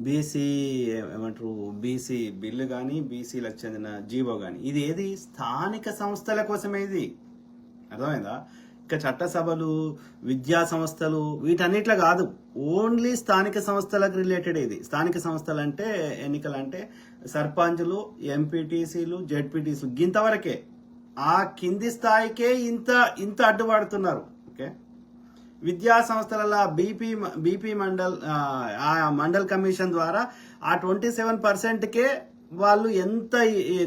BC ఏమంటారు, BC bill కానీ బీసీలకు చెందిన జీవో కానీ ఇది ఏది స్థానిక సంస్థల కోసమే. ఇది అర్థమైందా? ఇక చట్టసభలు, విద్యా సంస్థలు వీటన్నిట్లో కాదు, ఓన్లీ స్థానిక సంస్థలకు రిలేటెడ్. ఇది స్థానిక సంస్థలు అంటే ఎన్నికలు అంటే సర్పంచులు, ఎంపీటీసీలు, జెడ్పీటీసీలు ఇంతవరకే. ఆ కింది స్థాయికే ఇంత ఇంత అడ్డుపడుతున్నారు. ఓకే, విద్యా సంస్థల బీపీ మండల్ ఆ మండల్ కమిషన్ ద్వారా ఆ 27%కే వాళ్ళు ఎంత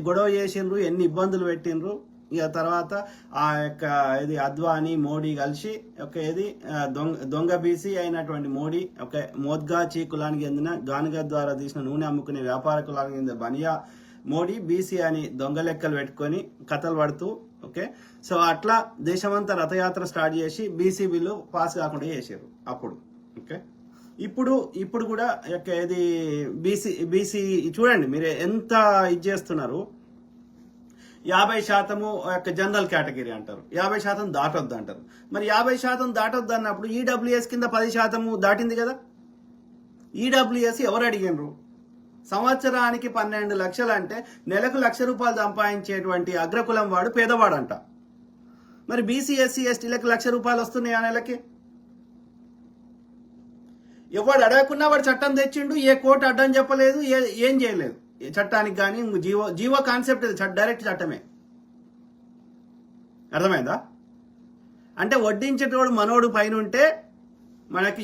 గొడవ చేసిండ్రు, ఎన్ని ఇబ్బందులు పెట్టిండ్రు. ఇక తర్వాత ఆ యొక్క ఇది అద్వానీ మోడీ కలిసి ఒక ఇది దొంగ బీసీ అయినటువంటి మోడీ ఒక మోద్గాచి కులానికి చెందిన గానుగ ద్వారా తీసిన నూనె అమ్ముకునే వ్యాపార కులానికి చెందిన బనియా మోడీ బీసీ అని దొంగ లెక్కలు పెట్టుకొని కథలు పడుతూ, ఓకే, సో అట్లా దేశమంతా రథయాత్ర స్టార్ట్ చేసి బీసీ బిల్లు పాస్ కాకుండా చేశారు అప్పుడు. ఓకే, ఇప్పుడు కూడా ఇది బీసీ చూడండి మీరు ఎంత ఇది చేస్తున్నారు. 50% జనరల్ కేటగిరీ అంటారు, 50% దాటొద్దు అంటారు. మరి 50% దాటొద్దు అన్నప్పుడు ఈడబ్ల్యూఎస్ కింద 10% దాటింది కదా. ఈడబ్ల్యూఎస్ ఎవరు అడిగినరు? సంవత్సరానికి 12 లక్షలు అంటే నెలకు ₹1,00,000 సంపాదించేటువంటి అగ్రకులం వాడు పేదవాడంట. మరి బీసీ ఎస్సీ ఎస్టీలకు ₹1,00,000 వస్తున్నాయి ఆ నెలకి. ఎవడు అడగకున్నా వాడు చట్టం తెచ్చిండు, ఏ కోర్టు అడ్డం చెప్పలేదు, ఏం చేయలేదు చట్టానికి. కానీ జీవో కాన్సెప్ట్ డైరెక్ట్ చట్టమే. అర్థమైందా? అంటే వడ్డించేటోడు మనోడు పైన ఉంటే మనకి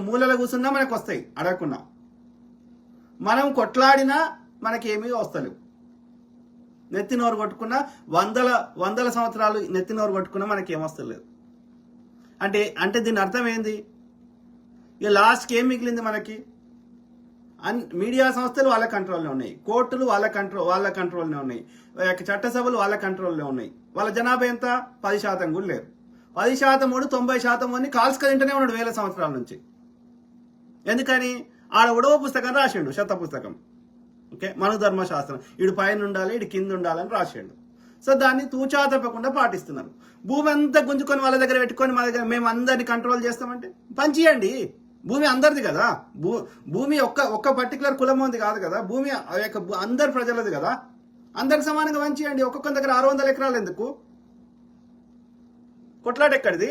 మూలలో కూర్చున్నా మనకు వస్తాయి అడగకున్నా. మనం కొట్లాడినా మనకేమీ వస్తలేవు. నెత్తి నోరు కొట్టుకున్నా వందల సంవత్సరాలు నెత్తి నోరు కొట్టుకున్నా మనకేం వస్తలేదు. అంటే దీని అర్థం ఏంది? ఇక లాస్ట్కి ఏం మిగిలింది మనకి? మీడియా సంస్థలు వాళ్ళ కంట్రోల్లో ఉన్నాయి, కోర్టులు వాళ్ళ కంట్రోల్నే ఉన్నాయి, చట్టసభలు వాళ్ళ కంట్రోల్లో ఉన్నాయి. వాళ్ళ జనాభా ఎంత? 10% కూడా లేరు. 10% 90% అని కాల్స్క తింటూనే ఉన్నాడు 1000 సంవత్సరాల నుంచి. ఎందుకని? ఆడ ఉడవ పుస్తకం రాసిండు, శత పుస్తకం. ఓకే, మనుధర్మశాస్త్రం, ఇడు పైన ఉండాలి, ఇడు కింద ఉండాలని రాసిండు. సో దాన్ని తూచా తప్పకుండా పాటిస్తున్నారు. భూమి అంతా గుంజుకొని వాళ్ళ దగ్గర పెట్టుకొని మా దగ్గర మేము అందరిని కంట్రోల్ చేస్తామంటే పంచియండి. భూమి అందరిది కదా. భూమి ఒక్క పర్టికులర్ కులం ఉంది కాదు కదా. భూమి అందరి ప్రజలది కదా. అందరికి సమానంగా పంచియండి. ఒక్కొక్క దగ్గర 600 ఎకరాలు ఎందుకు? కొట్లాట ఎక్కడిది?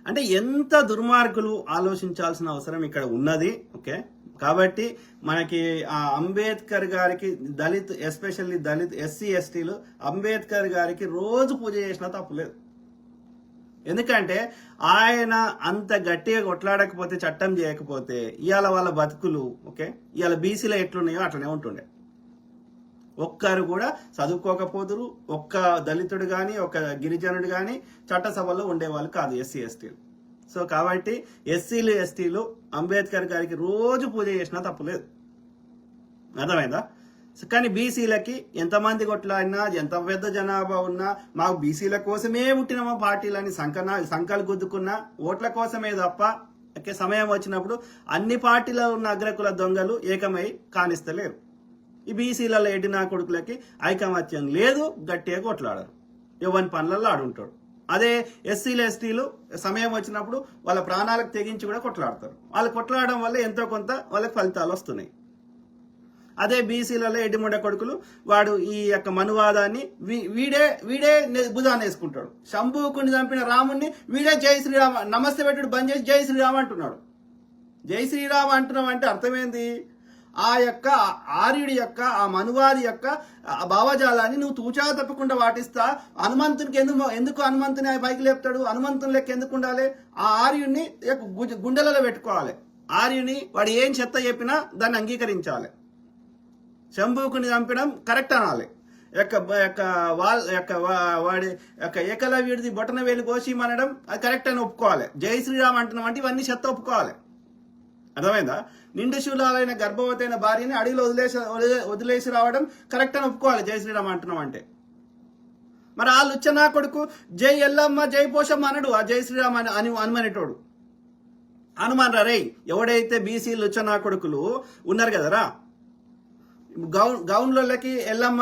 అంటే ఎంత దుర్మార్గులు ఆలోచించాల్సిన అవసరం ఇక్కడ ఉన్నది. ఓకే, కాబట్టి మనకి ఆ అంబేద్కర్ గారికి దళిత్, ఎస్పెషల్లీ దళిత్ ఎస్సీ ఎస్టీలు అంబేద్కర్ గారికి రోజు పూజ చేసినా తప్పులేదు. ఎందుకంటే ఆయన అంత గట్టిగా కొట్లాడకపోతే, చట్టం చేయకపోతే ఇవాళ వాళ్ళ బతుకులు, ఓకే, ఇవాళ బీసీలో ఎట్లున్నాయో అట్లనే ఉంటుండే. ఒక్కరు కూడా చదువుకోకపోదురు, ఒక్క దళితుడు కానీ ఒక్క గిరిజనుడు కానీ చట్టసభలో ఉండేవాళ్ళు కాదు ఎస్సీ ఎస్టీలు. సో కాబట్టి ఎస్సీలు ఎస్టీలు అంబేద్కర్ గారికి రోజు పూజ చేసినా తప్పులేదు. అర్థమైందా? కానీ బీసీలకి ఎంతమంది కొట్లాడినా, ఎంత పెద్ద జనాభా ఉన్నా, మాకు బీసీల కోసమే పుట్టిన మా పార్టీలని సంకలు గుద్దుకున్నా ఓట్ల కోసమే తప్ప సమయం వచ్చినప్పుడు అన్ని పార్టీలో ఉన్న అగ్రకుల దొంగలు ఏకమై కానిస్తలేరు. ఈ బీసీలలో ఎడినా కొడుకులకి ఐకమత్యం లేదు, గట్టిగా కొట్లాడరు, ఎవరి పనులలో ఆడుంటాడు. అదే ఎస్సీలు ఎస్టీలు సమయం వచ్చినప్పుడు వాళ్ళ ప్రాణాలకు తెగించి కూడా కొట్లాడతారు. వాళ్ళు కొట్లాడడం వల్ల ఎంతో కొంత వాళ్ళకి ఫలితాలు వస్తున్నాయి. అదే బీసీలలో ఎడ్డిముండ కొడుకులు వాడు ఈ యొక్క మనువాదాన్ని వీడే భుజాన్ని వేసుకుంటాడు. శంభుకుని చంపిన రాముణ్ణి వీడే జై శ్రీరామ నమస్తే పెట్టుడు బంద్ చేసి జై శ్రీరామ అంటున్నాడు. జై శ్రీరామ అంటున్నాం అంటే అర్థమైంది? ఆ యొక్క ఆర్యుడి యొక్క, ఆ మనువాది యొక్క భావజాలాన్ని నువ్వు తూచా తప్పకుండా వాటిస్తా. హనుమంతునికి ఎందుకు హనుమంతుని పైకి లేపుతాడు? హనుమంతుని లెక్క ఎందుకు ఉండాలి? ఆ ఆర్యుడిని గుండెలలో పెట్టుకోవాలి. ఆర్యుని వాడు ఏం చెత్త చెప్పినా దాన్ని అంగీకరించాలి. శంభుకుని చంపడం కరెక్ట్ అనాలి. వాడి ఏకలవ్యుడిది బొటన వేలు కోసి అనడం అది కరెక్ట్ అని ఒప్పుకోవాలి. జై శ్రీరామ్ అంటున్నాం అంటే ఇవన్నీ చెత్త ఒప్పుకోవాలి. అర్థమైందా? నిండు శూలాలైన గర్భవతి అయిన భార్యని అడవిలో వదిలేసి రావడం కరెక్ట్ అని ఒప్పుకోవాలి జై శ్రీరామ్ అంటున్నాం అంటే. మరి ఆ లుచ్చనా కొడుకు జై ఎల్లమ్మ జై పోషమ్మ అనడు, ఆ జై శ్రీరామ్ అని అనుమనేటోడు. హనుమాన్ రే ఎవడైతే బీసీ లుచ్చనా కొడుకులు ఉన్నారు కదరా, గౌన్లకి ఎల్లమ్మ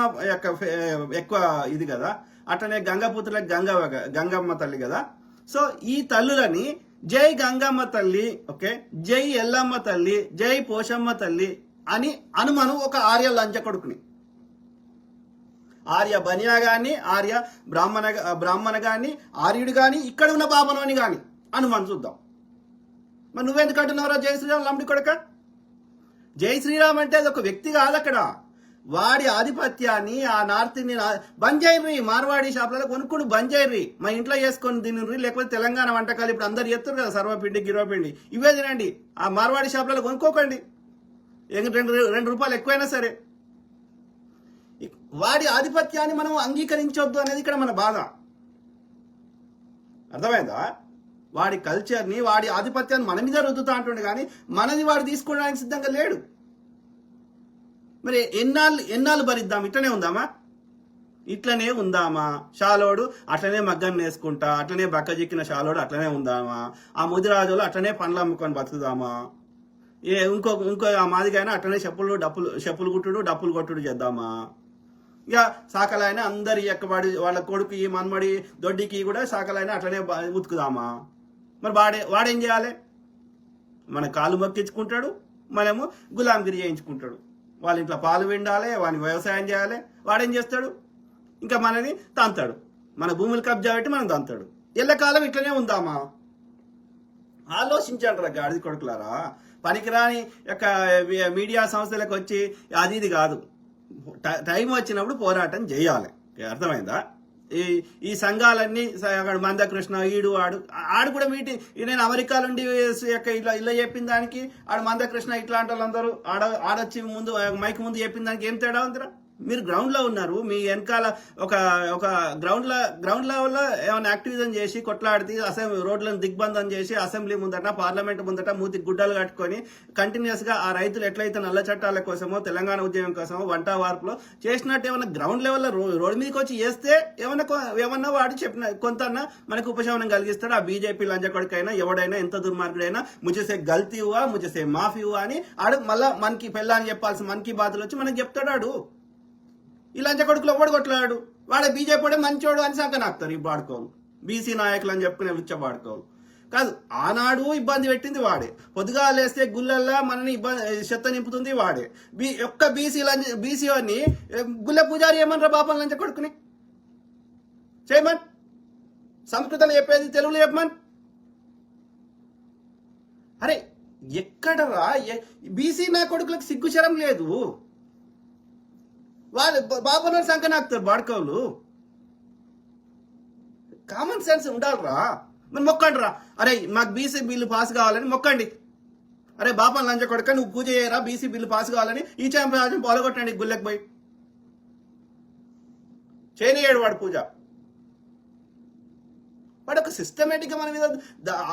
ఎక్కువ ఇది కదా, అట్లనే గంగపుత్రులకి గంగమ్మ తల్లి కదా. సో ఈ తల్లులని జై గంగమ్మ తల్లి, ఓకే, జై ఎల్లమ్మ తల్లి, జై పోషమ్మ తల్లి అని హనుమను ఒక ఆర్య లంచ కొడుకుని, ఆర్య బనియా గాని, ఆర్య బ్రాహ్మణ గాని, ఆర్యుడు గాని, ఇక్కడ ఉన్న బాబనోని గాని హనుమాన్ చూద్దాం. మరి నువ్వెందుకు అంటున్నావురా జై శ్రీరామ్ లంబడి కొడక? జై శ్రీరామ్ అంటే అది ఒక వ్యక్తి కాదు, అక్కడ వాడి ఆధిపత్యాన్ని, ఆ నార్త్ని బంద్ చేయర్రి. మార్వాడి షాపులలో కొనుక్కొని బంద్ చేయర్రి. మా ఇంట్లో చేసుకొని తినర్రి, లేకపోతే తెలంగాణ వంటకాలు ఇప్పుడు అందరు చేస్తారు కదా, సర్వపిండి గిరవపిండి, ఇవే తినండి. ఆ మార్వాడి షాపులలో కొనుక్కోకండి, రెండు రూపాయలు ఎక్కువైనా సరే. వాడి ఆధిపత్యాన్ని మనం అంగీకరించొద్దు అనేది ఇక్కడ మన బాధ. అర్థమైందా? వాడి కల్చర్ని, వాడి ఆధిపత్యాన్ని మన మీద రుద్దుతా అంటుండే కానీ మనది వాడు తీసుకోవడానికి సిద్ధంగా లేడు. మరి ఎన్నాళ్ళు భరిద్దాం? ఇట్లనే ఉందామా? షాలోడు అట్లనే మగ్గం వేసుకుంటా, అట్లనే బక్కజిక్కిన షాలోడు అట్లనే ఉందామా? ఆ ముదిరాజులు అట్లనే పండ్లు అమ్ముకొని బతుకుదామా? ఇంకో ఆ మాదిగైనా అట్లనే చెప్పులు కుట్టుడు, డప్పులు కొట్టుడు చేద్దామా? ఇక సాకలైన అందరి ఎక్కబడి వాళ్ళ కొడుకు ఈ మన్మడి దొడ్డికి కూడా సాకలైన అట్లనే ఉతుకుదామా? మరి వాడేం చేయాలి? మన కాలు మొక్కించుకుంటాడు, మనము గులాంగిరి చేయించుకుంటాడు. వాళ్ళ ఇంట్లో పాలు విండాలి, వాడిని వ్యవసాయం చేయాలి. వాడేం చేస్తాడు? ఇంకా మనని తంతాడు, మన భూములు కబ్జా పెట్టి మనం తంతాడు. ఎల్లకాలం ఇట్లనే ఉందామా? ఆలోచించండి రా గాడిది కొడుకులారా. పనికిరాని యొక్క మీడియా సంస్థలకు వచ్చి అది ఇది కాదు. టైం వచ్చినప్పుడు పోరాటం చేయాలి. అర్థమైందా? ఈ సంఘాలన్నీ మందకృష్ణ ఈడు ఆడు కూడా నేను అమెరికా నుండి ఇలా చెప్పిన దానికి ఆడు మందకృష్ణ ఇట్లాంటి వాళ్ళందరూ ఆడొచ్చి ముందు మైక్ ముందు చెప్పిన దానికి ఏం తేడా ఉందిరా? మీరు గ్రౌండ్ లో ఉన్నారు, మీ వెనకాల ఒక గ్రౌండ్ లెవెల్లో ఏమైనా యాక్టివిజం చేసి కొట్లాడితే రోడ్లను దిగ్బంధం చేసి అసెంబ్లీ ముందట, పార్లమెంట్ ముందట మూతి గుడ్డలు కట్టుకొని కంటిన్యూస్ గా ఆ రైతులు ఎట్లయితే నల్ల చట్టాల కోసమో, తెలంగాణ ఉద్యమం కోసమో వంట వార్పులో చేసినట్టు ఏమైనా గ్రౌండ్ లెవెల్లో రోడ్ మీదకి వచ్చి చేస్తే ఏమన్నా వాడు చెప్పిన కొంత మనకు ఉపశమనం కలిగిస్తాడు. ఆ బీజేపీ లంచకొడికైనా ఎవడైనా ఎంత దుర్మార్గుడైనా ముజసే గల్తీ హువా, ముజసే మాఫీ హువా అని ఆడు మళ్ళా మనకి పెళ్ళాన్ని చెప్పాల్సి మన్ కీ బాత్లు వచ్చి మనకి చెప్తాడు. ఈ లంచ కొడుకులు ఎవడు కొట్లాడు? వాడే బీజేపీ వాడే మంచోడు అని సంకనాకుతారు ఈ బాడుకోలు, బీసీ నాయకులు అని చెప్పుకునే రుచ్చ బాడుకోలు కాదు. ఆనాడు ఇబ్బంది పెట్టింది వాడే, పొద్దుగా లేస్తే గుళ్ళల్లా మనని చెత్త నింపుతుంది వాడే. ఒక్క బీసీ అని గుళ్ళ పూజారి ఏమనరా బాపం లంచ కొడుకుని చేయమన్, సంస్కృతంలో చెప్పేది తెలుగులో చెప్పమన్. అరే ఎక్కడరా బీసీ నా కొడుకులకు సిగ్గుశరం లేదు. వాళ్ళు బాబున్నారు సంకనాకుతారు బాడుకోలు. కామన్ సెన్స్ ఉండాలిరా. మరి మొక్కండి రా, అరే మాకు బీసీ బిల్లు పాస్ కావాలని మొక్కండి. అరే బాపన్ లంచ కొడుక నువ్వు పూజ చేయరా, బీసీ బిల్లు పాస్ కావాలని ఈ చాంపియన్ పొలగొట్టండి గుళ్ళకి పోయి. చేయనియాడు వాడు పూజ. వాడు ఒక సిస్టమేటిక్ గా మన మీద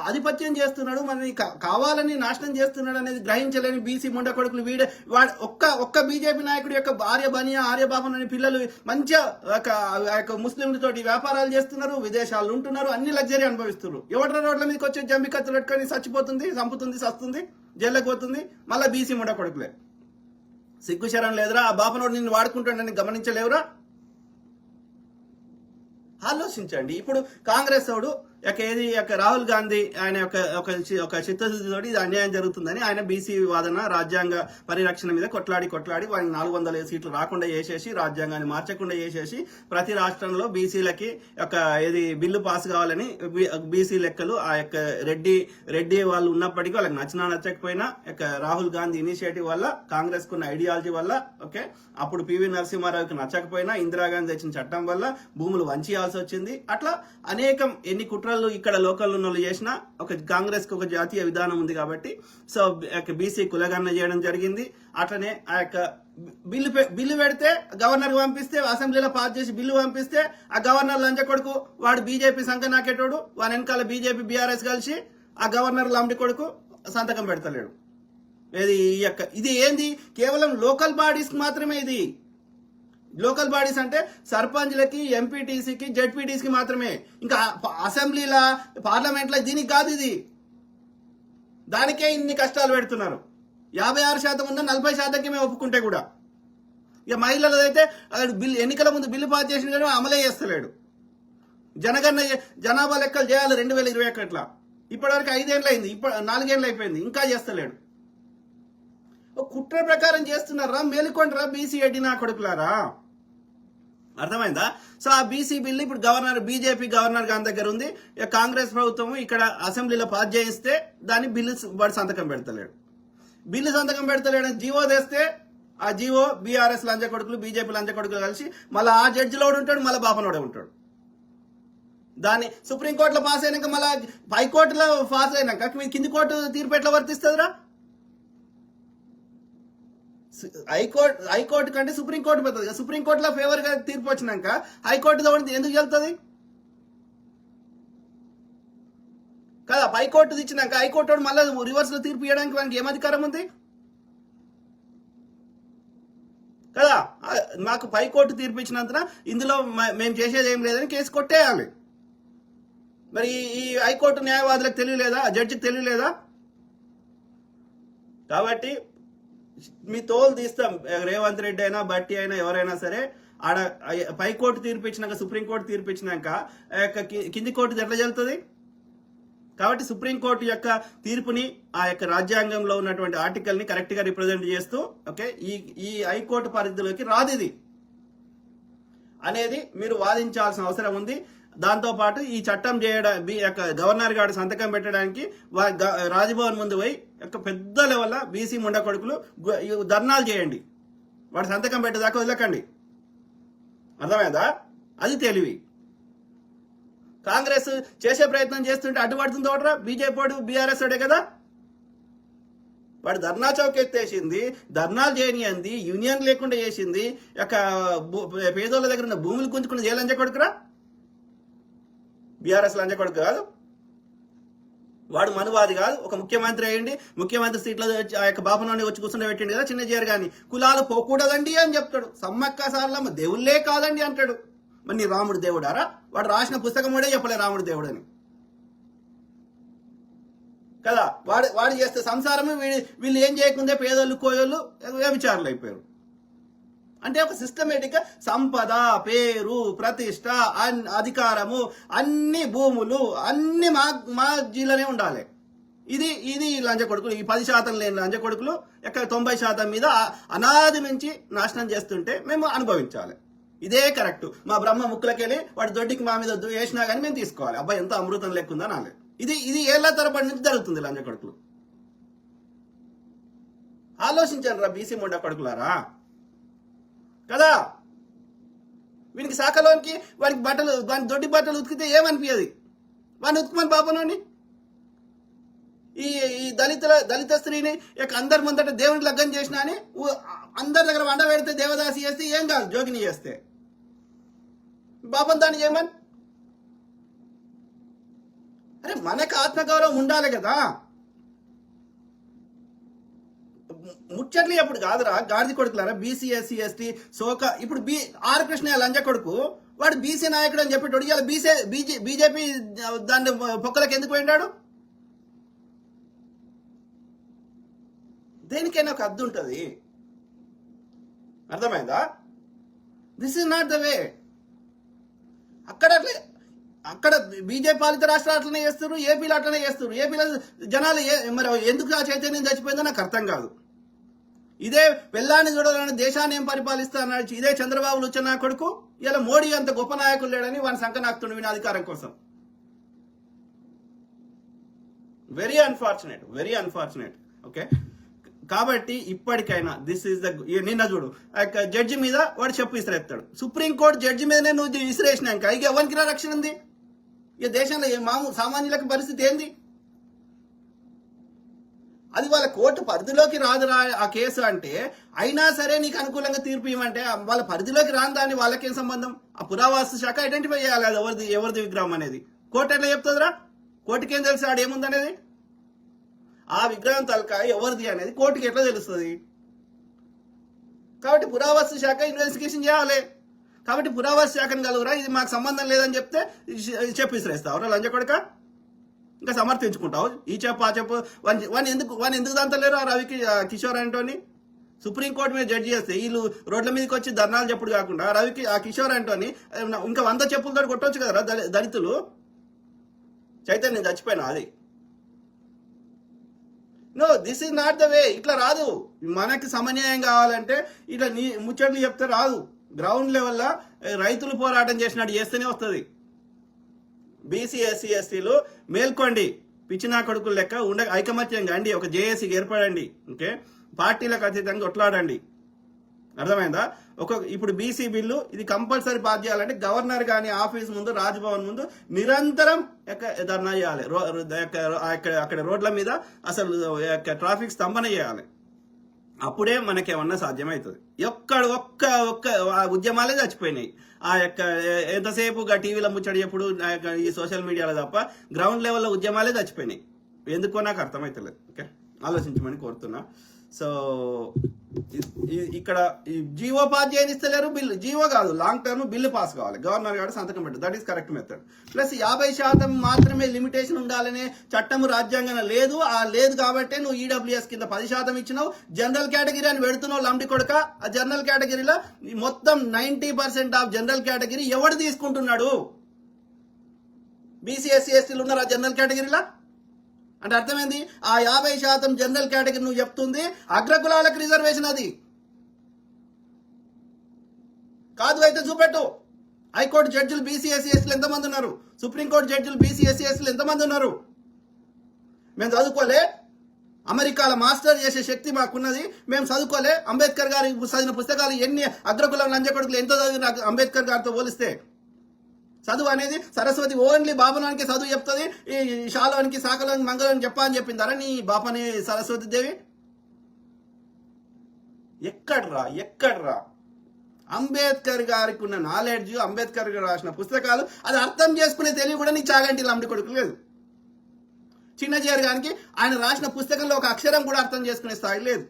ఆధిపత్యం చేస్తున్నాడు, మనని కావాలని నాశనం చేస్తున్నాడు అనేది గ్రహించలేని బీసీ ముండ కొడుకులు వాడు ఒక్క బీజేపీ నాయకుడి యొక్క ఆర్యబాబన్ అనే పిల్లలు మంచిగా ముస్లింలతోటి వ్యాపారాలు చేస్తున్నారు, విదేశాలు ఉంటున్నారు, అన్ని లగ్జరీ అనుభవిస్తున్నారు. ఎవరి రోడ్ల మీదకి వచ్చి జంబి కత్తులు పెట్టుకొని చచ్చిపోతుంది, చంపుతుంది, సస్తుంది, జైల్లోకి పోతుంది మళ్ళీ బీసీ ముండ కొడుకులే. సిగ్గుశరం లేదురా? ఆ బాపనోడు నిన్ను వాడుకుంటాడని గమనించలేవురా? ఆలోచించండి. ఇప్పుడు కాంగ్రెస్ వాడు ఏది రాహుల్ గాంధీ ఆయన ఒక చిత్తశుద్ధితో ఇది అన్యాయం జరుగుతుందని ఆయన బీసీ వాదన, రాజ్యాంగ పరిరక్షణ మీద కొట్లాడి వారికి 400 సీట్లు రాకుండా చేసేసి, రాజ్యాంగాన్ని మార్చకుండా చేసేసి, ప్రతి రాష్ట్రంలో బీసీలకి ఏది బిల్లు పాస్ కావాలని బీసీ లెక్కలు ఆ రెడ్డి వాళ్ళు ఉన్నప్పటికీ వాళ్ళకి నచ్చకపోయినా రాహుల్ గాంధీ ఇనిషియేటివ్ వల్ల, కాంగ్రెస్ కున్న ఐడియాలజీ వల్ల, ఓకే, అప్పుడు పివి నరసింహారావుకి నచ్చకపోయినా ఇందిరాగాంధీ తెచ్చిన చట్టం వల్ల భూములు వంచేయాల్సి వచ్చింది. అట్లా అనేకం ఎన్ని కుట్రలు ఇక్కడ లోకల్ ఉన్న వాళ్ళు చేసినా ఒక కాంగ్రెస్ కి ఒక జాతీయ విధానం ఉంది కాబట్టి సో బీసీ కులగణన చేయడం జరిగింది. అట్లనే ఆ బిల్లు పెడితే గవర్నర్ పంపిస్తే, అసెంబ్లీలో పాస్ చేసి బిల్లు పంపిస్తే ఆ గవర్నర్ లంచ కొడుకు వాడు బీజేపీ సంఘ నాకేటోడు, వాని వెనకాల బీజేపీ బీఆర్ఎస్ కలిసి ఆ గవర్నర్ లంబడి కొడుకు సంతకం పెడతలేడు. ఇది ఏంది? కేవలం లోకల్ బాడీస్ మాత్రమే. ఇది లోకల్ బాడీస్ అంటే సర్పంచ్లకి, ఎంపీటీసీకి, జెడ్పీటీసీకి మాత్రమే. ఇంకా అసెంబ్లీలా, పార్లమెంట్లో దీనికి కాదు. ఇది దానికే ఇన్ని కష్టాలు పెడుతున్నారు. 56% ఉన్న 40%కి మేము ఒప్పుకుంటే కూడా ఇక మహిళలదైతే ఎన్నికల ముందు బిల్లు పాస్ చేసిన కానీ అమలే చేస్తలేడు. జనాభా లెక్కలు చేయాలి 2021 ఇప్పటివరకు 5 ఏళ్ళు అయింది, 4 ఏళ్ళు అయిపోయింది, ఇంకా చేస్తలేడు. ఒక కుట్ర ప్రకారం చేస్తున్నారా, మేలుకొండరా బీసీ ఎడ్డి నా కొడుకులారా, అర్థమైందా? సో ఆ బీసీ బిల్లు ఇప్పుడు బీజేపీ గవర్నర్ గారి దగ్గర ఉంది. కాంగ్రెస్ ప్రభుత్వం ఇక్కడ అసెంబ్లీలో పాస్ చేయిస్తే దాన్ని బిల్లు వాడు సంతకం పెడతలేడు. బిల్లు సంతకం పెడతలేడు జీవో తెస్తే ఆ జీవో బీఆర్ఎస్ లంచ కొడుకులు, బీజేపీ లంచ కొడుకులు కలిసి మళ్ళీ ఆ జడ్జిలో ఉంటాడు, మళ్ళీ బాపనోడే ఉంటాడు. దాన్ని సుప్రీంకోర్టులో పాస్ అయినాక మళ్ళీ హైకోర్టులో పాస్ అయినాక కింది కోర్టు తీర్పు ఎట్లా వర్తిస్తుందిరా? హైకోర్టు కంటే సుప్రీంకోర్టు పెద్దది కదా. సుప్రీంకోర్టులో ఫేవర్ గా తీర్పు వచ్చినాక హైకోర్టు ఎందుకు వెళ్తుంది కదా? హైకోర్టు ఇచ్చినాక హైకోర్టు మళ్ళీ రివర్స్ లో తీర్పు ఇవ్వడానికి మనకి ఏం అధికారం ఉంది కదా? మాకు హైకోర్టు తీర్పు ఇచ్చినంత ఇందులో మేము చేసేది ఏం లేదని కేసు కొట్టేయాలి. మరి ఈ హైకోర్టు న్యాయవాదులకు తెలియలేదా, జడ్జికి తెలియలేదా? కాబట్టి మీ తోలు తీస్తాం, రేవంత్ రెడ్డి అయినా బట్టి అయినా ఎవరైనా సరే. ఆడ హైకోర్టు తీర్పు ఇచ్చినాక, సుప్రీంకోర్టు తీర్పు ఇచ్చినాక కింది కోర్టు ఎట్లా చెల్తుంది? కాబట్టి సుప్రీంకోర్టు యొక్క తీర్పుని, ఆ యొక్క రాజ్యాంగంలో ఉన్నటువంటి ఆర్టికల్ ని కరెక్ట్ గా రిప్రజెంట్ చేస్తూ ఓకే ఈ హైకోర్టు పరిధిలోకి రాదు ఇది అనేది మీరు వాదించాల్సిన అవసరం ఉంది. దాంతో పాటు ఈ చట్టం గవర్నర్ గారు సంతకం పెట్టడానికి రాజ్భవన్ ముందు పోయి పెద్ద లెవెల్ బీసీ ముండ కొడుకులు ధర్నాలు చేయండి, వాడు సంతకం పెట్టేదాకా వదలకండి. అర్థమైందా? అది తెలివి. కాంగ్రెస్ చేసే ప్రయత్నం చేస్తుంటే అడ్డుపడుతుంది ఒకట్రా బీజేపీ బీఆర్ఎస్ వాడే కదా. వాడు ధర్నా చౌక్ ఎత్తేసింది, ధర్నాలు చేయనియంది, యూనియన్ లేకుండా చేసింది, పేదోళ్ళ దగ్గర ఉన్న భూములు గుంజుకుని లంచ కొడుకురా. బీఆర్ఎస్ లంచ కొడుకు కాదు వాడు, మనువాది కాదు. ఒక ముఖ్యమంత్రి అయ్యండి, ముఖ్యమంత్రి సీట్లో ఆ యొక్క బాపనోని వచ్చి కూర్చుని పెట్టిండు కదా చిన్నజీఆర్ గాని, కులాలు పోకూడదండి అని చెప్తాడు. సమ్మక్క సార్లమ్మ దేవుళ్ళే కాదండి అంటాడు. మరి నీ రాముడు దేవుడారా? వాడు రాసిన పుస్తకం కూడా చెప్పలే రాముడు దేవుడని కదా. వాడు చేస్తే సంసారమే వీళ్ళు ఏం చేయకుందే పేదోళ్ళు కోయోళ్ళు వ్యభిచారులు అయిపోయారు. అంటే ఒక సిస్టమేటిక్ గా సంపద, పేరు, ప్రతిష్ట, అధికారము, అన్ని భూములు అన్ని మా జిల్లానే ఉండాలి. ఇది లంచ కొడుకులు. ఈ 10% లేని లంచ కొడుకులు 90% మీద అనాది నుంచి నాశనం చేస్తుంటే మేము అనుభవించాలి. ఇదే కరెక్ట్. మా బ్రహ్మ ముక్కులకెళ్ళి వాడి దొడ్డికి మా మీద వేసినా కానీ మేము తీసుకోవాలి. అబ్బాయి ఎంత అమృతం లెక్కుందా నాలే. ఇది ఏళ్ల తరబడి నుంచి జరుగుతుంది లంచ కొడుకులు. ఆలోచించండి రా బీసీ ముండా కొడుకులారా కదా. వీనికి శాఖలోనికి వాడికి దొడ్డి బట్టలు ఉతికితే ఏమనిపించదు, వాడిని ఉతుకుమని పాపనోని. ఈ దళిత స్త్రీని అందరి ముందట దేవుని లగ్గం చేసినా అని అందరి దగ్గర వండ పెడితే దేవదాసి చేస్తే ఏం కాదు, జోగిని చేస్తే పాపం దాన్ని చేయమని. అరే మనకు ఆత్మగౌరవం ఉండాలి కదా. ముచ్చట్లు ఎప్పుడు కాదురా గాడిది కొడుకులారా. బీసీ, ఎస్సీ, ఎస్టీ, సోక ఇప్పుడు ఆర్ కృష్ణ లంజ కొడుకు వాడు బీసీ నాయకుడు అని చెప్పేటోడు ఇలా బీజేపీ దాని పొక్కలకి ఎందుకు పోయినాడు? దేనికైనా ఒక అద్దు ఉంటుంది, అర్థమైందా? దిస్ ఇస్ నాట్ ద వే. అక్కడ బీజేపీ పాలిత రాష్ట్రాలు అట్లనే చేస్తారు, ఏపీలో అట్లనే చేస్తారు. ఏపీలో జనాలు మరి ఎందుకు ఆ చైతన్యం చచ్చిపోయిందో నాకు అర్థం కాదు. ఇదే పెళ్ళాన్ని చూడాలని దేశాన్ని ఏం పరిపాలిస్తా అన్నాడు ఇదే చంద్రబాబు వచ్చిన కొడుకు ఇలా మోడీ అంత గొప్ప నాయకులు లేడని వాని సంఖ్య నాకుతుండు విని అధికారం కోసం. Very unfortunate. ఓకే, కాబట్టి ఇప్పటికైనా దిస్ ఈస్ ద నిన్న చూడు జడ్జి మీద వాడు చెప్పు విసిరేస్తాడు. సుప్రీంకోర్టు జడ్జి మీదనే నువ్వు విసిరేసినాక ఇక ఎవరికి రక్షణ ఉంది? ఇక దేశంలో మామూలు సామాన్యులకు పరిస్థితి ఏంది? అది వాళ్ళ కోర్టు పరిధిలోకి రాదురా ఆ కేసు అంటే, అయినా సరే నీకు అనుకూలంగా తీర్పు ఇవ్వమంటే వాళ్ళ పరిధిలోకి రాని దాన్ని వాళ్ళకేం సంబంధం? ఆ పురావస్తు శాఖ ఐడెంటిఫై చేయాలి అది ఎవరిది విగ్రహం అనేది. కోర్టు ఎట్లా చెప్తుందిరా? కోర్టుకేం తెలుసు ఆడు ఏముందనేది? ఆ విగ్రహం తలకాయ ఎవరిది అనేది కోర్టుకి ఎట్లా తెలుస్తుంది? కాబట్టి పురావస్తు శాఖ ఇన్వెస్టిగేషన్ చేయాలి. కాబట్టి పురావస్తు శాఖను కలుగురా ఇది మాకు సంబంధం లేదని చెప్తే చెప్పిసిరేస్తావు లంజ కొడుక. ఇంకా సమర్థించుకుంటావు ఈ చెప్పు ఆ చెప్పు. వాని ఎందుకు దంతలేరు ఆ రవి కిషోర్ అంటోని? సుప్రీంకోర్టు మీద జడ్జి చేస్తే వీళ్ళు రోడ్ల మీదకి వచ్చి ధర్నాలు చెప్పుడు కాకుండా ఆ కిషోర్ అంటోని ఇంకా 100 చెప్పులతో కొట్టవచ్చు కదరా దళితులు. చైతన్యం చచ్చిపోయినా అది no, this is not the way. ఇట్లా రాదు. మనకి సమన్యాయం కావాలంటే ఇట్లా నీ ముచ్చట్లు చెప్తే రాదు. గ్రౌండ్ లెవెల్లో రైతులు పోరాటం చేసినట్టు చేస్తేనే వస్తుంది. బీసీ ఎస్సీ ఎస్టీలు మేల్కోండి, పిచ్చినా కొడుకులు లెక్క ఐకమత్యంగా అండి, ఒక జేఏసీకి ఏర్పడండి. ఓకే, పార్టీలకు అతీతంగా కొట్లాడండి. అర్థమైందా? ఇప్పుడు బీసీ బిల్లు ఇది కంపల్సరీ పాస్ చేయాలంటే గవర్నర్ కానీ ఆఫీస్ ముందు, రాజ్భవన్ ముందు నిరంతరం ధర్నా చేయాలి. అక్కడ రోడ్ల మీద అసలు ట్రాఫిక్ స్తంభన చేయాలి. అప్పుడే మనకేమన్నా సాధ్యమవుతుంది. ఒక్క ఉద్యమాలే చచ్చిపోయినాయి. ఆ యొక్క ఎంతసేపు టీవీలో ముచ్చడి ఎప్పుడు ఈ సోషల్ మీడియాలో తప్ప గ్రౌండ్ లెవెల్లో ఉద్యమాలే చచ్చిపోయినాయి. ఎందుకో నాకు అర్థమవుతలేదు. ఓకే, ఆలోచించమని కోరుతున్నా. సో ఇక్కడ జీవో పాస్ చేయనిస్తలేరు. బిల్లు జీవో కాదు, లాంగ్ టర్మ్ బిల్లు పాస్ కావాలి, గవర్నర్ గారు సంతకం పెట్టారు. That is correct method. Plus 50% మాత్రమే లిమిటేషన్ ఉండాలనే చట్టం రాజ్యాంగంలో లేదు. లేదు కాబట్టి నువ్వు ఈడబ్ల్యూఎస్ కింద 10% ఇచ్చినావు. జనరల్ కేటగిరీ అని పెడుతున్నావు లంబడి కొడక. ఆ జనరల్ కేటగిరీలో మొత్తం 90% ఆఫ్ జనరల్ కేటగిరీ ఎవడు తీసుకుంటున్నాడు? బీసీ ఎస్సీ ఎస్టీలు ఉన్నారు ఆ జనరల్ కేటగిరీలో. అంటే అర్థమైంది, ఆ 50% జనరల్ కేటగిరీ నువ్వు చెప్తుంది అగ్రకులాలకు రిజర్వేషన్. అది కాదు అయితే చూపెట్టు. హైకోర్టు జడ్జిలు బీసీ ఎస్సీ ఎస్టీలు ఎంతమంది ఉన్నారు? సుప్రీంకోర్టు జడ్జిలు బీసీ ఎస్సీ ఎస్టీలు ఎంతమంది ఉన్నారు? మేము చదువుకోలే? అమెరికాలో మాస్టర్ చేసే శక్తి మాకున్నది, మేము చదువుకోలే? అంబేద్కర్ గారి చదివిన పుస్తకాలు ఎన్ని అగ్రకులం లంజకొడుకులు ఎంతో చదివిన అంబేద్కర్ గారితో పోలిస్తే? చదువు అనేది సరస్వతి ఓన్లీ బాపనానికి చదువు చెప్తుంది, ఈ శాలోనికి సాకలోనికి మంగళానికి చెప్పా అని చెప్పిందారా నీ బాపని సరస్వతి దేవి? ఎక్కడ్రా అంబేద్కర్ గారికి ఉన్న నాలెడ్జ్, అంబేద్కర్ గారు రాసిన పుస్తకాలు అది అర్థం చేసుకునే తెలివి కూడా నీ చాగంటి లంబడి కొడుకు లేదు. చిన్నజీఆర్ గారికి ఆయన రాసిన పుస్తకంలో ఒక అక్షరం కూడా అర్థం చేసుకునే స్థాయి లేదు.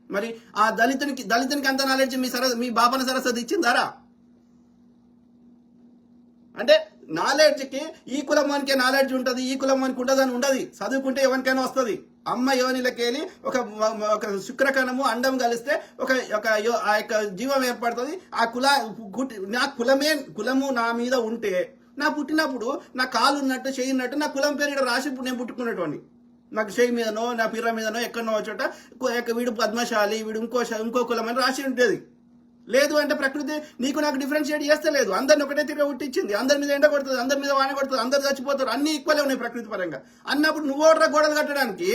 మరి ఆ దళితునికి అంత నాలెడ్జ్ మీ బాపన సరస్వతి ఇచ్చిందారా? అంటే నాలెడ్జ్కి ఈ కులమానికే నాలెడ్జ్ ఉంటుంది, ఈ కులమానికి ఉండదని ఉండదు. చదువుకుంటే ఎవరికైనా వస్తుంది. అమ్మ యోనిలకెళ్ళి ఒక శుక్రకణము అండం కలిస్తే ఆ యొక్క జీవం ఏర్పడుతుంది. ఆ నా కులము నా మీద ఉంటే, నా పుట్టినప్పుడు నా కాలు ఉన్నట్టు చెయ్యి ఉన్నట్టు నా కులం పేరు ఇక్కడ రాసి నేను పుట్టుకున్నటువంటి, నాకు చెయ్యి మీదనో నా పిర్ర మీదనో ఎక్కడనో చోట వీడు పద్మశాలి, వీడు ఇంకో కులం అని రాసి ఉంటుంది. లేదు అంటే ప్రకృతి నీకు నాకు డిఫరెన్షియేట్ చేస్తే లేదు. అందరిని ఒకటే తిరిగి ఉట్టించింది. అందరి మీద ఎండ కొడుతుంది, అందరి మీద వాన కొడుతుంది, అందరు చచ్చిపోతారు, అన్ని ఈక్వలే ఉన్నాయి ప్రకృతి పరంగా. అన్నప్పుడు నువ్వు గోడలు కట్టడానికి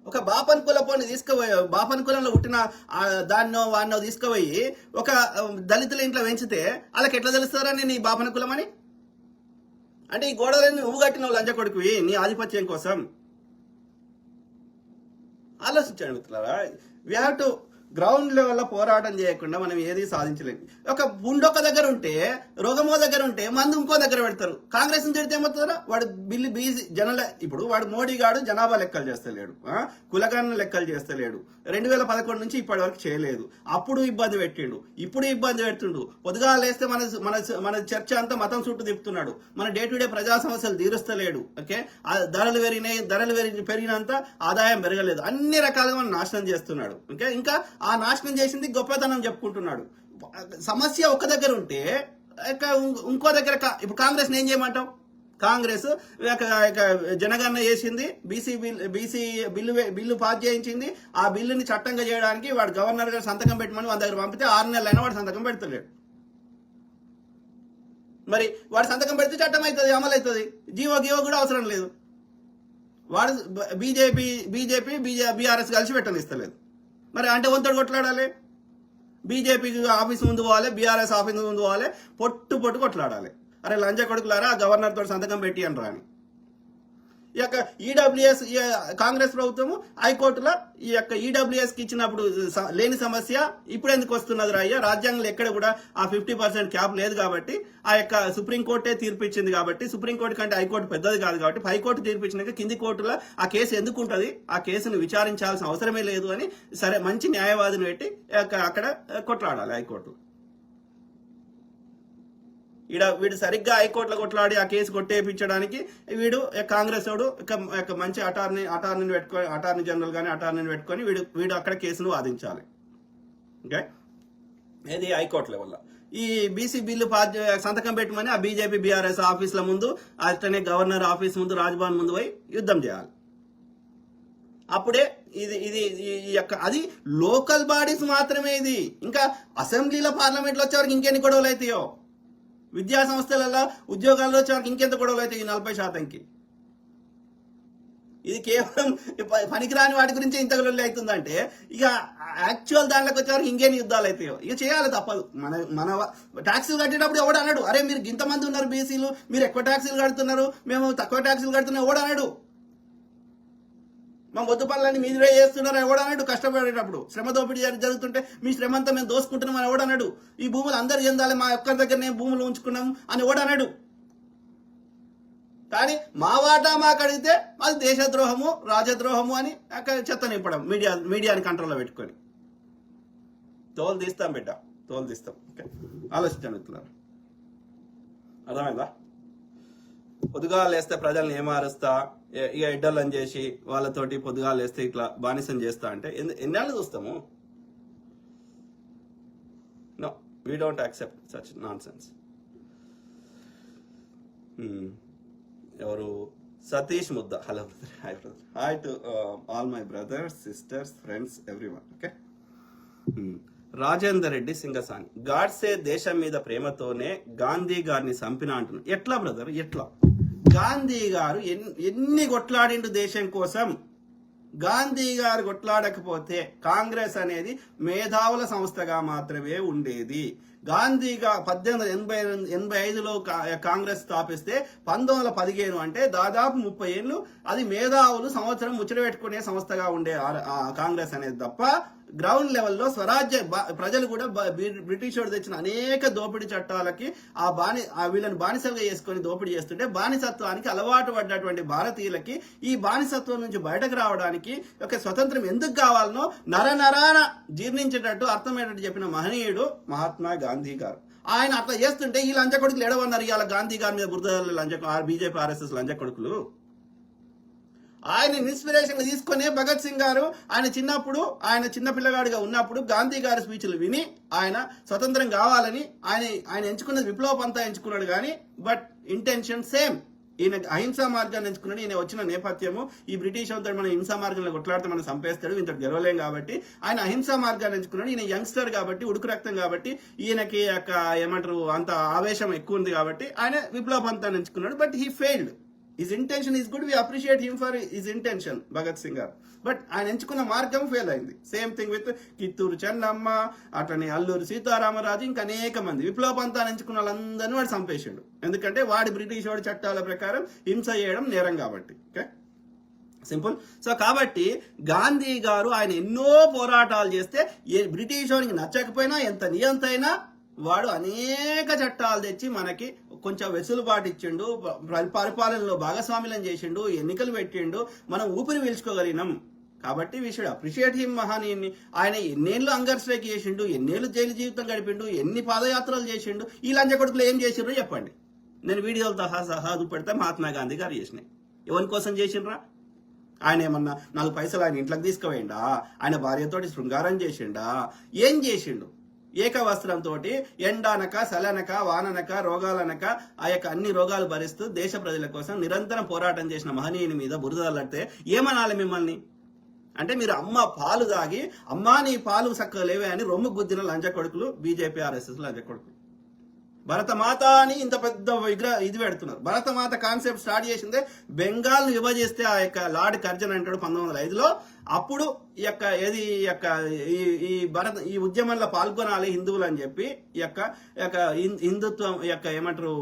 ఒక బాపన్ కులపోని తీసుకుపోయి, బాపన్ కులంలో పుట్టిన వాడినో తీసుకుపోయి ఒక దళితుల ఇంట్లో పెంచితే వాళ్ళకి ఎట్లా తెలుస్తారని నీ బాపన్ కులం అని? అంటే ఈ గోడలని నువ్వు కట్టిన లంజ కొడుకువి నీ ఆధిపత్యం కోసం. ఆలోచించండి మిత్రులారా. వీ హ్యావ్ టు గ్రౌండ్ లెవెల్లో పోరాటం చేయకుండా మనం ఏది సాధించలేము. ఒక గుండొక్క దగ్గర ఉంటే, రోగమో దగ్గర ఉంటే మందు ఇంకో దగ్గర పెడతారు. కాంగ్రెస్ తిడితే ఏమవుతుందా? వాడు బిల్లు బీసీ ఇప్పుడు వాడు మోడీ గాడు జనాభా లెక్కలు చేస్తలేడు, కులగణన లెక్కలు చేస్తలేడు. 2011 నుంచి ఇప్పటి వరకు చేయలేదు. అప్పుడు ఇబ్బంది పెట్టిండు, ఇప్పుడు ఇబ్బంది పెడుతుండు. పొద్దుగా లేస్తే మన చర్చ అంతా మతం చుట్టూ తిప్పుతున్నాడు. మన డే టు డే ప్రజా సమస్యలు తీరుస్తలేడు. ఓకే, ధరలు పెరిగినంత ఆదాయం పెరగలేదు. అన్ని రకాలుగా మనం నాశనం చేస్తున్నాడు. ఓకే, ఇంకా ఆ నాశనం చేసింది గొప్పతనం చెప్పుకుంటున్నాడు. సమస్య ఒక దగ్గర ఉంటే ఇంకో దగ్గర ఇప్పుడు కాంగ్రెస్ ఏం చేయమంటావు? కాంగ్రెస్ జనగణన చేసింది, బీసీ బిల్లు పాస్ చేయించింది. ఆ బిల్లుని చట్టంగా చేయడానికి వాడు గవర్నర్ గారు సంతకం పెట్టమని వాళ్ళ దగ్గర పంపితే 6 నెలలైనా వాడు సంతకం పెడతలేడు. మరి వాడు సంతకం పెడితే చట్టం అవుతుంది, అమలు అవుతుంది. జీవో కూడా అవసరం లేదు. వాడు బీజేపీ బీఆర్ఎస్ కలిసి పెట్టనిస్తలేదు. మరి అంటే వంతడు కొట్లాడాలి. బీజేపీ ఆఫీస్ ముందు పోవాలి, బీఆర్ఎస్ ఆఫీస్ ముందు పోవాలి, పొట్టు కొట్లాడాలి. అరే లంజ కొడుకులారా గవర్నర్ తోటి సంతకం పెట్టి అని రాని. ఈ యొక్క ఈడబ్ల్యూఎస్ కాంగ్రెస్ ప్రభుత్వము హైకోర్టులో ఈ యొక్క ఈడబ్ల్యూఎస్ కి ఇచ్చినప్పుడు లేని సమస్య ఇప్పుడు ఎందుకు వస్తున్నది రాయ్యా? రాజ్యాంగంలో ఎక్కడ కూడా ఆ 50% క్యాప్ లేదు కాబట్టి, ఆ యొక్క సుప్రీంకోర్టే తీర్పు ఇచ్చింది కాబట్టి, సుప్రీంకోర్టు కంటే హైకోర్టు పెద్దది కాదు కాబట్టి, హైకోర్టు తీర్పు ఇచ్చినాక కింది కోర్టులో ఆ కేసు ఎందుకు ఉంటుంది? ఆ కేసును విచారించాల్సిన అవసరమే లేదు అని సరే మంచి న్యాయవాదిని పెట్టి అక్కడ కొట్లాడాలి హైకోర్టు. వీడు సరిగ్గా హైకోర్టులో కొట్లాడి ఆ కేసు కొట్టేపించడానికి వీడు కాంగ్రెస్ వాడు మంచి అటార్నీని పెట్టుకొని, అటార్నీ జనరల్ కానీ అటార్నీని పెట్టుకొని వీడు అక్కడ కేసును వాదించాలి. ఓకే, ఏది హైకోర్టు లెవెల్లో ఈ బీసీ బిల్లు సంతకం పెట్టమని ఆ బీజేపీ బీఆర్ఎస్ ఆఫీసుల ముందు అట్లనే గవర్నర్ ఆఫీస్ ముందు రాజ్భవన్ ముందు పోయి యుద్ధం చేయాలి. అప్పుడే ఇది ఇది ఈ యొక్క అది లోకల్ బాడీస్ మాత్రమే. ఇది ఇంకా అసెంబ్లీలో పార్లమెంట్లో వచ్చేవరకు ఇంకెన్ని గొడవలు అవుతాయో, విద్యా సంస్థలలో ఉద్యోగాల్లో వచ్చేవరకు ఇంకెంత గొడవలు అవుతాయి ఈ 40%కి. ఇది కేవలం పనికిరాని వాటి గురించి ఇంత గొడవలు అవుతుందంటే ఇక యాక్చువల్ దాంట్లోకి వచ్చేవారికి ఇంకేని యుద్ధాలు అవుతాయో. ఇక చేయాలి, తప్పదు. మన ట్యాక్సీలు కట్టేటప్పుడు ఎవడు అన్నాడు అరే మీరు ఇంతమంది ఉన్నారు బీసీలు, మీరు ఎక్కువ ట్యాక్సీలు కడుతున్నారు, మేము తక్కువ ట్యాక్సీలు కడుతున్నాం ఎవడు అన్నాడు? మా మొద్దు పనులన్నీ మీరే చేస్తున్నారు ఎవడన్నాడు? కష్టపడేటప్పుడు శ్రమ దోపిడీ జరుగుతుంటే మీ శ్రమ అంతా మేము దోసుకుంటున్నాం అని ఎవడన్నాడు? ఈ భూములు అందరు చెందాలి, మా ఒక్కరి దగ్గరనే భూములు ఉంచుకున్నాం అని ఎవడన్నాడు? కానీ మా వాటా మాకు అడిగితే అది దేశద్రోహము రాజద్రోహము అని అక్కడ చెత్త నింపడం, మీడియాని కంట్రోల్లో పెట్టుకొని తోలు తీస్తాం బిడ్డ, తోలు తీస్తాం. ఓకే, ఆలోచించండి మిత్రులారా, అర్థమైందా? పొద్దుగాలు వేస్తే ప్రజల్ని ఏమారుస్తా, ఇక ఎడ్డలని చేసి వాళ్ళతోటి పొద్దుగాలు వేస్తే ఇట్లా బానిసం చేస్తా అంటే ఎన్నాళ్ళు చూస్తాము? No, we don't accept such nonsense. ఎవరు? Satish Mudda. Hello brother, hi brother, hi to all my brothers, sisters, friends, everyone. Okay. Rajender Reddy Singasani, Godse దేశం మీద ప్రేమతోనే గాంధీ గారిని చంపిన అంటున్నారు. ఎట్లా బ్రదర్, ఎట్లా? గాంధీ గారు ఎన్ని కొట్లాడిండు దేశం కోసం. గాంధీ గారు కొట్లాడకపోతే కాంగ్రెస్ అనేది మేధావుల సంస్థగా మాత్రమే ఉండేది. గాంధీగా 1885లో కాంగ్రెస్ స్థాపిస్తే 1915 అంటే దాదాపు 30 ఏళ్ళు అది మేధావులు సంవత్సరం ముచ్చట పెట్టుకునే సంస్థగా ఉండే కాంగ్రెస్ అనేది తప్ప గ్రౌండ్ లెవెల్లో స్వరాజ్య ప్రజలు కూడా బ్రిటిష్ వాడు తెచ్చిన అనేక దోపిడీ చట్టాలకి వీళ్ళని బానిసలుగా చేసుకొని దోపిడీ చేస్తుంటే బానిసత్వానికి అలవాటు పడ్డటువంటి భారతీయులకి ఈ బానిసత్వం నుంచి బయటకు రావడానికి ఒక స్వతంత్రం ఎందుకు కావాలనో నరనరాన జీర్ణించేటట్టు అర్థమయ్యేటట్టు చెప్పిన మహనీయుడు మహాత్మా గాంధీ గారు. ఆయన అట్లా చేస్తుంటే ఈ లంచ కొడుకులు ఎడవన్నారు ఇవాళ గాంధీ గారి మీద బురద బీజేపీ ఆర్ఎస్ఎస్ లంచ కొడుకులు. ఆయన ఇన్స్పిరేషన్ తీసుకునే భగత్ సింగ్ గారు ఆయన చిన్న పిల్లగాడిగా ఉన్నప్పుడు గాంధీ గారి స్పీచ్లు విని ఆయన స్వతంత్రం కావాలని ఆయన ఎంచుకున్నది విప్లవ పంతా ఎంచుకున్నాడు. కానీ బట్ ఇంటెన్షన్ సేమ్. ఈయన అహింసా మార్గాన్ని ఎంచుకున్నాడు. ఈయన వచ్చిన నేపథ్యము ఈ బ్రిటిష్ అంతా మనం హింసా మార్గంలో కొట్లాడితే మనం చంపేస్తాడు, ఇంత గెలవలేం కాబట్టి ఆయన అహింసా మార్గాన్ని ఎంచుకున్నాడు. ఈయన యంగ్స్టర్ కాబట్టి, ఉడుకు రక్తం కాబట్టి, ఈయనకి ఏమంటారు అంత ఆవేశం ఎక్కువ ఉంది కాబట్టి ఆయన విప్లవ పంతాన్ని ఎంచుకున్నాడు. But he failed. His intention is good. We appreciate him for his intention, Bhagat Singh గారు. బట్ ఆయన ఎంచుకున్న మార్గం ఫెయిల్ అయింది. Same thing with Kittur Chennamma, అట్లనే అల్లూరి సీతారామరాజు, ఇంకా అనేక మంది విప్లవ పంతాన్ని ఎంచుకున్న వాళ్ళందరినీ వాడు చంపేసాడు. ఎందుకంటే వాడి బ్రిటిష్ వాడి చట్టాల ప్రకారం హింస చేయడం నేరం కాబట్టి. Okay, simple. సో కాబట్టి గాంధీ గారు ఆయన ఎన్నో పోరాటాలు చేస్తే బ్రిటిష్ వాడికి నచ్చకపోయినా ఎంత నియంతైనా వాడు అనేక చట్టాలు తెచ్చి మనకి కొంచెం వెసులుబాటు ఇచ్చిండు, పరిపాలనలో భాగస్వామ్యం చేసిండు, ఎన్నికలు పెట్టిండు, మనం ఊపిరి పీల్చుకోగలిగినాం. కాబట్టి వీ షుడ్ అప్రిషియేట్ హిమ్. మహానీయుని ఆయన ఎన్నేళ్ళు అంగర్ స్ట్రైక్ చేసిండు, ఎన్నేళ్ళు జైలు జీవితం గడిపిండు, ఎన్ని పాదయాత్రలు చేసిండు. ఈ లంచ కొడుకులు ఏం చేసిండ్రో చెప్పండి. నేను వీడియోలతో సహా చూపెడితే మహాత్మా గాంధీ గారు చేసినాయి. ఎవరి కోసం చేసిండ్రా? ఆయన ఏమన్నా 4 పైసలు ఆయన ఇంట్లోకి తీసుకుపోయిండా? ఆయన భార్యతోటి శృంగారం చేసిండా? ఏం చేసిండు? ఏకవస్త్రంతో ఎండానక సలనక వాననక రోగాలనక ఆ యొక్క అన్ని రోగాలు భరిస్తూ దేశ ప్రజల కోసం నిరంతరం పోరాటం చేసిన మహనీయుని మీద బురదలడితే ఏమనాలి మిమ్మల్ని? అంటే మీరు అమ్మ పాలు తాగి అమ్మా నీ పాలు చక్కగా లేవే అని రొమ్ము గుద్దిన లంచ కొడుకులు బీజేపీ ఆర్ఎస్ఎస్ లంచ కొడుకులు. భరతమాత అని ఇంత పెద్ద ఇది పెడుతున్నారు. భరతమాత కాన్సెప్ట్ స్టార్ట్ చేసిందే బెంగాల్ను విభజిస్తే ఆ యొక్క లార్డ్ కర్జన్ అంటాడు 1905లో. అప్పుడు ఈ ఉద్యమంలో పాల్గొనాలి హిందువులు అని చెప్పి ఈ యొక్క హిందుత్వం ఏమంటారు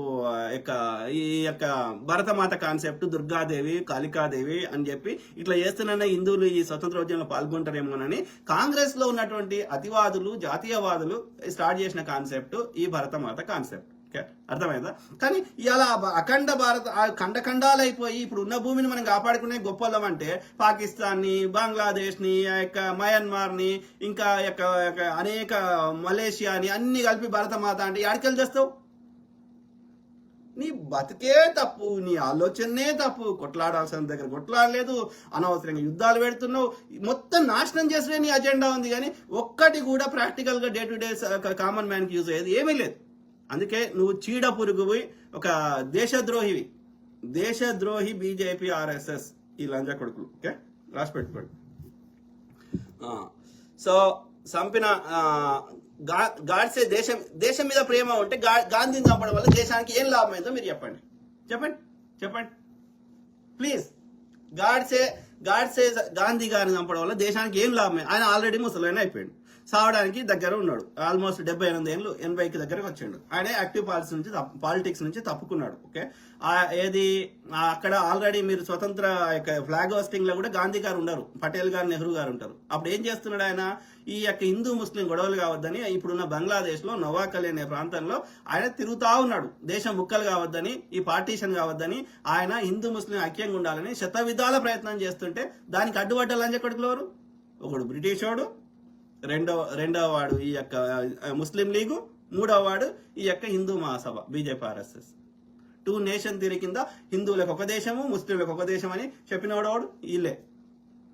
ఈ యొక్క భరతమాత కాన్సెప్ట్ దుర్గాదేవి కాళికాదేవి అని చెప్పి ఇట్లా చేస్తున్న హిందువులు ఈ స్వతంత్ర ఉద్యమంలో పాల్గొంటారేమోనని కాంగ్రెస్ లో ఉన్నటువంటి అతివాదులు జాతీయవాదులు స్టార్ట్ చేసిన కాన్సెప్ట్ ఈ భరతమాత కాన్సెప్ట్. అర్థమైందా? కానీ ఇలా అఖండ భారత్ ఖండాలు అయిపోయి ఇప్పుడు ఉన్న భూమిని మనం కాపాడుకునే గొప్పలం అంటే పాకిస్తాన్ ని, బంగ్లాదేశ్ ని, మయన్మార్ ని, ఇంకా అనేక మలేషియాని అన్ని కలిపి భరతమాత అంటే ఎక్కడికెళ్ళి తెస్తావు? నీ బతికే తప్పు, నీ ఆలోచనే తప్పు. కొట్లాడాల్సిన దగ్గర కొట్లాడలేదు, అనవసరంగా యుద్ధాలు పెడుతున్నావు, మొత్తం నాశనం చేసే నీ అజెండా ఉంది. కానీ ఒక్కటి కూడా ప్రాక్టికల్గా డే టు డే కామన్ మ్యాన్కి యూజ్ అయ్యేది ఏమీ లేదు. అందుకే నువ్వు చీడ పురుగువి, ఒక దేశద్రోహి బీజేపీ ఆర్ఎస్ఎస్ ఈ లంజా కొడుకులు. ఓకే, రాసి పెట్టుకోండి. సో చంపిన గాడ్సే దేశం మీద ప్రేమ ఉంటే గాంధీని చంపడం వల్ల దేశానికి ఏం లాభం అయిందో మీరు చెప్పండి ప్లీజ్. గాడ్సే గాంధీ గారిని చంపడం వల్ల దేశానికి ఏం లాభం? ఆయన ఆల్రెడీ ముసలైన అయిపోయాడు, సావడానికి దగ్గర ఉన్నాడు. ఆల్మోస్ట్ 78 ఏళ్ళు, 80కి దగ్గరకు వచ్చాడు. ఆయన యాక్టివ్ పాలిటిక్స్ నుంచి తప్పుకున్నాడు. ఓకే, ఏది అక్కడ ఆల్రెడీ మీరు స్వతంత్ర ఫ్లాగ్ హోస్టింగ్ లో కూడా గాంధీ గారు ఉండరు, పటేల్ గారు, నెహ్రూ గారు ఉంటారు. అప్పుడు ఏం చేస్తున్నాడు ఆయన? ఈ యొక్క హిందూ ముస్లిం గొడవలు కావద్దని ఇప్పుడున్న బంగ్లాదేశ్ లో నవాకలి అనే ప్రాంతంలో ఆయన తిరుగుతా ఉన్నాడు. దేశం ముక్కలు కావద్దని, ఈ పార్టీషన్ కావద్దని, ఆయన హిందూ ముస్లిం ఐక్యంగా ఉండాలని శతవిధాల ప్రయత్నం చేస్తుంటే దానికి అడ్డుపడ్డ లంజ కొడుకులు ఎవరు? ఒకడు బ్రిటిష్ వాడు, రెండవ వాడు ఈ యొక్క ముస్లిం లీగు, మూడవ వాడు ఈ యొక్క Hindu Mahasabha BJP RSS. 2 nation theory కింద హిందువులకు ఒక దేశము, ముస్లింలకు ఒక దేశం అని చెప్పినవాడు వాడు వీళ్ళే.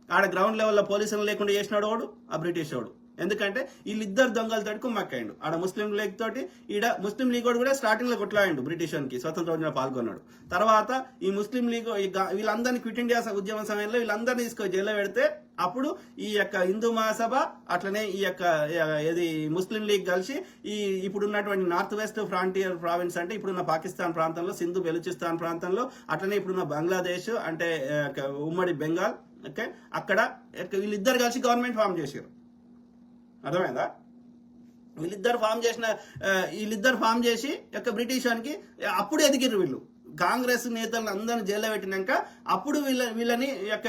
ఆడ గ్రౌండ్ లెవెల్లో పోలీసులు లేకుండా చేసినాడు వాడు ఆ బ్రిటిష్ వాడు. ఎందుకంటే వీళ్ళిద్దరు దొంగలతో కుమ్మక్కాయండు. ఆడ ముస్లిం లీగ్ తోటి, ఈడ ముస్లిం లీగ్ కూడా స్టార్టింగ్ లో కొట్లాడిండు, బ్రిటిష్ స్వతంత్ర ఉద్యమంలో పాల్గొన్నాడు. తర్వాత ఈ ముస్లిం లీగ్ వీళ్ళందరినీ క్విట్ ఇండియా ఉద్యమం సమయంలో వీళ్ళందరినీ తీసుకొని జైల్లో పెడితే అప్పుడు ఈ యొక్క హిందూ మహాసభ అట్లనే ఈ యొక్క ఏది ముస్లిం లీగ్ కలిసి ఈ ఇప్పుడున్నటువంటి నార్త్ వెస్ట్ ఫ్రాంటియర్ ప్రావిన్స్ అంటే ఇప్పుడున్న పాకిస్తాన్ ప్రాంతంలో, సింధు బెలూచిస్తాన్ ప్రాంతంలో, అట్లనే ఇప్పుడున్న బంగ్లాదేశ్ అంటే ఉమ్మడి బెంగాల్, ఓకే, అక్కడ వీళ్ళిద్దరు కలిసి గవర్నమెంట్ ఫామ్ చేశారు. అర్థమైందా? వీళ్ళిద్దరు ఫామ్ చేసి యొక్క బ్రిటిష్ వానికి అప్పుడు ఎదిగిరు వీళ్ళు. కాంగ్రెస్ నేతలను అందరిని జైల్లో పెట్టినాక అప్పుడు వీళ్ళని యొక్క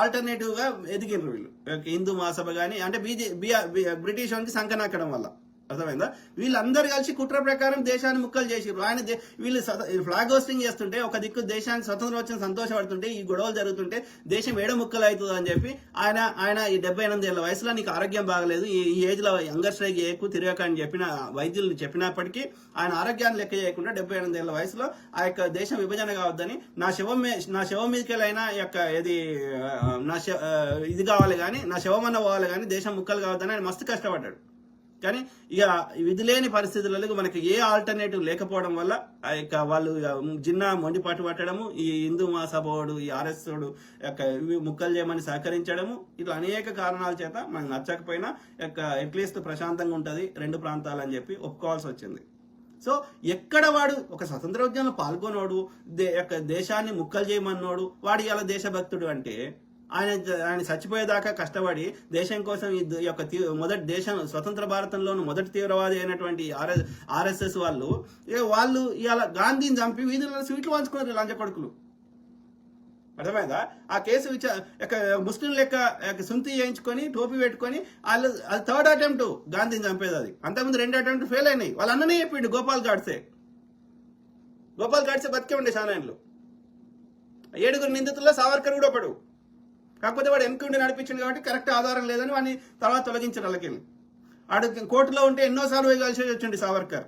ఆల్టర్నేటివ్ గా ఎదిగిరు వీళ్ళు. హిందూ మహాసభ కానీ అంటే బ్రిటిష్ వానికి సంకనాకడం వల్ల. అర్థమైందా? వీళ్ళందరూ కలిసి కుట్ర ప్రకారం దేశాన్ని ముక్కలు చేసిరు. వీళ్ళు ఫ్లాగ్ హోస్టింగ్ చేస్తుంటే ఒక దిక్కు దేశానికి స్వతంత్రం వచ్చిన సంతోషపడుతుంటే ఈ గొడవలు జరుగుతుంటే దేశం ముక్కలు అవుతుంది అని చెప్పి ఆయన ఈ 78 ఏళ్ల వయసులో నీకు ఆరోగ్యం బాగలేదు, ఈ ఏజ్ లో యంగర్ స్ట్రైక్ చేయకు, తిరగక అని చెప్పిన వైద్యులు చెప్పినప్పటికీ ఆయన ఆరోగ్యాన్ని లెక్క చేయకుండా 78 ఏళ్ల వయసులో ఆ యొక్క దేశం విభజన కావద్దని నా శవం మీదకెళ్ళైనా యొక్క ఇది కావాలి కానీ నా శవం అన్న పోవాలి కానీ దేశం ముక్కలు కావద్దని ఆయన మస్తు కష్టపడ్డాడు. కానీ ఇక విధి లేని పరిస్థితులలో మనకి ఏ ఆల్టర్నేటివ్ లేకపోవడం వల్ల ఆ యొక్క వాళ్ళు జిన్నా మొండిపాటు పట్టడము, ఈ హిందూ మహాసభోడు, ఈ ఆర్ఎస్ యొక్క ముక్కలు చేయమని సహకరించడము, ఇట్లా అనేక కారణాల చేత మనకు నచ్చకపోయినా యొక్క అట్లీస్ట్ ప్రశాంతంగా ఉంటుంది 2 ప్రాంతాలు అని చెప్పి ఒప్పుకోవాల్సి వచ్చింది. సో ఎక్కడ వాడు ఒక స్వతంత్ర ఉద్యమంలో పాల్గొనోడు, దేశాన్ని ముక్కలు చేయమన్నోడు వాడు ఇలా దేశభక్తుడు అంటే ఆయన చచ్చిపోయేదాకా కష్టపడి దేశం కోసం ఈ యొక్క మొదటి దేశం స్వతంత్ర భారతంలోని మొదటి తీవ్రవాది అయినటువంటి ఆర్ఎస్ఎస్ వాళ్ళు ఇలా గాంధీని చంపి వీధుల్లో స్వీట్లు పంచుకున్నారు లంచ కొడుకులు. అర్థమైందా? ఆ కేసు ముస్లిం లెక్క సుంతి చేయించుకొని టోపీ పెట్టుకొని వాళ్ళు అది 3rd అటెంప్ట్ గాంధీని చంపేది. అది అంతకుముందు 2 అటెంప్ట్ ఫెయిల్ అయినాయి. వాళ్ళ అన్ననే చెప్పిండు గోపాల్ గాడ్సే బతికే ఉండే సానాయన్లు. 7 నిందితుల్లో సావర్కర్ కూడా ఒకడు. కాకపోతే వాడు ఎంకుండి నడిపించింది కాబట్టి కరెక్ట్ ఆధారం లేదని వాడిని తర్వాత తొలగించారు. వాళ్ళకి ఆడు కోర్టులో ఉంటే ఎన్నోసార్లు కలిసి వచ్చిండి సావర్కర్.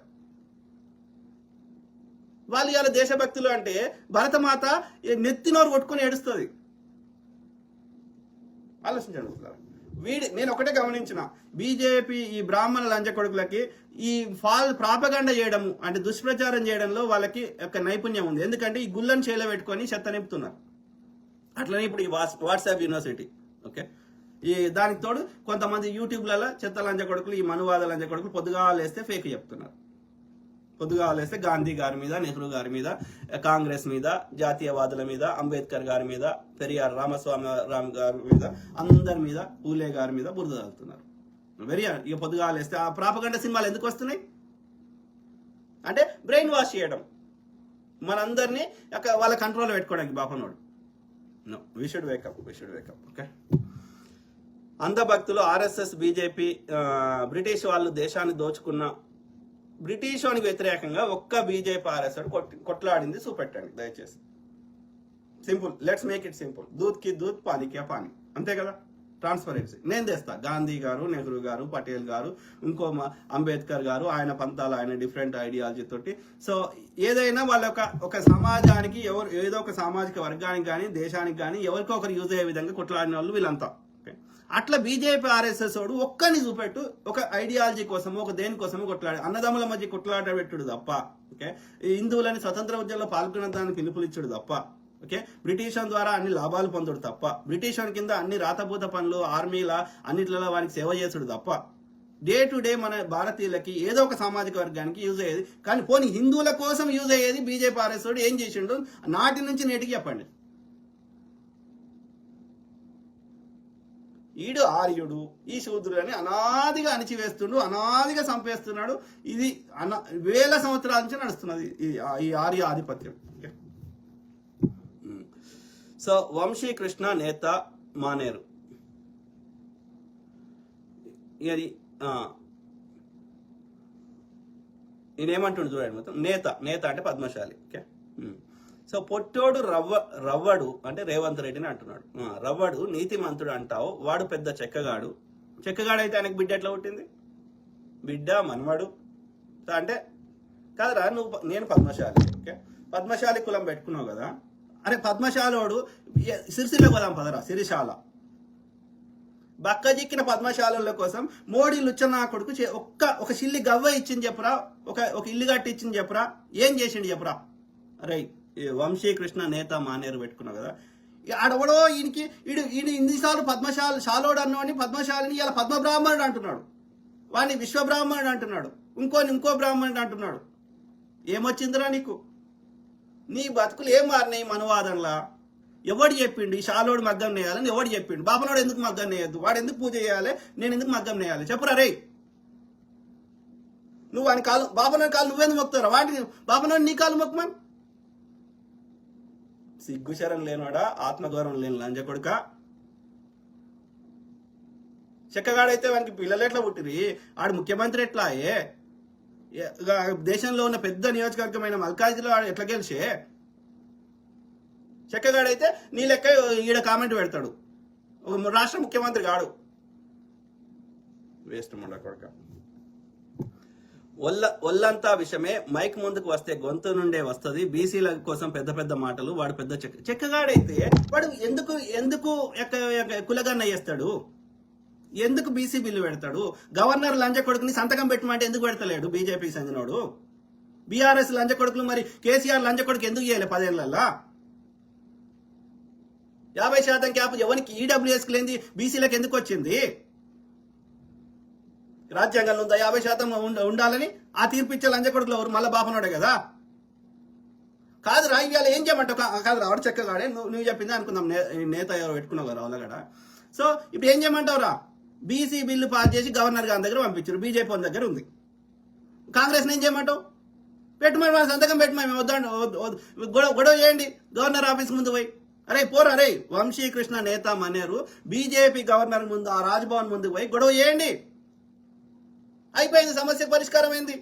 వాళ్ళు ఇవాళ దేశభక్తులు అంటే భరతమాత నెత్తినోరు కొట్టుకుని ఏడుస్తుంది. ఆలోచించండి. నేను ఒకటే గమనించిన, బీజేపీ ఈ బ్రాహ్మణ లంచ కొడుకులకి ఈ ప్రాపగండ చేయడము అంటే దుష్ప్రచారం చేయడంలో వాళ్ళకి ఒక నైపుణ్యం ఉంది. ఎందుకంటే ఈ గుళ్ళని చేలో పెట్టుకొని చెత్త నింపుతున్నారు. అట్లనే ఇప్పుడు ఈ వాట్సాప్ యూనివర్సిటీ, ఓకే, ఈ దానికి తోడు కొంతమంది యూట్యూబ్లలో చెత్త లంచ కొడుకులు, ఈ మనువాద లంచ కొడుకులు పొద్దుగాలు వేస్తే ఫేక్ చెప్తున్నారు. పొద్దుగాలు వేస్తే గాంధీ గారి మీద, నెహ్రూ గారి మీద, కాంగ్రెస్ మీద, జాతీయవాదుల మీద, అంబేద్కర్ గారి మీద, పెరియార్ రామస్వామి గారి మీద, అందరి మీద, పూలే గారి మీద బురద చల్లుతున్నారు. ఇక పొద్దుగాలు వేస్తే ఆ ప్రాపగండ సినిమాలు ఎందుకు వస్తున్నాయి అంటే బ్రెయిన్ వాష్ చేయడం, మనందరినీ వాళ్ళ కంట్రోల్ పెట్టుకోవడానికి బాపనోడు. No, we should wake up, okay? అంధభక్తులు ఆర్ఎస్ఎస్ బీజేపీ బ్రిటిష్ వాళ్ళు దేశాన్ని దోచుకున్న బ్రిటిష్ వానికి వ్యతిరేకంగా ఒక్క బీజేపీ ఆర్ఎస్ కొట్లాడింది చూపెట్టండి దయచేసి. Simple, let's make it simple. దూద్ కి దూద్, పానీ కి పానీ, అంతే కదా? ట్రాన్స్పరెన్సీ నేను తెస్తా. గాంధీ గారు, నెహ్రూ గారు, పటేల్ గారు, ఇంకో అంబేద్కర్ గారు, ఆయన పంతాలు, ఆయన డిఫరెంట్ ఐడియాలజీ తోటి. సో ఏదైనా వాళ్ళ ఒక సమాజానికి ఏదో ఒక సామాజిక వర్గానికి కానీ దేశానికి కానీ ఎవరికో ఒకరు యూజ్ అయ్యే విధంగా కొట్లాడిన వాళ్ళు వీళ్ళంతా. అట్లా బీజేపీ ఆర్ఎస్ఎస్ వాడు ఒక్కని చూపెట్టు ఒక ఐడియాలజీ కోసము ఒక దేనికోసము కొట్లాడు, అన్నదమ్ముల మధ్య కొట్లాట పెట్టుడు తప్ప, ఓకే, హిందువులని స్వతంత్ర ఉద్యమంలో పాల్గొనే దానికి పిలుపునిచ్చుడు తప్ప, ఓకే, బ్రిటిష్ ద్వారా అన్ని లాభాలు పొందుడు తప్ప, బ్రిటిష్ కింద అన్ని రాతపూత పనులు ఆర్మీల అన్నిట్లలో వానికి సేవ చేసుడు తప్ప, డే టు డే మన భారతీయులకి ఏదో ఒక సామాజిక వర్గానికి యూజ్ అయ్యేది. కానీ పోనీ హిందువుల కోసం యూజ్ అయ్యేది బీజేపీ ఆర్ఎస్ వాడు ఏం చేసిండు నాటి నుంచి నేటికి చెప్పండి. ఈడు ఆర్యుడు, ఈ శూద్రుడు అని అనాదిగా అణిచివేస్తుండు, అనాదిగా చంపేస్తున్నాడు. ఇది వేల సంవత్సరాల నుంచి నడుస్తున్నది ఈ ఆర్య ఆధిపత్యం. సో వంశీకృష్ణ నేత మానేరు ఇది ఈయనేమంటుండు చూడండి, మొత్తం నేత అంటే పద్మశాలి. ఓకే, సో పొట్టోడు రవ్వడు అంటే రేవంత్ రెడ్డిని అంటున్నాడు. రవ్వడు నీతిమంతుడు అంటావు, వాడు పెద్ద చెక్కగాడు అయితే ఆయనకు బిడ్డ ఎట్లా పుట్టింది? బిడ్డ మనవడు అంటే కాదరా నేను పద్మశాలి, ఓకే, పద్మశాలి కులం పెట్టుకున్నావు కదా, అరే పద్మశాలోడు సిరిసిల్ల పోదాం పదరా, సిరిశాల బక్కజిక్కిన పద్మశాలల కోసం మోడీ లుచ్చనా కొడుకు ఒక చిల్లి గవ్వ ఇచ్చింది చెప్పరా, ఒక ఇల్లు కట్టి ఇచ్చింది చెప్పరా, ఏం చేసిండు చెప్పరా? అరే వంశీకృష్ణ నేత మానేరు పెట్టుకున్నావు కదా, ఆడవడో ఈయన ఇన్నిసార్లు శాలోడు అన్నవాడిని పద్మశాలిని ఇలా పద్మబ్రాహ్మణుడు అంటున్నాడు, వాడిని విశ్వబ్రాహ్మణుడు అంటున్నాడు, ఇంకో బ్రాహ్మణుడు అంటున్నాడు. ఏమొచ్చిందిరా నీకు? నీ బతుకులు ఏం మారినాయి మనువాదంలా? ఎవడు చెప్పిండు ఈ శాలోడు మగ్గం నేయాలని? ఎవడు చెప్పిండు? బాపనోడు ఎందుకు మగ్గం నేయద్దు? వాడు ఎందుకు పూజ చేయాలి? నేను ఎందుకు మగ్గం నేయాలి? చెప్పురా రే. నువ్వు వాని కాలు బాపనోడి కాలు నువ్వెందుకు మొక్కుతారా? వాటిని బాపనోడు నీ కాలు మొక్కమని. సిగ్గుశరం లేనివాడా, ఆత్మగౌరవం లేని లంజ కొడుక. చెక్కగాడైతే వానికి పిల్లలు ఎట్లా పుట్టిరి? ఆడు ముఖ్యమంత్రి ఎట్లా అయ్యే? దేశంలో ఉన్న పెద్ద నియోజకవర్గమైన మల్కాజిలో ఆడు ఎట్లా గెలిచే? చెక్కగాడైతే నీ లెక్క ఈడ కామెంట్ పెడతాడు, ఒక రాష్ట్ర ముఖ్యమంత్రి కాడు. వేస్ట్ ముండ కొడుక. ఒళ్ళంతా విషయమే, మైక్ ముందుకు వస్తే గొంతు నుండే వస్తుంది. బీసీల కోసం పెద్ద పెద్ద మాటలు. వాడు పెద్ద చెక్కగాడైతే వాడు ఎందుకు కులగన్న చేస్తాడు? ఎందుకు బీసీ బిల్లు పెడతాడు? గవర్నర్ లంజ కొడుకుని సంతకం పెట్టమంటే ఎందుకు పెడతలేడు? బీజేపీకి చెందినోడు. బీఆర్ఎస్ లంజ కొడుకులు మరి కేసీఆర్ లంజ కొడుకు ఎందుకు చేయలే 10 ఏళ్లలో? 50% క్యాప్ ఎవరికి ఈడబ్ల్యూఎస్కి లేని బీసీలకు ఎందుకు వచ్చింది? రాజ్యాంగంలో ఉందా 50% ఉండాలని? ఆ తీర్పిచ్చే లంజ కొడుకులు ఎవరు? మళ్ళా బాపనోడే కదా. కాదురా, ఇవాళ ఏం చేయమంటావు? కాదురా, వాడు చెక్కగాడే, నువ్వు చెప్పింది అనుకుందాం. నేత ఎవరు పెట్టుకున్నావు కదా వాళ్ళగడ. సో ఇప్పుడు ఏం చేయమంటావురా? బీసీ బిల్లు పాస్ చేసి గవర్నర్ గారి దగ్గర పంపించారు, బీజేపీ వాళ్ళ దగ్గర ఉంది. కాంగ్రెస్ ఏం చేయమంటావు? పెట్టమని మన సంతకం పెట్టమని గొడవ చేయండి గవర్నర్ ఆఫీస్ ముందు పోయి. అరే పోరా రే, వంశీకృష్ణ నేత మనేరు బీజేపీ గవర్నర్ ముందు ఆ రాజ్భవన్ ముందు పోయి గొడవ చేయండి. అయిపోయింది, సమస్య పరిష్కారం అయింది.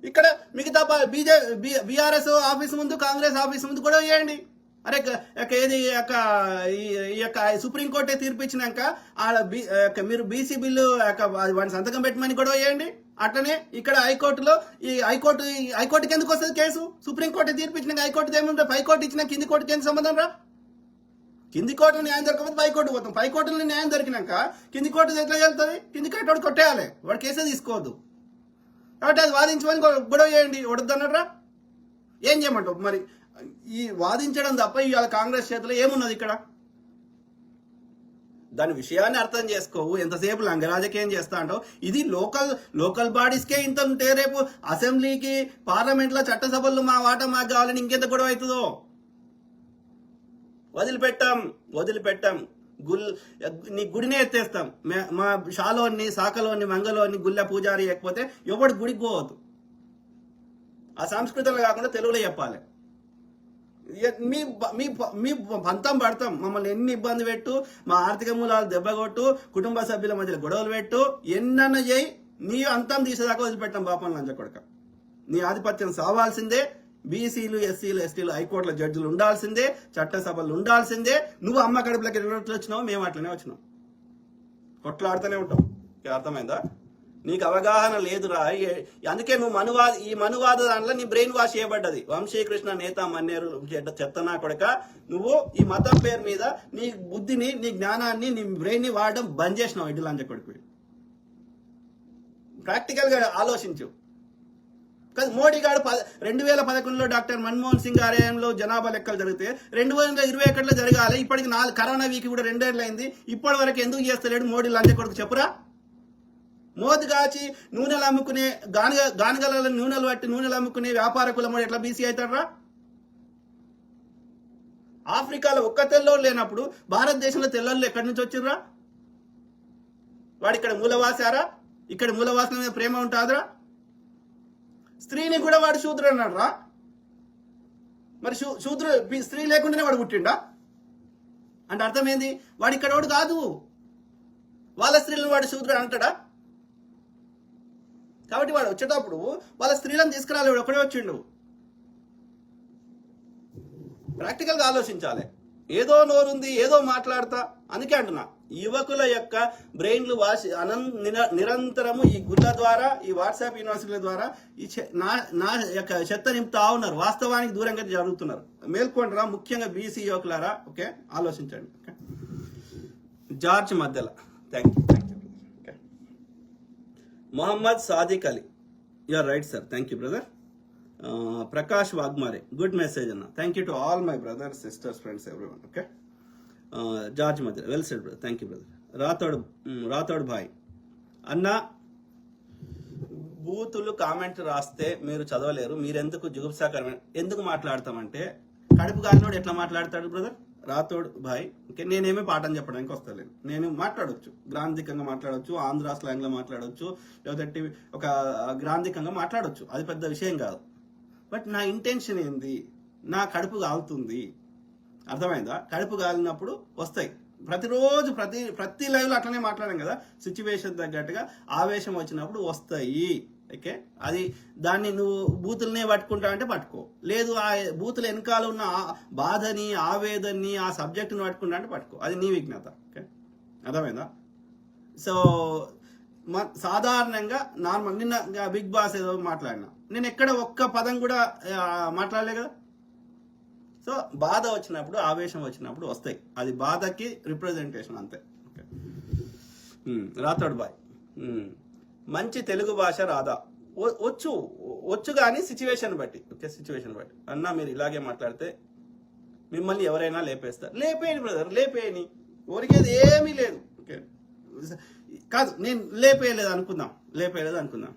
ఇక్కడ మిగతా బీఆర్ఎస్ ఆఫీస్ ముందు కాంగ్రెస్ ఆఫీస్ ముందు గొడవ చేయండి. అరే ఏది ఈ యొక్క సుప్రీంకోర్టే తీర్పు ఇచ్చినాక మీరు బీసీ బిల్లు వాడిని సంతకం పెట్టమని గొడవ చేయండి. అట్లనే ఇక్కడ హైకోర్టులో హైకోర్టుకి ఎందుకు వస్తుంది కేసు? సుప్రీంకోర్టు తీర్పు ఇచ్చినాక హైకోర్టు ఏముంటే హైకోర్టు ఇచ్చిన కింది కోర్టుకి ఏం సంబంధం రా? కింది కోర్టులో న్యాయం దొరకకపోతే పైకోర్టు పోతాం. పైకోర్టులో న్యాయం దొరికినాక కింది కోర్టు ఎట్లా వెళ్తుంది? కింది కోర్టు కొట్టేయాలి, వాడు కేసే తీసుకోవద్దు. కాబట్టి అది వాదించమని గొడవ చేయండి. వడద్దన్నారా? ఏం చేయమంటావు మరి? ఈ వాదించడం తప్ప ఇవాళ కాంగ్రెస్ చేతిలో ఏమున్నది ఇక్కడ? దాని విషయాన్ని అర్థం చేసుకోవు. ఎంతసేపు లంగ రాజకీయం చేస్తా అంటావు. ఇది లోకల్ బాడీస్కే ఇంత ఉంటే రేపు అసెంబ్లీకి పార్లమెంట్లో చట్టసభల్లో మా వాటా మాకు కావాలని ఇంకెంత గొడవ అవుతుందో. వదిలిపెట్టాం. నీ గుడినే ఎత్తేస్తాం. మా షాలోని శాఖలోని మంగలోని గుళ్ళ పూజారి లేకపోతే ఎవడు గుడికి పోవద్దు. ఆ సంస్కృతంలో కాకుండా తెలుగులో చెప్పాలి. మీ పంతం పడతాం, మమ్మల్ని ఎన్ని ఇబ్బంది పెట్టు, మా ఆర్థిక మూలాలు దెబ్బకొట్టు, కుటుంబ సభ్యుల మధ్యలో గొడవలు పెట్టు, ఎన్నన్న చేయి, నీ అంతం తీసేదాకా వదిలిపెట్టాం. బాపం లంజ కొడక, నీ ఆధిపత్యం సావాల్సిందే. బీసీలు, ఎస్సీలు, ఎస్టీలు హైకోర్టుల జడ్జిలు ఉండాల్సిందే, చట్టసభలు ఉండాల్సిందే. నువ్వు అమ్మ కడుపులకి ఎట్లా వచ్చినావు, మేము అట్లనే వచ్చినాం, కొట్లాడుతూనే ఉంటాం. అర్థమైందా? నీకు అవగాహన లేదురా. అందుకే నువ్వు ఈ మనువాద దాంట్లో నీ బ్రెయిన్ వాష్ చేయబడ్డది. వంశీకృష్ణ నేత మన్నేరు చెత్తనా కొడక, నువ్వు ఈ మతం పేరు మీద నీ బుద్ధిని, నీ జ్ఞానాన్ని, నీ బ్రెయిన్ ని వాడడం బంద్ చేసినావు. ఇడ్డు లంచ కొడుకు, ప్రాక్టికల్ గా ఆలోచించు. మోడీ గారు 2011లో డాక్టర్ మన్మోహన్ సింగ్ ఆలయంలో జనాభా లెక్కలు జరిగితే 2021లో జరగాలి. ఇప్పటికి కరోనా వీక్ కూడా 2 ఏళ్ళు అయింది. ఇప్పటి వరకు ఎందుకు చేస్తలేడు మోడీ లంచ కొడుకు చెప్పురా? మోదుగాచి నూనెలు అమ్ముకునే గానగల నూనెలు పట్టి నూనెలు అమ్ముకునే వ్యాపార కులముడు ఎట్లా బీసీ అవుతారా? ఆఫ్రికాలో ఒక్క తెల్లోళ్ళు లేనప్పుడు భారతదేశంలో తెల్లోళ్ళు ఎక్కడి నుంచి వచ్చిర్రా? వాడు ఇక్కడ మూలవాసారా? ఇక్కడ మూలవాసన మీద ప్రేమ ఉంటుందిరా? స్త్రీని కూడా వాడు శూద్రుడు అన్నాడు రా. మరి స్త్రీ లేకుండానే వాడు పుట్టిండా అంటే అర్థమైంది? వాడు ఇక్కడ వాడు కాదు, వాళ్ళ స్త్రీలను వాడు శూద్రుడు అంటాడా? కాబట్టి వాడు వచ్చేటప్పుడు వాళ్ళ స్త్రీలను తీసుకురాలి, వాడు ఒకడే వచ్చిండు. ప్రాక్టికల్గా ఆలోచించాలి. ఏదో నోరుంది, ఏదో మాట్లాడతా. అందుకే అంటున్నా, యువకుల యొక్క బ్రెయిన్లు నిరంతరము ఈ గుళ్ళ ద్వారా, ఈ వాట్సాప్ యూనివర్సిటీల ద్వారా నా యొక్క చెత్త నింపుతా ఉన్నారు. వాస్తవానికి దూరంగా జరుగుతున్నారు. మేల్కొంటారా, ముఖ్యంగా బీసీ యువకులారా. ఓకే, ఆలోచించండి. Okay, George Madhyala thank you. Okay, Mohammad Sadiq Ali, you're right sir, thank you brother. Prakash Waghmare, good message అన్న, thank you to all my brothers, sisters, friends, everyone. Okay, George Madhya, well said brother, thank you brother. Rathod భాయ్ అన్న, బూతులు comment రాస్తే మీరు చదవలేరు, మీరెందుకు జుగుప్సాకరమైన ఎందుకు మాట్లాడతామంటే, కడుపు కాలినోడు ఎట్లా మాట్లాడతాడు బ్రదర్? రాథోడ్ భాయ్, ఓకే, నేనేమీ పాఠం చెప్పడానికి వస్తలేను. నేను మాట్లాడవచ్చు, గ్రాంధికంగా మాట్లాడవచ్చు, ఆంధ్ర స్లాంగ్లో మాట్లాడవచ్చు, లేదంటే ఒక గ్రాంధికంగా మాట్లాడవచ్చు, అది పెద్ద విషయం కాదు. బట్ నా ఇంటెన్షన్ ఏంది? నా కడుపు కాలుతుంది, అర్థమైందా? కడుపు కాలినప్పుడు వస్తాయి. ప్రతిరోజు ప్రతి లైవ్లో అట్లనే మాట్లాడాం కదా, సిచ్యువేషన్ తగ్గట్టుగా ఆవేశం వచ్చినప్పుడు వస్తాయి. ఓకే, అది దాన్ని నువ్వు బూతులనే పట్టుకుంటా అంటే పట్టుకో, లేదు ఆ బూతుల వెనకాల ఉన్న బాధని, ఆవేదనని, ఆ సబ్జెక్టుని పట్టుకుంటా అంటే పట్టుకో, అది నీ విజ్ఞత. ఓకే, అర్థమైందా? సో సాధారణంగా నార్మల్ నిన్న బిగ్ బాస్ ఏదో మాట్లాడినా, నేను ఎక్కడ ఒక్క పదం కూడా మాట్లాడలే కదా. సో బాధ వచ్చినప్పుడు, ఆవేశం వచ్చినప్పుడు వస్తాయి, అది బాధకి రిప్రజెంటేషన్ అంతే. ఓకే, రాథోడ్ బాయ్, మంచి తెలుగు భాష రాదా? వచ్చు కానీ సిచ్యువేషన్ బట్టి. ఓకే, సిచ్యువేషన్ బట్టి. అన్నా మీరు ఇలాగే మాట్లాడితే మిమ్మల్ని ఎవరైనా లేపేస్తారు. లేపేయండి బ్రదర్, లేపేయని, ఊరికేది ఏమీ లేదు. ఓకే, కాదు నేను లేపేయలేదు అనుకుందాం.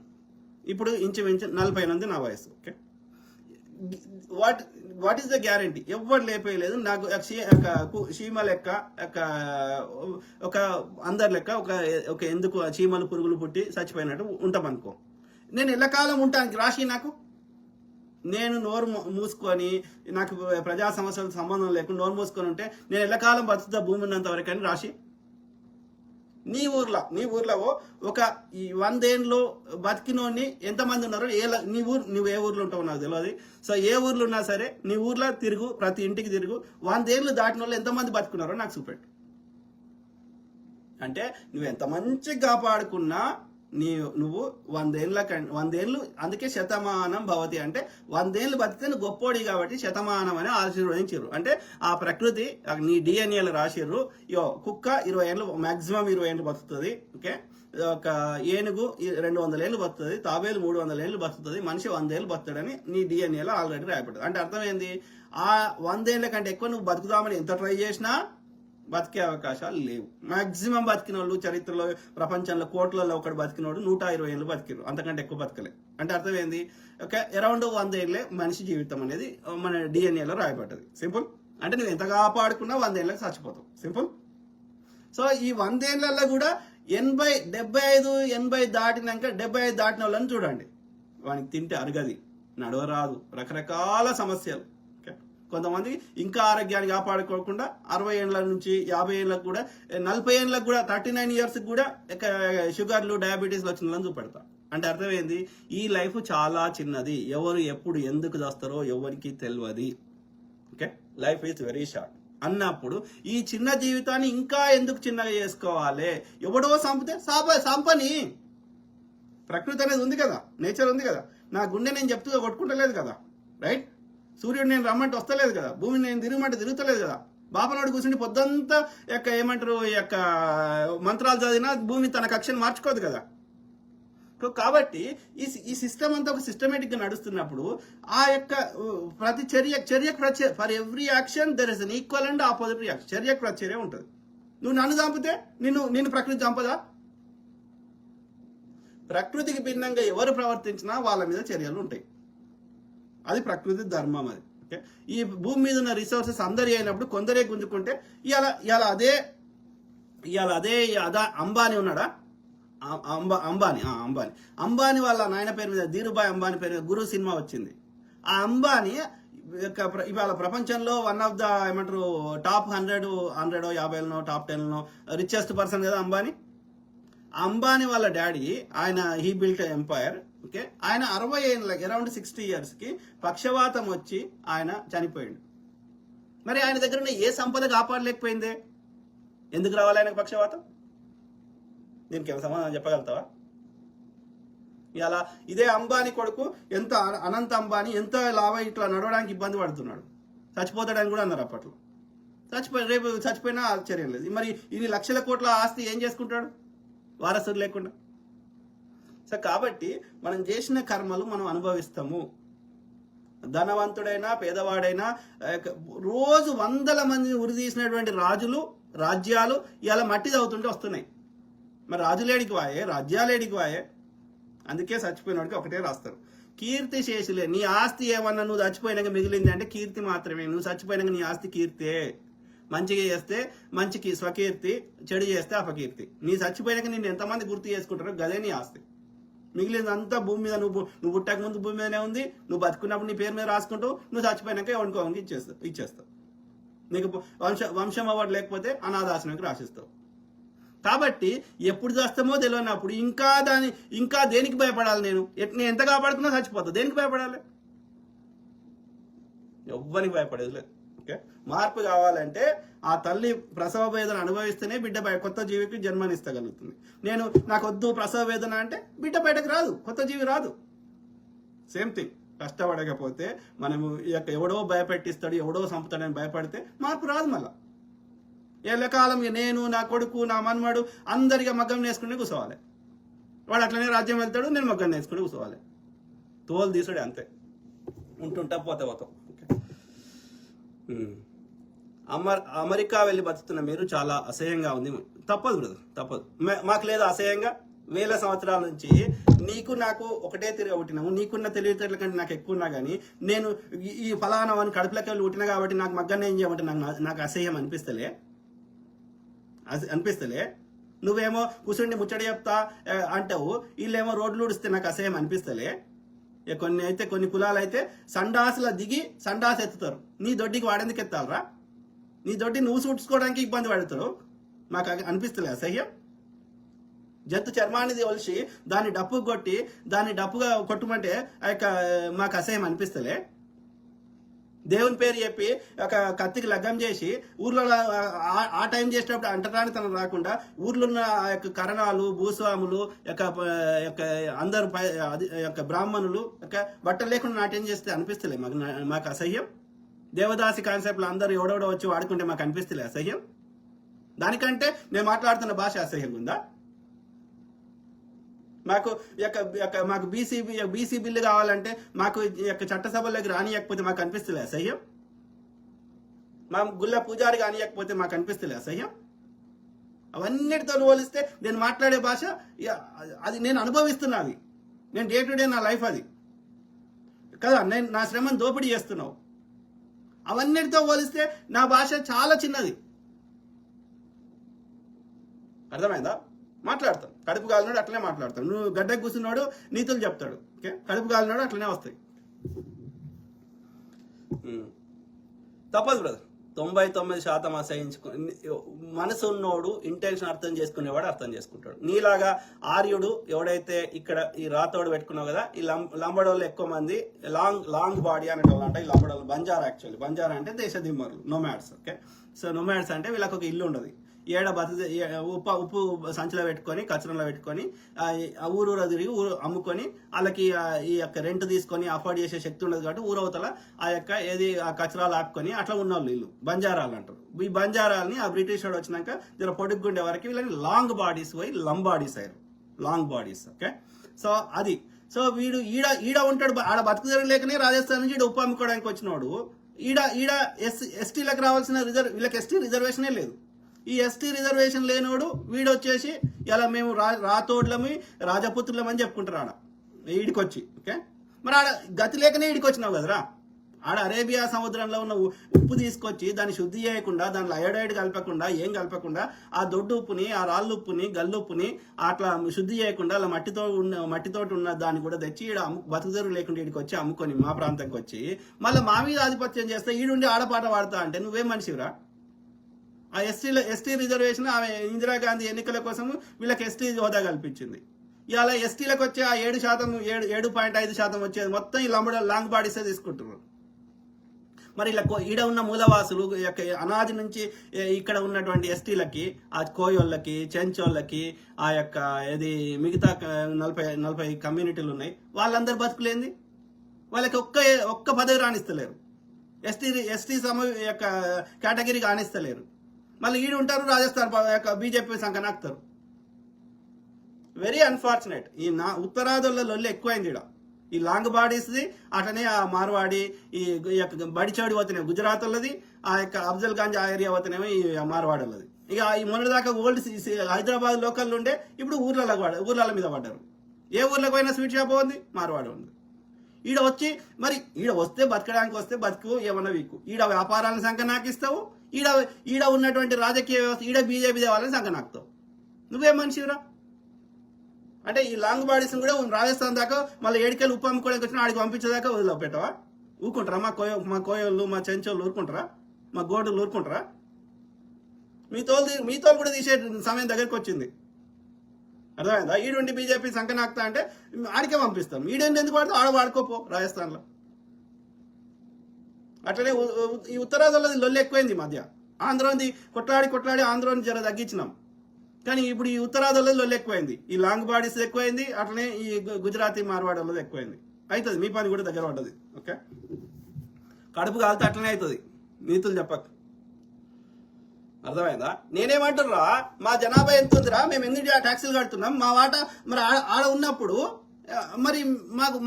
ఇప్పుడు ఇంచుమించు 40 నా వయసు. Okay, what is the guarantee? ఎవరు లేపేయలేదు. నాకు చీమ లెక్క, ఒక అందరి లెక్క, ఒక ఎందుకు చీమలు పురుగులు పుట్టి చచ్చిపోయినట్టు ఉంటామనుకో. నేను ఎల్లకాలం ఉంటానికి రాసి నాకు, నేను నోరు మూసుకొని, నాకు ప్రజా సమస్యలతో సంబంధం లేకుండా నోరు మూసుకొని ఉంటే నేను ఎల్లకాలం బతుకుతా భూమి ఉన్నంత వరకు అని రాసి. నీ ఊర్లో ఒక 100 ఏళ్ళు బతికినోని ఎంతమంది ఉన్నారో, నువ్వు ఏ ఊర్లో ఉంటావు నాకు తెలియదు. సో ఏ ఊర్లో ఉన్నా సరే నీ ఊర్లో తిరుగు, ప్రతి ఇంటికి తిరుగు, 100 ఏళ్ళు దాటిన వాళ్ళు ఎంతమంది బతుకున్నారో నాకు చూపెట్టు. అంటే నువ్వు ఎంత మంచిగా కాపాడుకున్నా నువ్వు 100 ఏళ్ళు, అందుకే శతమానం భవతి అంటే 100 ఏళ్ళు బతికితే నువ్వు గొప్పోడి కాబట్టి శతమానం అని ఆశీర్వదించారు. అంటే ఆ ప్రకృతి నీ డిఎన్ఏలు రాసిర్రు. కుక్క 20 ఏళ్ళు, మాక్సిమం 20 ఏళ్ళు బతుకుతుంది. ఓకే, ఒక ఏనుగు 200 ఏళ్ళు బతుకుతుంది, తాబేలు 300 ఏళ్ళు బతుకుతుంది, మనిషి 100 ఏళ్ళు బతుకుతాడని నీ డిఎన్ఏలో ఆల్రెడీ రాయబడుతుంది. అంటే అర్థమైంది, ఆ 100 ఏళ్ళ కంటే ఎక్కువ నువ్వు బతుకుదామని ఎంత ట్రై చేసినా బతికే అవకాశాలు లేవు. మాక్సిమం బతికిన వాళ్ళు చరిత్రలో, ప్రపంచంలో కోట్లలో ఒకటి బతికినోడు 120 ఏళ్ళు బతికిరు, అంతకంటే ఎక్కువ బతకలే. అంటే అర్థమైంది, ఓకే, అరౌండ్ 100 ఏళ్ళే మనిషి జీవితం అనేది మన డిఎన్ఏలో రాయబడ్డది. సింపుల్. అంటే నువ్వు ఎంత కాపాడుకున్నా 100 ఏళ్ళకి చచ్చిపోతావు. సింపుల్. సో ఈ 100 ఏళ్ళల్లో కూడా 75 దాటినాక 75 దాటిన వాళ్ళని చూడండి, వానికి తింటే అరగది, నడవరాదు, రకరకాల సమస్యలు. కొంతమంది ఇంకా ఆరోగ్యాన్ని కాపాడుకోకుండా 60 ఏళ్ళ నుంచి 50 ఏళ్ళకు కూడా, 40 ఏళ్ళకు కూడా, 39 ఇయర్స్ కూడా షుగర్లు, డయాబెటీస్లు వచ్చిన వాళ్ళని చూపెడతా. అంటే అర్థమైంది, ఈ లైఫ్ చాలా చిన్నది, ఎవరు ఎప్పుడు ఎందుకు చేస్తారో ఎవరికి తెలియదు. Okay, life is very short అన్నప్పుడు ఈ చిన్న జీవితాన్ని ఇంకా ఎందుకు చిన్నగా చేసుకోవాలి? ఎవడో సంపతే సంపని. ప్రకృతి అనేది ఉంది కదా, నేచర్ ఉంది కదా. నా గుండె నేను చెప్తూ కొట్టుకుంటలేదు కదా, రైట్? సూర్యుడు నేను రమ్మంటే వస్తలేదు కదా, భూమిని నేను తిరగమంటే తిరుగుతలేదు కదా. బాపనాడు కూర్చుని పొద్దంతా ఏమంటారు మంత్రాలు చదివినా భూమి తన కక్షను మార్చుకోదు కదా. కాబట్టి ఈ సిస్టమ్ అంతా ఒక సిస్టమేటిక్ గా నడుస్తున్నప్పుడు ఆ యొక్క ప్రతి చర్య for every action there is an equal and opposite reaction. చర్యకు ప్రతిచర్య ఉంటుంది. నువ్వు నన్ను చంపితే నిన్ను ప్రకృతి చంపదా? ప్రకృతికి భిన్నంగా ఎవరు ప్రవర్తించినా వాళ్ళ మీద చర్యలు ఉంటాయి. అది ప్రకృతి ధర్మం. అది ఓకే. ఈ భూమి మీద ఉన్న రిసోర్సెస్ అందరి అయినప్పుడు కొందరే గుంజుకుంటే ఇవాళ అదే అంబానీ ఉన్నాడా? అంబానీ వాళ్ళ నాయన పేరు మీద, ధీరుభాయ్ అంబానీ పేరు మీద గురు సినిమా వచ్చింది. ఆ అంబానీ ఇవాళ ప్రపంచంలో వన్ ఆఫ్ ద ఏమంటారు టాప్ 150 టాప్ 10 రిచెస్ట్ పర్సన్ కదా అంబానీ. అంబానీ వాళ్ళ డాడీ ఆయన హీ బిల్ట్ ఎంపైర్. ఓకే, ఆయన 60 ఏళ్ళకి అరౌండ్ 60 years కి పక్షవాతం వచ్చి ఆయన చనిపోయాడు. మరి ఆయన దగ్గర ఏ సంపద కాపాడలేకపోయిందే? ఎందుకు రావాలి ఆయనకు పక్షవాతం? దీనికి ఏమైనా సమాధానం చెప్పగలుగుతావా? ఇలా ఇదే అంబానీ కొడుకు ఎంత అనంత అంబానీ ఎంత ఇట్లా నడవడానికి ఇబ్బంది పడుతున్నాడు, చచ్చిపోతాడని కూడా అన్నారు అప్పట్లో. రేపు చచ్చిపోయినా ఆశ్చర్యం లేదు. మరి ఇన్ని లక్షల కోట్ల ఆస్తి ఏం చేసుకుంటాడు వారసుడు లేకుండా? సో కాబట్టి మనం చేసిన కర్మలు మనం అనుభవిస్తాము. ధనవంతుడైనా పేదవాడైనా రోజు 100 మందిని ఉరి తీసినటువంటి రాజ్యాలు ఇలా మట్టి తవ్వుతుంటే వస్తున్నాయి. మరి రాజులేడికి వాయే, రాజ్యాలేడికి వాయే. అందుకే చచ్చిపోయినోడికి ఒకటే రాస్తారు, కీర్తి శేషులే. నీ ఆస్తి ఏమన్నా నువ్వు చచ్చిపోయినాక మిగిలింది అంటే కీర్తి మాత్రమే. నువ్వు చచ్చిపోయినాక నీ ఆస్తి కీర్తే. మంచిగా చేస్తే మంచికి స్వకీర్తి, చెడు చేస్తే అపకీర్తి. నీ చచ్చిపోయినాక నిన్ను ఎంతమంది గుర్తు చేసుకుంటారో గదే నీ ఆస్తి. మిగిలిందంతా భూమి మీద నువ్వు పుట్టక ముందు భూమి మీదనే ఉంది. నువ్వు బతుకున్నప్పుడు నీ పేరు మీద రాసుకుంటావు, నువ్వు చచ్చిపోయినాక ఎవరికోవడానికి ఇచ్చేస్తావు. నీకు వంశం అవ్వడు, లేకపోతే అనాథాశ్రమానికి రాసిస్తావు. కాబట్టి ఎప్పుడు చేస్తామో తెలియనప్పుడు ఇంకా దేనికి భయపడాలి? నేను ఎంత కాపాడుకున్నా చచ్చిపోతా. దేనికి భయపడాలి? ఎవ్వరికి భయపడేది లేదు. ఓకే, మార్పు కావాలంటే ఆ తల్లి ప్రసవ వేదన అనుభవిస్తేనే బిడ్డ కొత్త జీవికి జన్మనిస్తగలుగుతుంది. నాకు వద్దు ప్రసవ వేదన అంటే బిడ్డ బయటకు రాదు, కొత్త జీవి రాదు. Same thing. కష్టపడకపోతే మనము ఎవడో భయపెట్టిస్తాడు, ఎవడో చంపుతాడని భయపడితే మార్పు రాదు. మళ్ళా ఎల్లకాలం నేను, నా కొడుకు, నా మన్మడు అందరిగా మగ్గం నేసుకుని కూర్చోవాలి. వాడు అట్లనే రాజ్యం వెళ్తాడు, నేను మగ్గం నేసుకుని కూర్చోవాలి. తోలు తీసుడే అంతే. ఉంటుంటా పోతాం. అమెరికా వెళ్ళి బతుకుతున్న మీరు చాలా అసహ్యంగా ఉంది. తప్పదు బ్రదర్, తప్పదు. మాకు లేదా అసహ్యంగా? 1000 సంవత్సరాల నుంచి నీకు నాకు ఒకటే తిరిగి పుట్టినాము. నీకున్న తెలివితేటల కంటే నాకు ఎక్కువ ఉన్నా కానీ నేను ఈ ఫలానా అని కడుపులోకి వెళ్ళి పుట్టినా కాబట్టి నాకు మగ్గన్న ఏం చేయమంటే నాకు అసహ్యం అనిపిస్తలే. నువ్వేమో కూర్చుండి ముచ్చడి చెప్తా అంటావు, వీళ్ళేమో రోడ్లు ఊడిస్తే నాకు అసహ్యం అనిపిస్తలే. కొన్ని కులాలు అయితే సండాసుల దిగి సండాస్ ఎత్తుతారు. నీ దొడ్డికి వాడేందుకు ఎత్తాలరా? నీ దొడ్డి నువ్వు చూడ్చుకోవడానికి ఇబ్బంది పడతారు. మాకు అనిపిస్తలే అసహ్యం? జంతు చర్మాన్ని ఒలిసి దాన్ని డప్పుగా కొట్టుమంటే మాకు అసహ్యం అనిపిస్తలే? దేవుని పేరు చెప్పి ఒక కత్తికి లగ్గం చేసి ఊర్లో ఆ టైం చేసేటప్పుడు అంటరానితనం రాకుండా ఊర్లో ఉన్న కరణాలు, భూస్వాములు, అందరు బ్రాహ్మణులు బట్టలు లేకుండా నాట్యం చేస్తే అనిపిస్తలే మాకు అసహ్యం? దేవదాసి కాన్సెప్ట్లు అందరూ ఎవడెవడో వచ్చి వాడుకుంటే మాకు అనిపిస్తలే అసహ్యం? దానికంటే నేను మాట్లాడుతున్న భాష అసహ్యం ఉందా? మాకు బీసీ బిల్లు కావాలంటే మాకు చట్టసభలోకి రానియకపోతే మాకు అనిపిస్తలే అసహ్యం? మా గుళ్ళ పూజారి కానియకపోతే మాకు అనిపిస్తలే అసహ్యం? అవన్నిటితో పోలిస్తే నేను మాట్లాడే భాష అది నేను అనుభవిస్తున్నది. నేను డే టు డే నా లైఫ్ అది కదా. నేను నా శ్రమను దోపిడీ చేస్తున్నావు. అవన్నిటితో పోలిస్తే నా భాష చాలా చిన్నది. అర్థమైందా? మాట్లాడతాం. కడుపు కాలినాడు అట్లనే మాట్లాడతాడు. నువ్వు గడ్డకు కూర్చున్నాడు నీతులు చెప్తాడు. ఓకే, కడుపు కాలినాడు అట్లనే వస్తాయి. తప్పదు బ్రదర్. 99% మనసు ఉన్నోడు ఇంటెన్షన్ అర్థం చేసుకునేవాడు అర్థం చేసుకుంటాడు. నీలాగా ఆర్యుడు ఎవడైతే ఇక్కడ ఈ రాతోడు పెట్టుకున్నావు కదా, ఈ లంబడోళ్ళు ఎక్కువ మంది లాంగ్ బాడీ అనేటోళ్ళు అంట. ఈ లంబడోళ్ళు బంజారా, యాక్చువల్లీ బంజారా అంటే దేశ దిమ్మరులు, నొమాడ్స్. ఓకే, సో నొమాడ్స్ అంటే వీళ్ళకి ఒక ఇల్లు ఉండదు. ఉప్పు సంచిలో పెట్టుకొని కచరంలో పెట్టుకొని ఊరు తిరిగి ఊరు అమ్ముకొని వాళ్ళకి ఈ యొక్క రెంట్ తీసుకొని అఫోర్డ్ చేసే శక్తి ఉండదు కాబట్టి ఊరవతల ఆ యొక్క ఆ కచరాలు ఆపుకొని అట్లా ఉన్నవాళ్ళు వీళ్ళు బంజారాలు అంటారు. ఈ బంజారాలని ఆ బ్రిటిష్ వాడు వచ్చినాక జర పొడుగ్గుండే వరకు వీళ్ళని లాంగ్ బాడీస్ పోయి లంబాడీస్ అయ్యారు, లాంగ్ బాడీస్. ఓకే, సో అది. సో వీడు ఈడ ఉంటాడు, ఆడ బతుకు జరగలేకనే రాజస్థాన్ నుంచి ఉప్పు అమ్ముకోవడానికి వచ్చినవాడు ఈడ ఎస్టీలకు రావాల్సిన వీళ్ళకి ఎస్టీ రిజర్వేషనే లేదు. ఈ ఎస్టీ రిజర్వేషన్ లేనోడు వీడు వచ్చేసి ఇలా మేము రాతోడ్లమి రాజపుత్రులమని చెప్పుకుంటారు ఆడ ఈడికొచ్చి. ఓకే, మరి ఆడ గతి లేకనే ఈడికి వచ్చినావు కదరా. ఆడ అరేబియా సముద్రంలో ఉన్న ఉప్పు తీసుకొచ్చి దాన్ని శుద్ధి చేయకుండా, దాంట్లో అయోడైడ్ కలపకుండా, ఏం కలపకుండా, ఆ దొడ్డు ఉప్పుని, ఆ రాళ్ళు ఉప్పుని, గల్లుప్పుని అట్లా శుద్ధి చేయకుండా అలా మట్టితో ఉన్న దాన్ని కూడా తెచ్చి ఈడ బతుకుదెరువు లేకుండా ఈడికి వచ్చి అమ్ముకొని మా ప్రాంతంకి వచ్చి మళ్ళీ మా మీద ఆధిపత్యం చేస్తే ఈడుండి ఆడపాట పాడతా అంటే నువ్వేం మనిషిరా? ఆ ఎస్టీ రిజర్వేషన్ ఆమె ఇందిరాగాంధీ ఎన్నికల కోసం వీళ్ళకి ఎస్టీ హోదా కల్పించింది. ఇవాళ ఎస్టీలకు వచ్చే ఆ 7.5% వచ్చేది మొత్తం ఈ లాంగ్ బాడీసే తీసుకుంటున్నారు. మరి ఇలా ఈడ ఉన్న మూలవాసులు అనాది నుంచి ఇక్కడ ఉన్నటువంటి ఎస్టీలకి, ఆ కోయోళ్ళకి, చెంచోళ్ళకి, ఆ యొక్క ఇది మిగతా 40 కమ్యూనిటీలు ఉన్నాయి, వాళ్ళందరూ బతుకులేంది? వాళ్ళకి ఒక్క పదవి రాణిస్తలేరు, ఎస్టీ యొక్క కేటగిరీ కానిస్తలేరు. మళ్ళీ ఈడు ఉంటారు, రాజస్థాన్ బీజేపీ సంకనాకుతారు. Very unfortunate. ఈ ఉత్తరాదుల లొల్లి ఎక్కువైంది ఈడ. ఈ లాంగ్ బాడీస్ది, అట్లనే ఆ మార్వాడి, ఈ బడిచోడి పోతేనే గుజరాత్ వాళ్ళది, ఆ యొక్క అఫ్జల్ గంజ్ ఆ ఏరియా పోతేనేమో ఈ మార్వాడి వాళ్ళది. ఇక ఈ మొన్నటిదాకా ఓల్డ్ హైదరాబాద్ లోకల్ ఉండే ఇప్పుడు ఊర్ల మీద పడ్డారు. ఏ ఊర్లకు పోయినా స్వీట్ షాప్ ఉంది, మార్వాడి ఉంది. ఈడ వచ్చి మరి ఈడ వస్తే బతకడానికి వస్తే బతుకు, ఏమన్నా వీకు. ఈడ వ్యాపారాలను సంకనాకిస్తావు, ఈడ ఉన్నటువంటి రాజకీయ వ్యవస్థ, ఈడ బీజేపీ వాళ్ళని సంకనాకుతావు. నువ్వేం మనిషిరా? అంటే ఈ లాంగ్ బాడీస్ కూడా రాజస్థాన్ దాకా మళ్ళీ ఏడికెళ్ళి ఉప్పు అమ్ముకోవడానికి వచ్చిన ఆడికి పంపించేదాకా వదిలిపెట్టవా? ఊరుకుంటారా? మా కోయోళ్ళు, మా చెంచోళ్ళు ఊరుకుంటారా? మా గోడలు ఊరుకుంటారా? మీ తోలు కూడా తీసే సమయం దగ్గరికి వచ్చింది. అర్థమైందా? ఈడుండి బీజేపీ సంకనాకుతా అంటే ఆడికే పంపిస్తాం. ఈడేంటి ఎందుకు వాడుతావు? ఆడ వాడుకోపో రాజస్థాన్లో. అట్లనే ఈ ఉత్తరాదిలో లొల్లి ఎక్కువైంది మధ్య. ఆంధ్రోని కొట్లాడి ఆంధ్రోని జర తగ్గించినాం. కానీ ఇప్పుడు ఈ ఉత్తరాదిలో లొల్లి ఎక్కువైంది, ఈ లాంగ్ బాడీస్ ఎక్కువైంది, అట్లనే ఈ గుజరాతీ మార్వాడలో ఎక్కువైంది. అవుతుంది, మీ పని కూడా దగ్గర పడ్డది. ఓకే, కడుపు కాలితే అట్లనే అవుతుంది, నీతులు చెప్పక. అర్థమైందా? నేనేమంటున్నా, మా జనాభా ఎంత ఉందిరా, మేము ఎందుకు ట్యాక్సీలు కడుతున్నాం, మా వాటా మరి ఆడ ఉన్నప్పుడు మరి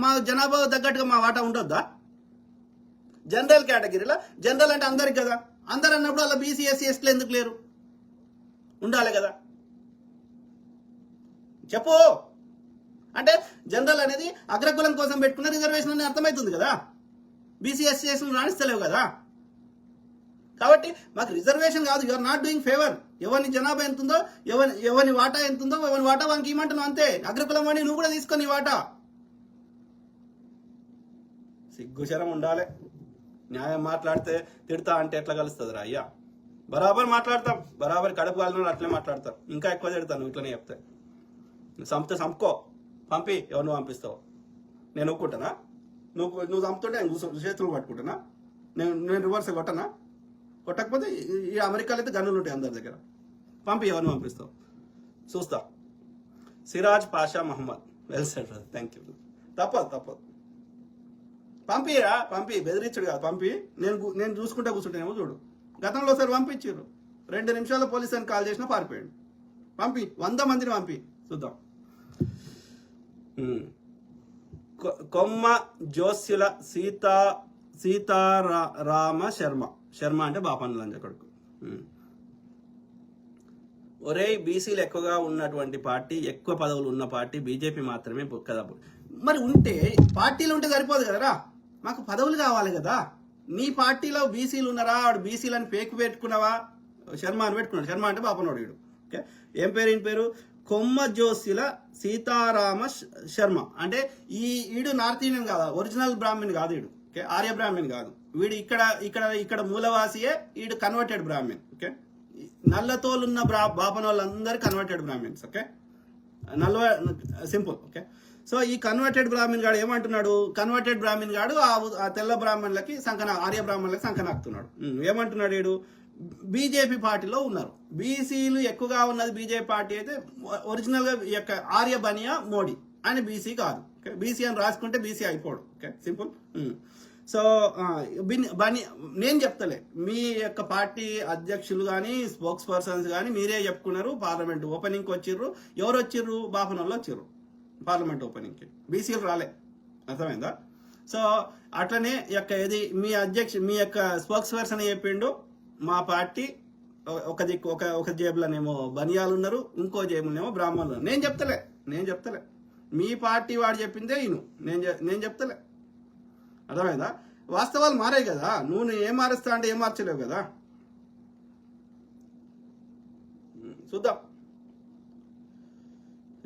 మా జనాభా తగ్గట్టుగా మా వాటా ఉండొద్దా? జనరల్ కేటగిరీలో, జనరల్ అంటే అందరికి కదా, అందరు అన్నప్పుడు అలా బీసీ ఎస్సీ ఎస్టీలు ఎందుకు లేరు? ఉండాలి కదా. చెప్పు. అంటే జనరల్ అనేది అగ్రకులం కోసం పెట్టుకున్న రిజర్వేషన్ అని అర్థమవుతుంది కదా. బీసీ ఎస్సీ ఎస్టీలు రాణిస్తలేవు కదా. కాబట్టి మాకు రిజర్వేషన్ కాదు, యూఆర్ నాట్ డూయింగ్ ఫేవర్. ఎవరిని జనాభా ఎంత ఉందో, ఎవరి వాటా ఎంత ఉందో ఎవరి వాటా వానికి ఇవ్వమంటున్నావు అంతే. అగ్రకులం వాడిని నువ్వు కూడా తీసుకొని వాటా. సిగ్గుశరం ఉండాలి. న్యాయం మాట్లాడితే తిడతా అంటే ఎట్లా కలుస్తుంది రా అయ్యా? బరాబర్ మాట్లాడతాం, బరాబర్ కడుపు కాలిన అట్లే మాట్లాడతాం. ఇంకా ఎక్కువ తిడతాను ఇట్లనే చెప్తే. చంపుకో, పంపి, ఎవరు నువ్వు పంపిస్తావు? నేను ఒప్పుకుంటానా? నువ్వు చంపుతుంటే నేను చేతులు పట్టుకుంటానా? నేను రివర్స్ కొట్టనా? కొట్టకపోతే ఈ అమెరికాలో అయితే గన్నులు ఉంటాయి అందరి దగ్గర. పంపి, ఎవరిని పంపిస్తావు చూస్తా. Siraj Pasha Mohammed, well said brother, thank you. తప్పదు. పంపి, బెదిరించుడు కాదు, పంపి. నేను చూసుకుంటా కూర్చుంటేనేమో చూడు. గతంలో ఒకసారి పంపించారు, 2 నిమిషాల్లో పోలీసు అని కాల్ చేసినా పారిపోయాడు. పంపి, 100 మందిని పంపి చూద్దాం. కొమ్మ జోస్యుల సీతారామ శర్మ అంటే బాపన్న లంజ కొడుకు. ఒరే, బీసీలు ఎక్కువగా ఉన్నటువంటి పార్టీ, ఎక్కువ పదవులు ఉన్న పార్టీ బీజేపీ మాత్రమే కదా. మరి ఉంటే పార్టీలు ఉంటే సరిపోదు కదరా, మాకు పదవులు కావాలి కదా. నీ పార్టీలో బీసీలు ఉన్నారా? వాడు బీసీలని పేకు పెట్టుకున్నావా? శర్మ అని పెట్టుకున్నాడు. శర్మ అంటే బాపనోడు వీడు. ఓకే, ఏం పేరు? కొమ్మ జోస్యుల సీతారామ శర్మ. అంటే ఈడు నార్త్ ఇండియన్ కాదా, ఒరిజినల్ బ్రాహ్మణ్ కాదు వీడు. ఓకే, ఆర్య బ్రాహ్మణ్ కాదు వీడు. ఇక్కడ ఇక్కడ ఇక్కడ మూలవాసియే, వీడు కన్వర్టెడ్ బ్రాహ్మణ్. ఓకే, నల్లతోలున్న బాపన వాళ్ళందరూ converted Brahmans. Okay, simple. Okay, so ఈ కన్వర్టెడ్ బ్రాహ్మణ్ గాడు ఏమంటున్నాడు? కన్వర్టెడ్ బ్రాహ్మణ్ గాడు ఆ తెల్ల బ్రాహ్మణులకి ఆర్య బ్రాహ్మణులకి సంకనాకుతున్నాడు. ఏమంటున్నాడు? వీడు బీజేపీ పార్టీలో ఉన్నారు, బీసీలు ఎక్కువగా ఉన్నది బీజేపీ పార్టీ అయితే ఒరిజినల్ గా ఈ యొక్క ఆర్య బనియా మోడీ అని బీసీ కాదు. ఓకే, బీసీ అని రాసుకుంటే బీసీ అయిపోడు. Okay, simple. సో నేను చెప్తలే, మీ యొక్క పార్టీ అధ్యక్షులు కానీ స్పోక్స్ పర్సన్స్ కానీ మీరే చెప్పుకున్నారు. పార్లమెంట్ ఓపెనింగ్కి వచ్చిర్రు. ఎవరు వచ్చిర్రు? బాపనోళ్ళు వచ్చిర్రు పార్లమెంట్ ఓపెనింగ్కి, బీసీలు రాలే. అర్థమైందా? సో అట్లనే యొక్క ఇది మీ యొక్క స్పోక్స్ పర్సన్ చెప్పిండు, మా పార్టీ ఒక దిక్కు ఒక జేబులోనేమో బనియాలు ఉన్నారు, ఇంకో జేబులోనేమో బ్రాహ్మణులు. నేను చెప్తలే మీ పార్టీ వాడు చెప్పిందే ఇను, నేను చెప్తలే. అర్థమైందా? వాస్తవాలు మారాయి కదా, నువ్వు ఏం మారుస్తా అంటే ఏం మార్చలేవు కదా. చూద్దాం.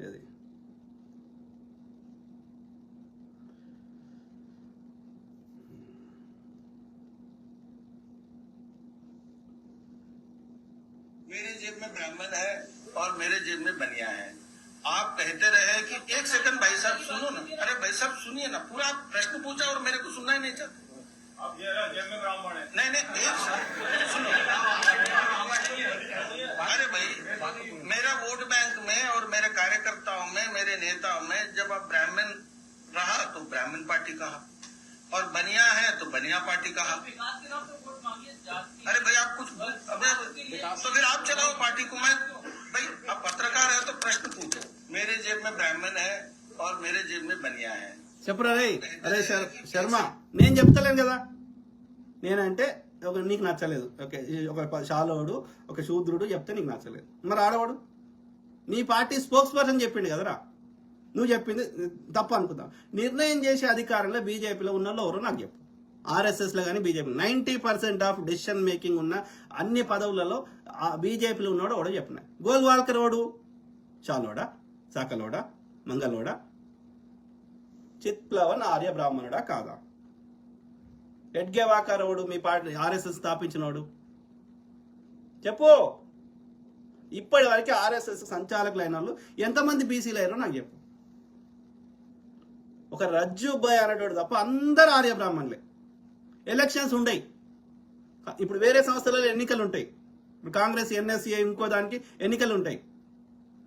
అది मेरे जेब में ब्राह्मण है और मेरे जेब में बनिया है। आप कहते रहे कि एक सेकंड भाई साहब सुनो ना। अरे भाई साहब सुनिए ना, पूरा आप प्रश्न पूछा और मेरे को सुनना ही नहीं चाहते। अब ये जेब में ब्राह्मण है। नहीं एक सुनो। अरे भाई, मेरा वोट बैंक में और मेरे कार्यकर्ताओं में, मेरे नेताओं में जब आप ब्राह्मण रहा तो ब्राह्मण पार्टी कहा, और बनिया है तो बनिया पार्टी कहा। अरे भाई आप कुछ तो फिर आप चलाओ पार्टी को। मैं भाई आप पत्रकार है तो प्रश्न पूछो। मेरे जेब में ब्राह्मण है और मेरे जेब में बनिया है। చెప్పురా రే. అరే శర్మ, నేను చెప్తలేను కదా. నేనంటే నీకు నచ్చలేదు. ఓకే, ఒక శాలోడు ఒక శూద్రుడు చెప్తే నీకు నచ్చలేదు. మరి ఆడవాడు నీ పార్టీ స్పోక్స్ పర్సన్ చెప్పిండు కదరా, నువ్వు చెప్పింది తప్పు అనుకుందాం. నిర్ణయం చేసే అధికారంలో బీజేపీలో ఉన్న వాళ్ళు ఎవరో నాకు చెప్పు. ఆర్ఎస్ఎస్లో కానీ బీజేపీ 90% ఆఫ్ డెసిషన్ మేకింగ్ ఉన్న అన్ని పదవులలో బీజేపీలో ఉన్నాడు ఎవడో చెప్పిన. గోల్వాల్కర్ వాడు చాలోడా, సాకలోడా, మంగళోడా, చిత్ప్లవన్ ఆర్య బ్రాహ్మణుడా కాదా? ఎడ్గేవాకర్ వాడు మీ పార్టీ ఆర్ఎస్ఎస్ స్థాపించినోడు చెప్పు. ఇప్పటి వరకు ఆర్ఎస్ఎస్ సంచాలకులైన వాళ్ళు ఎంతమంది బీసీలు అయ్యారో నాకు చెప్పు. ఒక రజ్జుబాయ్ అనేటోడు తప్ప అందరు ఆర్య బ్రాహ్మణులే. ఎలక్షన్స్ ఉండయి. ఇప్పుడు వేరే సంస్థలలో ఎన్నికలు ఉంటాయి. ఇప్పుడు కాంగ్రెస్, ఎన్ఎస్ఏ, ఇంకో దానికి ఎన్నికలు ఉంటాయి.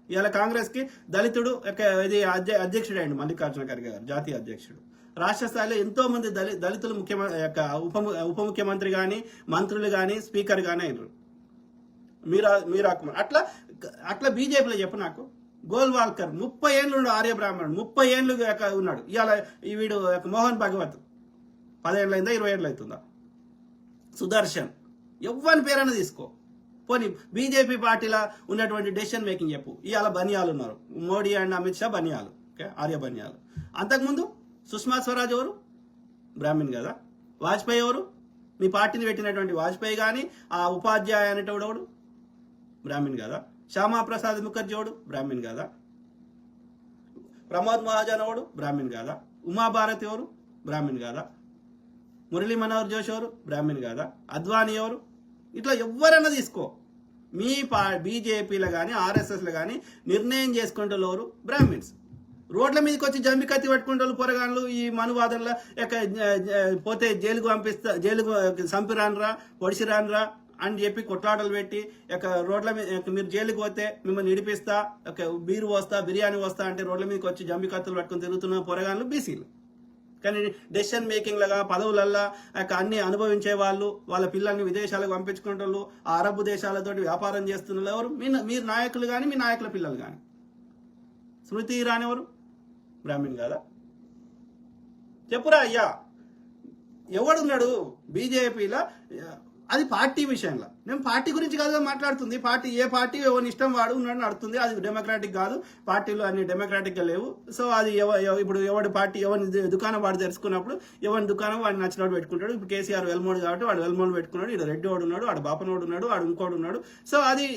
ఇవాళ కాంగ్రెస్కి దళితుడు ఇది అధ్యక్షుడు అయ్యండి, మల్లికార్జున ఖర్గే గారు జాతీయ అధ్యక్షుడు. రాష్ట్ర స్థాయిలో ఎంతో మంది దళితులు ఉప ముఖ్యమంత్రి కానీ, మంత్రులు కానీ, స్పీకర్ కానీ అయినారు. మీరా కుమార్ అట్లా బీజేపీలో చెప్పు నాకు. గోల్వాల్కర్ 30 ఏళ్ళు ఆర్య బ్రాహ్మణుడు, 30 ఏళ్ళు ఉన్నాడు. ఇవాళ వీడు మోహన్ భగవత్ 10 ఏళ్ళు అయిందా, 20 ఏళ్ళు అవుతుందా? సుదర్శన్, ఎవ్వని పేరైనా తీసుకో. పోనీ బీజేపీ పార్టీలో ఉన్నటువంటి డెసిషన్ మేకింగ్ చెప్పు. ఇవాళ బనియాలు ఉన్నారు, మోడీ అండ్ అమిత్ షా బనియాలు. ఓకే, ఆర్య బనియాలు. అంతకుముందు సుష్మా స్వరాజ్ ఎవరు? బ్రాహ్మణ్ కదా. వాజ్పేయి ఎవరు? మీ పార్టీని పెట్టినటువంటి వాజ్పేయి కానీ, ఆ ఉపాధ్యాయ అనేటోడు ఎవడు? బ్రాహ్మణ్ కదా. శ్యామాప్రసాద్ ముఖర్జీ ఎవడు? బ్రాహ్మణ్ కదా. ప్రమోద్ మహాజన్ ఎవడు? బ్రాహ్మణ్ కదా. ఉమాభారతి ఎవరు? బ్రాహ్మణ్ కదా. మురళీ మనోహర్ జోషి ఎవరు? బ్రాహ్మణ్ కదా. అద్వానీ ఎవరు? ఇట్లా ఎవరైనా తీసుకో. మీ బీజేపీలో కానీ ఆర్ఎస్ఎస్లో కానీ నిర్ణయం చేసుకుంటే ఎవరు? బ్రాహ్మిన్స్. రోడ్ల మీదకి వచ్చి జంబి కత్తి పట్టుకుంటే పొరగాన్లు ఈ మనువాదంలో పోతే జైలుకు చంపిరాన్రా, పొడిసిరాన్రా అని చెప్పి కొట్లాటలు పెట్టి రోడ్ల మీద మీరు జైలుకి పోతే మిమ్మల్ని ఇడిపిస్తా, బీరు వస్తా, బిర్యానీ వస్తా అంటే రోడ్ల మీదకి వచ్చి జంబి కత్తులు పట్టుకుని తిరుగుతున్న పొరగాన్లు బీసీలు. కానీ డెసిషన్ మేకింగ్ లాగా పదవులల్లా అన్ని అనుభవించే వాళ్ళు, వాళ్ళ పిల్లల్ని విదేశాలకు పంపించుకునే వాళ్ళు, ఆ అరబ్ దేశాలతో వ్యాపారం చేస్తున్న ఎవరు? మీరు నాయకులు కానీ, మీ నాయకుల పిల్లలు కానీ. స్మృతి ఇరానీ ఎవరు? బ్రాహ్మణ్ కాదా? చెప్పురా అయ్యా. ఎవడున్నాడు బీజేపీలో? అది పార్టీ విషయంలో. నేను పార్టీ గురించి కాదు మాట్లాడుతుంది. ఏ పార్టీ ఎవరి ఇష్టం వాడు ఉన్నాడు నడుతుంది. అది డెమోక్రాటిక్ కాదు. పార్టీలు అన్ని డెమోక్రాటిక్గా లేవు. సో అది ఇప్పుడు ఎవరి పార్టీ ఎవరి దుకాణం వాడు తెరుచుకున్నప్పుడు ఎవరి దుకాణం వాడిని నచ్చినోడు పెట్టుకుంటాడు. ఇప్పుడు కేసీఆర్ వెల్మోడ్ కాబట్టి వాడు వెల్మోడ్ పెట్టుకున్నాడు. ఇక్కడ రెడ్డి వాడు ఉన్నాడు, వాడు బాపనోడు ఉన్నాడు, వాడు ఇంకోడు ఉన్నాడు. సో అది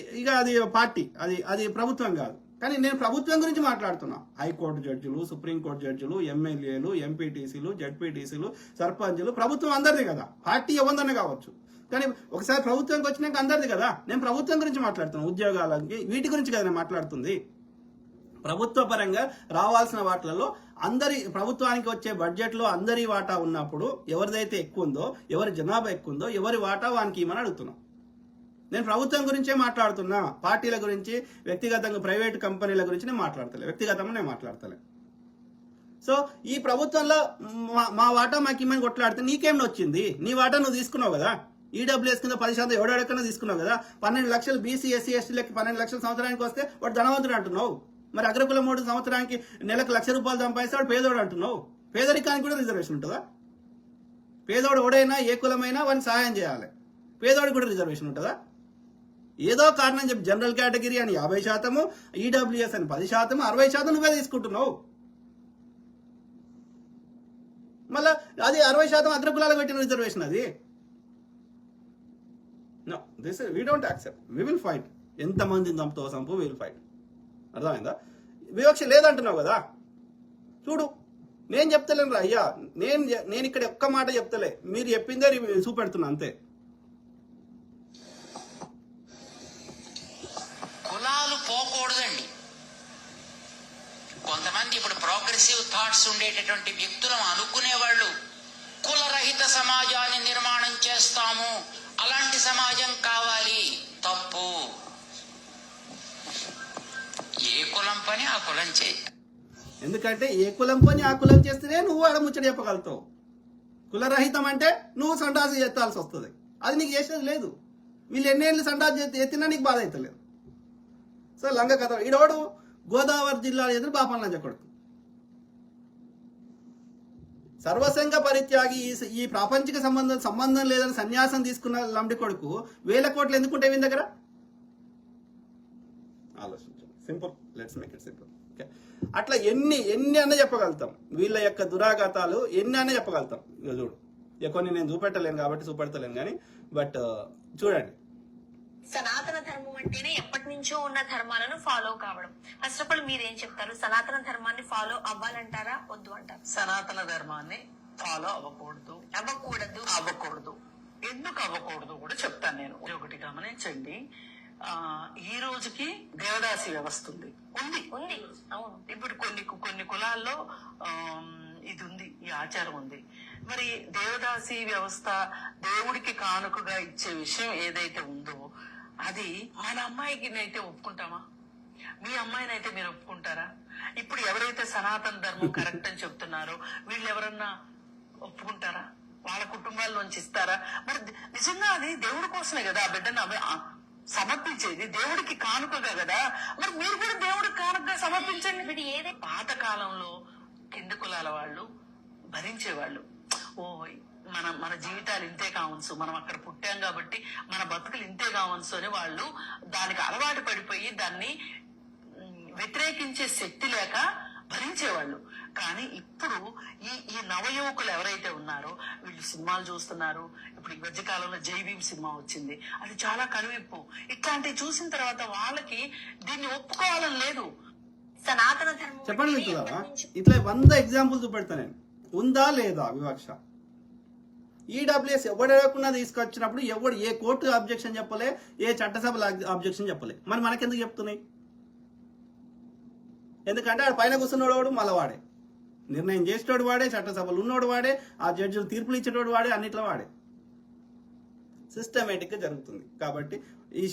పార్టీ, అది ప్రభుత్వం కాదు. కానీ నేను ప్రభుత్వం గురించి మాట్లాడుతున్నా. హైకోర్టు జడ్జిలు, సుప్రీంకోర్టు జడ్జిలు, ఎమ్మెల్యేలు, ఎంపీటీసీలు, జడ్పీటీసీలు, సర్పంచులు, ప్రభుత్వం అందరిది కదా, పార్టీ ఎవరిదన్నా కావచ్చు. కానీ ఒకసారి ప్రభుత్వానికి వచ్చినాక అందరిది కదా. నేను ప్రభుత్వం గురించి మాట్లాడుతున్నాను, ఉద్యోగాలకి వీటి గురించి కదా నేను మాట్లాడుతుంది. ప్రభుత్వ పరంగా రావాల్సిన వాటిలలో అందరి ప్రభుత్వానికి వచ్చే బడ్జెట్లో అందరి వాటా ఉన్నప్పుడు ఎవరిదైతే ఎక్కువ ఉందో, ఎవరి జనాభా ఎక్కువ ఉందో, ఎవరి వాటా వానికి ఇవ్వమని అడుగుతున్నాం. నేను ప్రభుత్వం గురించే మాట్లాడుతున్నా, పార్టీల గురించి, వ్యక్తిగతంగా ప్రైవేట్ కంపెనీల గురించి నేను మాట్లాడతలే, వ్యక్తిగతంగా నేను మాట్లాడతలే. సో ఈ ప్రభుత్వంలో మా వాటా మాకు ఇమ్మని కొట్లాడితే నీకేం వచ్చింది? నీ వాటా నువ్వు తీసుకున్నావు కదా. ఈడబ్ల్యూఎస్ కింద 10% ఎవడెక్కడో తీసుకున్నావు కదా. 12 లక్షలు బీసీ ఎస్సీ ఎస్టీలకి 12 లక్షల సంవత్సరానికి వస్తే వాడు ధనవంతుడు అంటున్నావు. మరి అగ్రకులం 3 సంవత్సరానికి నెలకు ₹1,00,000 సంపాదిస్తే వాడు పేదోడు అంటున్నావు. పేదరికానికి కూడా రిజర్వేషన్ ఉంటుందా? పేదోడు ఓడైనా ఏ కులమైనా వాడిని సహాయం చేయాలి. పేదోడికి కూడా రిజర్వేషన్ ఉంటుందా? ఏదో కారణం చెప్పి జనరల్ కేటగిరీ అని 50%, ఈడబ్ల్యూఎస్ అని 10%, 60% నువ్వే తీసుకుంటున్నావు. మళ్ళా అది 60% అగ్రకులాలకు పెట్టిన రిజర్వేషన్ అది. No, this we don't accept. We will fight. ఎంతమందిని చంపుతావు చంపు, వి విల్ ఫైట్. అర్థమైందా? వివక్ష లేదంటున్నావు కదా. చూడు, నేను చెప్తలేను రా అయ్యా, నేను ఇక్కడ ఒక్క మాట చెప్తలే, మీరు చెప్పిందే చూపెడుతున్నా అంతే. కులాలు పోకూడదండి. కొంతమంది ఇప్పుడు ప్రోగ్రెసివ్ థాట్స్ ఉండేటటువంటి వ్యక్తులు అనుకునేవాళ్ళు కులరహిత సమాజాన్ని నిర్మాణం చేస్తాము, అలాంటి సమాజం కావాలి. తప్పు. ఏ కులం పని ఆ కులం చేయి. ఎందుకంటే ఏ కులం పని ఆ కులం చేస్తేనే నువ్వు ఆడ ముచ్చట చెప్పగలుగుతావు. కులరహితం అంటే నువ్వు సండాసి ఎత్తాల్సి వస్తుంది. అది నీకు చేసేది లేదు. వీళ్ళు ఎన్నేళ్ళు సండాసి ఎత్తినా నీకు బాధ అవుతలేదు. సో లంగ కథ. ఈడోడు గోదావరి జిల్లా ఎదురు బాపన లంచకొడుకు, సర్వసంగ పరిత్యాగి, ఈ ప్రాపంచిక సంబంధం లేదని సన్యాసం తీసుకున్న లంబడి కొడుకు 1,000 కోట్లు ఎందుకుంటే వీని దగ్గర? ఆలోచించండి. Simple, let's make it simple. Okay, అట్లా ఎన్ని అన్న చెప్పగలుగుతాం. వీళ్ళ యొక్క దురాఘాతాలు ఎన్ని అన్న చెప్పగలుగుతాం. ఇక చూడు, ఇక కొన్ని నేను చూపెట్టలేను కాబట్టి చూపెడతలేను కానీ, బట్ చూడండి. సనాతన ధర్మం అంటేనే ఎప్పటి నుంచో ఉన్న ధర్మాలను ఫాలో కావడం. ఫస్ట్ ఆఫ్ ఆల్ మీరేం చెప్తారు? సనాతన ధర్మాన్ని ఫాలో అవ్వాలంటారా, వద్దు అంటారా? సనాతన ధర్మాన్ని ఫాలో అవ్వకూడదు. ఎందుకు అవ్వకూడదు కూడా చెప్తాను నేను. ఒకటి గమనించండి, ఈ రోజుకి దేవదాసి వ్యవస్థ ఉంది. అవును. ఇప్పుడు కొన్ని కులాల్లో ఇది ఉంది, ఈ ఆచారం ఉంది. మరి దేవదాసి వ్యవస్థ దేవుడికి కానుకగా ఇచ్చే విషయం ఏదైతే ఉందో అది మన అమ్మాయికి అయితే ఒప్పుకుంటామా? మీ అమ్మాయినైతే మీరు ఒప్పుకుంటారా? ఇప్పుడు ఎవరైతే సనాతన ధర్మం కరెక్ట్ అని చెప్తున్నారో వీళ్ళు ఎవరన్నా ఒప్పుకుంటారా? వాళ్ళ కుటుంబాల్లోంచి ఇస్తారా? మరి నిజంగా అది దేవుడి కోసమే కదా ఆ బిడ్డను సమర్పించేది, దేవుడికి కానుకగా కదా. మరి మీరు కూడా దేవుడికి కానుకగా సమర్పించండి. పాత కాలంలో కింది కులాల వాళ్ళు భరించేవాళ్ళు. మన జీవితాలు ఇంతే కావచ్చు, మనం అక్కడ పుట్టాం కాబట్టి మన బతుకులు ఇంతే కావచ్చు అని వాళ్ళు దానికి అలవాటు పడిపోయి దాన్ని వ్యతిరేకించే శక్తి లేక భరించేవాళ్ళు. కానీ ఇప్పుడు ఈ నవయువకులు ఎవరైతే ఉన్నారో వీళ్ళు సినిమాలు చూస్తున్నారు. ఇప్పుడు ఈ మధ్య కాలంలో జై భీమ్ సినిమా వచ్చింది, అది చాలా కనువిప్పు. ఇట్లాంటివి చూసిన తర్వాత వాళ్ళకి దీన్ని ఒప్పుకోవాలని లేదు. సనాతన ధర్మం చెప్పండి మిత్రులారా, ఇట్లా 100 ఎగ్జాంపుల్ చూపెడతా నేను. ఉందా లేదా వివక్ష? ఈడబ్ల్యూఎస్ ఎవడకుండా తీసుకొచ్చినప్పుడు ఎవడు ఏ కోర్టు అబ్జెక్షన్ చెప్పలే, ఏ చట్టసభలో అబ్జెక్షన్ చెప్పలే. మరి మనకెందుకు చెప్తున్నాయి? ఎందుకంటే ఆడ పైన కూర్చున్నోడు మళ్ళీ వాడే, నిర్ణయం చేసేటోడు వాడే, చట్టసభలు ఉన్నోడు వాడే, ఆ జడ్జిలు తీర్పులు ఇచ్చేటోడు వాడే, అన్నిట్లో వాడే. సిస్టమేటిక్గా జరుగుతుంది. కాబట్టి ఈ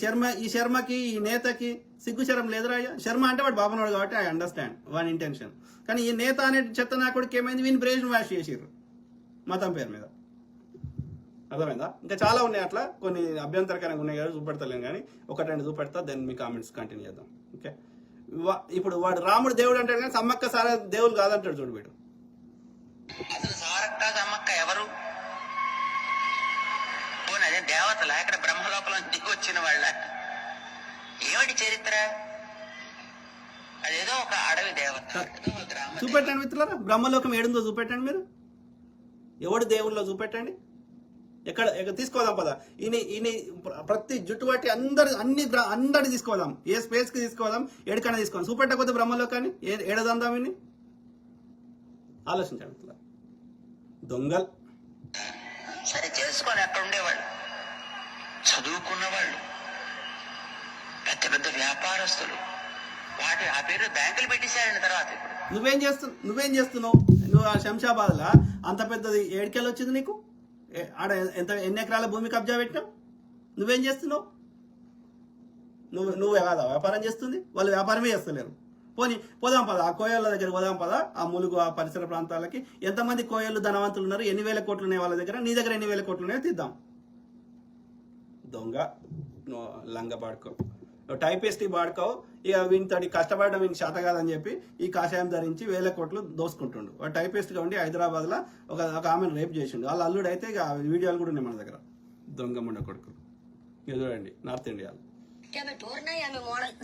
శర్మకి ఈ నేతకి సిగ్గు శరం లేదురా. శర్మ అంటే వాడు బాబునోడు కాబట్టి ఐ అండర్స్టాండ్ వాని ఇంటెన్షన్. కానీ ఈ నేత అనే చెత్త నాకుడికి ఏమైంది? వీని బ్రెయిన్ వాష్ చేసిర్రు మతం పేరు మీద. అర్థమైందా? ఇంకా చాలా ఉన్నాయి అట్లా, కొన్ని అభ్యంతరకరంగా ఉన్నాయి కదా, చూపెడతలేను కానీ 1-2 చూపెడతా, దెన్ మీ కామెంట్స్ కంటిన్యూ చేద్దాం. ఓకే, ఇప్పుడు వాడు రాముడు దేవుడు అంటాడు కానీ సమ్మక్క సార దేవుడు కాదంటాడు. చూడు వీడు. అసలు సారక్క సమ్మక్క ఎవరు? అదే దేవతల ఇక్కడ బ్రహ్మలోకంలో దిగి వచ్చిన వాళ్ళ ఏమిటి చరిత్ర? అదేదో ఒక అడవి దేవత. చూపెట్టండి మిత్రులారా, బ్రహ్మలోకం ఏడుందో చూపెట్టండి. మీరు ఎవడు దేవుళ్ళో చూపెట్టండి. ఎక్కడ తీసుకోదాం పదా ఈయన ప్రతి జుట్టు బట్టి అందరి తీసుకోదాం, ఏ స్పేస్ కి తీసుకోదాం, ఎక్కడికైనా తీసుకోదాం, చూపెట్టకపోతే బ్రహ్మలోకాన్ని ఏడదందాం ఇన్ని ఆలోచించండి. దొంగల్ సరే చేసుకొని అక్కడ ఉండేవాళ్ళు, చదువుకున్న వాళ్ళు, పెద్ద పెద్ద వ్యాపారస్తులు, వాటి ఆ పేరు బ్యాంకులు పెట్టేశారండి. తర్వాత ఇప్పుడు నువ్వేం చేస్తున్నావు? నువ్వు ఆ శంషాబాద్ లా అంత పెద్దది ఏడికెళ్ళి వచ్చింది నీకు? ఆడ ఎన్ని ఎకరాల భూమి కబ్జా పెట్టినావు? నువ్వేం చేస్తున్నావు? నువ్వు కాదా వ్యాపారం చేస్తుంది? వాళ్ళు వ్యాపారమే చేస్తలేరు. పోదాం పద, ఆ కోయళ్ళ దగ్గర పోదాం పద, ఆ ములుగు ఆ పరిసర ప్రాంతాలకి. ఎంతమంది కోయళ్ళు ధనవంతులు ఉన్నారు, ఎన్ని వేల కోట్లు ఉన్నాయి వాళ్ళ దగ్గర, నీ దగ్గర ఎన్ని వేల కోట్లు ఉన్నాయో తీద్దాం. దొంగ లంగ పాడుకో, టైపిస్ట్ పాడుకోవు. ఇక వీనితోటి కష్టపడడం వీనికి శాత కాదని చెప్పి ఈ కాషాయం ధరించి వేల కోట్లు దోసుకుంటుండు. వాడు టైపిస్ట్ గా ఉండి హైదరాబాద్ లో ఒక ఆమెను రేప్ చేసిండు. వాళ్ళ అల్లుడు అయితే ఇక వీడియోలు కూడా ఉన్నాయి మన దగ్గర. దొంగ ముండ కొడుకులు ఇక చూడండి నార్త్ ఇండియాలో.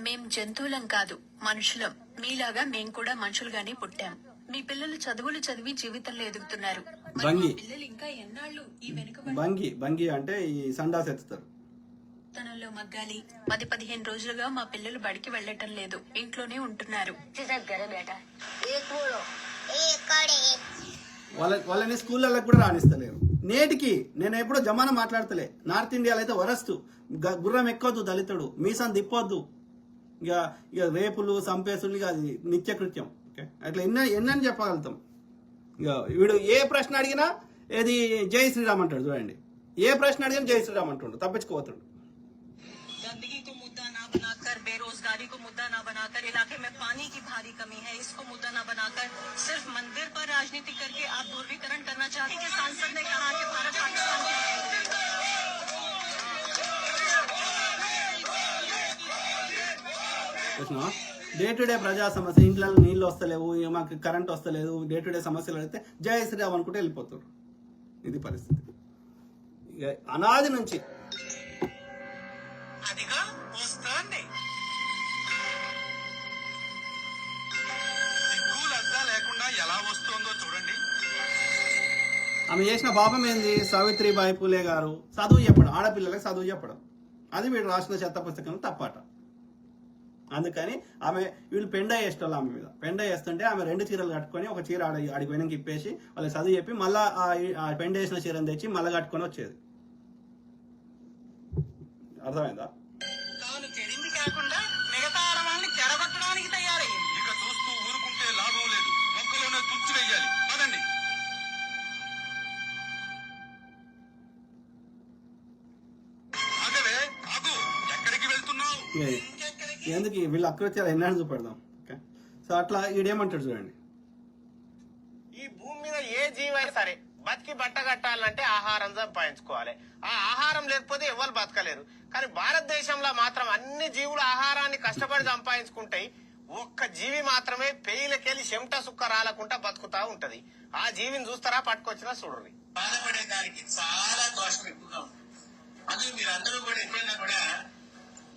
మేం జంతువులం కాదు, మనుషులం. మీలాగా మేం కూడా మనుషులుగానే పుట్టాం. మీ పిల్లలు చదువులు చదివి జీవితంలో ఎదుగుతున్నారు. బంగి పిల్లలు ఇంకా ఎన్నాళ్ళు ఈ బంగి అంటే ఈ సండాస్ ఎత్తుతారు. వెనుకబడితనంలో మగ్గాలి. 10-15 రోజులుగా మా పిల్లలు బడికి వెళ్ళటం లేదు, ఇంట్లోనే ఉంటున్నారు. వాళ్ళని స్కూళ్ళకి కూడా రాణిస్తలేరు. నేటికి నేను ఎప్పుడో జమానా మాట్లాడతలే. నార్త్ ఇండియాలో అయితే వరస్ట్. గుర్రం ఎక్కొద్దు దళితుడు, మీసం తిప్పొద్దు, ఇక రేపులు సంపేసులు, ఇక అది నిత్యకృత్యం. ఓకే, అట్లా ఎన్నని చెప్పగలుగుతాం. ఇక వీడు ఏ ప్రశ్న అడిగినా ఏది జై శ్రీరామ్ అంటాడు. చూడండి, ఏ ప్రశ్న అడిగినా జై శ్రీరామ్ అంటుండు, తప్పించుకోవతాడు. गंदगी को मुद्दा ना बनाकर, बेरोजगारी को मुद्दा ना बनाकर, इलाके में पानी की भारी कमी है इसको मुद्दा ना बनाकर, सिर्फ मंदिर पर राजनीति करके आप ध्रुवीकरण करना चाहते हैं। सांसद ने कहा कि Bharat Pakistan day to day ప్రజా సమస్య, ఇంట్లో నీళ్ళు వస్తలేవు, మాకు కరెంట్ వస్తలేదు, డే టు డే సమస్యలు అయితే జై శ్రీరామ్ అనుకుంటే వెళ్ళిపోతారు. ఇది పరిస్థితి. ఇక అనాది నుంచి అదిగా వస్తుంది. సిగ్గులద్దా లేకుండా ఎలా వస్తుందో చూడండి. ఆమె చేసిన పాపం ఏంది? సావిత్రిబాయి పూలే గారు చదువు చెప్పడం, ఆడపిల్లలకు చదువు చెప్పడం, అది వీడు రాసిన చెత్త పుస్తకంలో తప్పాట. అందుకని వీళ్ళు పెండ వేసేవాళ్ళు. ఆమె మీద పెండ వేస్తుంటే ఆమె 2 చీరలు కట్టుకొని, ఒక చీర ఆడికి వెనక్కి ఇప్పేసి వాళ్ళకి చదువు చెప్పి మళ్ళా ఆ పెండ వేసిన చీరను తెచ్చి మళ్ళా కట్టుకొని వచ్చేది. అర్థమైందా? తాను చెడింది కాకుండా మిగతా ఆడవాళ్ళని చెడగొట్టడానికి తయారయ్యింది. ఇక చూస్తూ ఊరుకుంటే లాభం లేదు, మొక్కలోనే తుచ్చి వేయాలి. పదండి. ఆగవే, ఆగు, ఎక్కడికి వెళ్తున్నావు? ఎందుకు వీళ్ళు అకృత్యాలు ఎన్నాళ్ళు చూపెడదాం. ఓకే, సో అట్లా ఈడేమంటాడు చూడండి. ఈ భూమి మీద ఏ జీవైనా సరే బతికి బట్ట కట్టాలంటే ఆహారం సంపాదించుకోవాలి. ఆ ఆహారం లేకపోతే ఎవరు బతకలేరు. కానీ భారతదేశంలో మాత్రం అన్ని జీవులు ఆహారాన్ని కష్టపడి సంపాదించుకుంటాయి. ఒక్క జీవి మాత్రమే పెయిలకెళ్ళి చెమట సుక్క రాలకుండా బతుకుతా ఉంటది. ఆ జీవిని చూస్తారా, పట్టుకొచ్చినా చూడరు. బాధపడే దానికి చాలా దోషం ఎక్కువగా ఉంది. అందుకు మీరందరూ కూడా ఎప్పుడైనా కూడా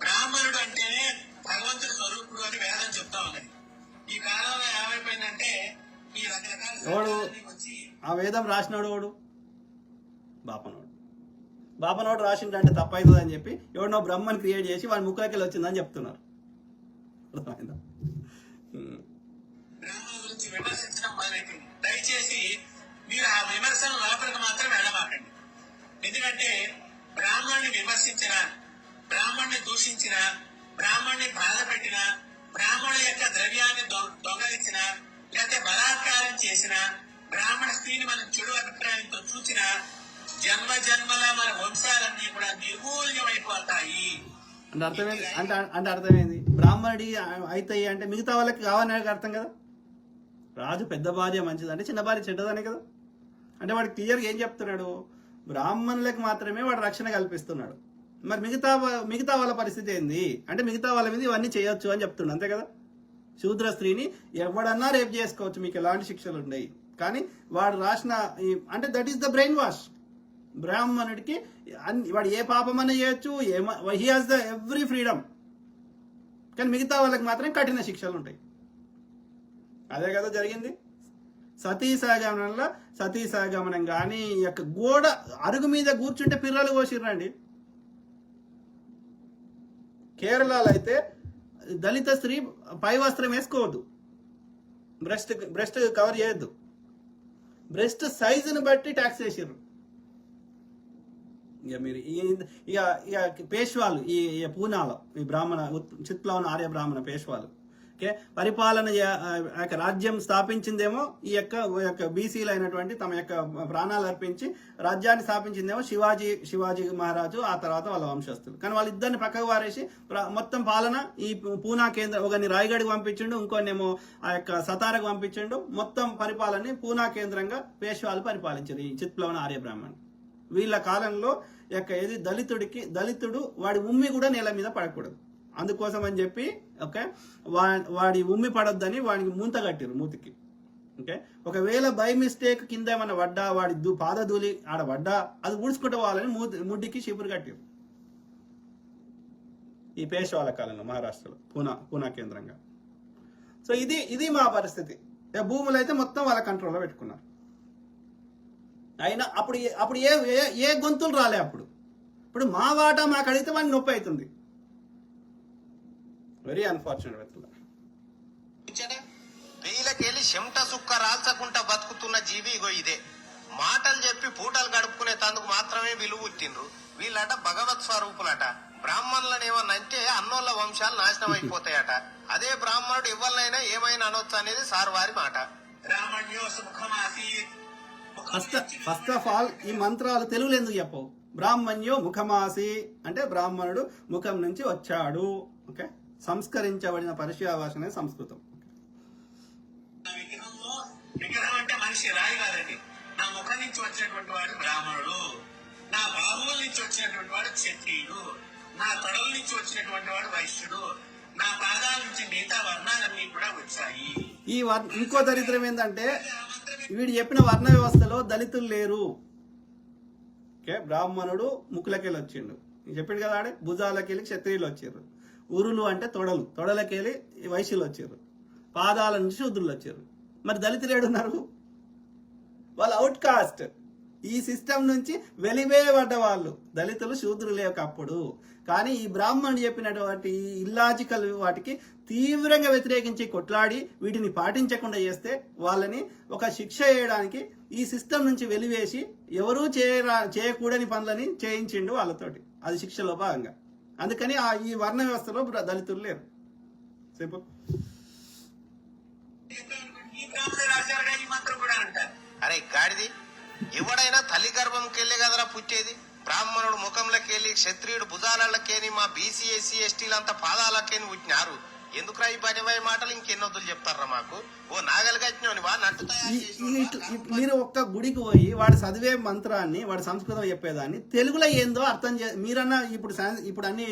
బ్రాహ్మణుడు అంటేనే భగవంతుడి స్వరూపుడు అని వేదం చెప్తా ఉన్నది. ఈ కాలంలో ఏమైపోయిందంటే ఈ రకరకాల వచ్చి ఆ వేదం రాసినాడు వాడు బాపనోడు రాసిండంటే తప్పవుతుంది అని చెప్పి ఎవడనో బ్రహ్మని క్రియేట్ చేసి వాడి ముక్కలకి వచ్చిందని చెప్తున్నారు. అర్థమైందా? బ్రాహ్మణుల గురించి విమర్శించడం మొదలైంది. దయచేసి మీరు ఆ విమర్శన లోపలికి మాత్రం వెళ్ళమాకండి. ఎందుకంటే బ్రాహ్మణ్ణి విమర్శించిన, బ్రాహ్మణ్ణి దూషించిన, బ్రాహ్మణ్ణి బాధ పెట్టిన, బ్రాహ్మణుల యొక్క ద్రవ్యాన్ని దొంగలించిన, లేకపోతే బలాత్కారం చేసిన, బ్రాహ్మణ స్త్రీని మనం చెడు అభిప్రాయంతో చూసిన, జన్మ జన్మల మన వంశాలన్నీ కూడా నిర్మూల్యమైపోతాయి. అంటే అర్థమైంది. బ్రాహ్మణుడి అవుతాయి అంటే మిగతా వాళ్ళకి కావాలని అర్థం కదా. రాజు పెద్ద భార్య మంచిది అంటే చిన్న భార్య చెడ్డదనే కదా. అంటే వాడు క్లియర్గా ఏం చెప్తున్నాడు? బ్రాహ్మణులకు మాత్రమే వాడు రక్షణ కల్పిస్తున్నాడు. మరి మిగతా వాళ్ళ పరిస్థితి ఏంది అంటే మిగతా వాళ్ళ మీద ఇవన్నీ చేయొచ్చు అని చెప్తున్నాడు, అంతే కదా. శూద్ర స్త్రీని ఎవడన్నా రేపు చేసుకోవచ్చు, మీకు ఎలాంటి శిక్షలు ఉన్నాయి. కానీ వాడు రాసిన అంటే that is the brain wash. బ్రాహ్మణుడికి వాడు ఏ పాపమన్నా చేయొచ్చు, he has the every freedom. కానీ మిగతా వాళ్ళకి మాత్రం కఠిన శిక్షలు ఉంటాయి. అదే కదా జరిగింది. సతీసాగమనం కానీ ఈ యొక్క గోడ అరుగు మీద కూర్చుంటే పిర్రలు కోసిర్రండి. కేరళలో అయితే దళిత స్త్రీ పై వస్త్రం వేసుకోవద్దు, బ్రెస్ట్ కవర్ చేయొద్దు, బ్రెస్ట్ సైజుని బట్టి ట్యాక్స్ వేసారు. ఇక మీరు ఇక పేష్వాలు ఈ పూనాలో ఈ బ్రాహ్మణ చిత్లవన ఆర్య బ్రాహ్మణ పేష్వాలు ఓకే పరిపాలన రాజ్యం స్థాపించిందేమో ఈ యొక్క బీసీలు అయినటువంటి తమ యొక్క ప్రాణాలు అర్పించి రాజ్యాన్ని స్థాపించిందేమో శివాజీ మహారాజు, ఆ తర్వాత వాళ్ళ వంశస్థులు. కానీ వాళ్ళిద్దరిని పక్కకు వారేసి మొత్తం పాలన ఈ పూనా కేంద్రం, ఒకరిని రాయగఢ్కి పంపించిండు, ఇంకొన్నేమో ఆ యొక్క సతారకు పంపించిండు. మొత్తం పరిపాలనని పూనా కేంద్రంగా పేష్వాలు పరిపాలించారు ఈ చిత్లవన ఆర్య బ్రాహ్మణ్. వీళ్ళ కాలంలో ఏది దళితుడు వాడి ఉమ్మి కూడా నేల మీద పడకూడదు. అందుకోసం అని చెప్పి ఓకే వాడి ఉమ్మి పడొద్దని వాడికి మూత కట్టిరు మూతికి. ఓకే ఒకవేళ బై మిస్టేక్ కింద ఏమన్నా పడ్డా వాడి పాదధూళి ఆడ పడ్డా అది ఊడ్చుకుంటూ పోవాలని ముడ్డికి చీపురు కట్టిరు ఈ పేష్వాల కాలంలో మహారాష్ట్రలో పూనా కేంద్రంగా. సో ఇది మా పరిస్థితి. భూములు అయితే మొత్తం వాళ్ళ కంట్రోల్లో పెట్టుకున్నారు. అయినా అప్పుడు ఏ గొంతులు రాలే. ఇప్పుడు మా వాటా మాకు అడిగితే వాడికి నొప్పి అవుతుంది. Very unfortunate. వెయ్యిలకెళ్ళి చెమట సుక్క రాల్చకుండా బతుకుతున్న జీవి ఇగో ఇదే. మాటలు చెప్పి పూటలు గడుపుకునే తందుకు మాత్రమే విలువ పుట్టిండ్రు. వీళ్ళట భగవత్ స్వరూపులట. బ్రాహ్మణులను ఏమన్నంటే అన్నోళ్ళ వంశాలు నాశనం అయిపోతాయట. అదే బ్రాహ్మణుడు ఎవరినైనా ఏమైనా అనొచ్చు అనేది సార్ వారి మాట. ఫస్ట్ ఆఫ్ ఆల్ ఈ మంత్రాలు తెలుగులో ఎందుకు చెప్పవు? బ్రాహ్మణ్యో ముఖమాసి అంటే బ్రాహ్మణుడు ముఖం నుంచి వచ్చాడు. ఓకే సంస్కరించబడిన పర్షియా భాష అనేది సంస్కృతం. విగ్రహం అంటే మనిషి రాయి కాదండి. నా ముఖం నుంచి వచ్చినటువంటి వాడు బ్రాహ్మణుడు, నా బాహువుల నుంచి వచ్చినటువంటి వాడు క్షత్రియుడు, నా తొడల నుంచి వచ్చినటువంటి వాడు వైశ్యుడు, నా పాదాల నుంచి మిగతా వర్ణాలన్నీ కూడా వచ్చాయి. ఇంకో దరిద్రం ఏంటంటే వీడు చెప్పిన వర్ణ వ్యవస్థలో దళితులు లేరు. ఓకే బ్రాహ్మణుడు ముక్కులకెళ్ళి వచ్చిండు, చెప్పిండు కదా ఆడే భుజాలకెళ్ళి క్షత్రియులు వచ్చారు, ఉరులు అంటే తొడలకెళ్ళి వైశ్యులు వచ్చారు, పాదాల నుంచి శూద్రులు వచ్చారు. మరి దళితులు ఏడున్నారు? వాళ్ళు అవుట్ కాస్ట్. ఈ సిస్టమ్ నుంచి వెలివేయబడ్డ వాళ్ళు దళితులు శూద్రులే ఒకప్పుడు. కానీ ఈ బ్రాహ్మణుడు చెప్పినటువంటి ఇల్లాజికల్ వాటికి తీవ్రంగా వ్యతిరేకించి కొట్లాడి వీటిని పాటించకుండా చేస్తే వాళ్ళని ఒక శిక్ష చేయడానికి ఈ సిస్టమ్ నుంచి వెలివేసి ఎవరూ చేయకూడని పనులని చేయించిండు వాళ్ళతోటి. అది శిక్షలో భాగంగా. అందుకని ఈ వర్ణ వ్యవస్థలో దళితులు లేరు. సింపుల్. అరే గాడిది, ఎవడైనా తల్లి గర్భంకెళ్ళి కదరా పుట్టేది. బ్రాహ్మణుడు ముఖంలోకెళ్ళి క్షత్రియుడు భుజాలకేని మా బీసీ ఎస్సీ ఎస్టీలంతా పాదాలకేని పుట్టినారు. ఎందుకురా ఈ పనివై మాటలు ఇంకెన్నొద్దులు చెప్తారా మాకు? ఓ నాగలి కట్టినోనివా నట్టు మీరు ఒక్క గుడికి పోయి వాడు చదివే మంత్రాన్ని వాడు సంస్కృతం చెప్పేదాన్ని తెలుగులో ఏందో అర్థం మీరన్నా ఇప్పుడు అన్ని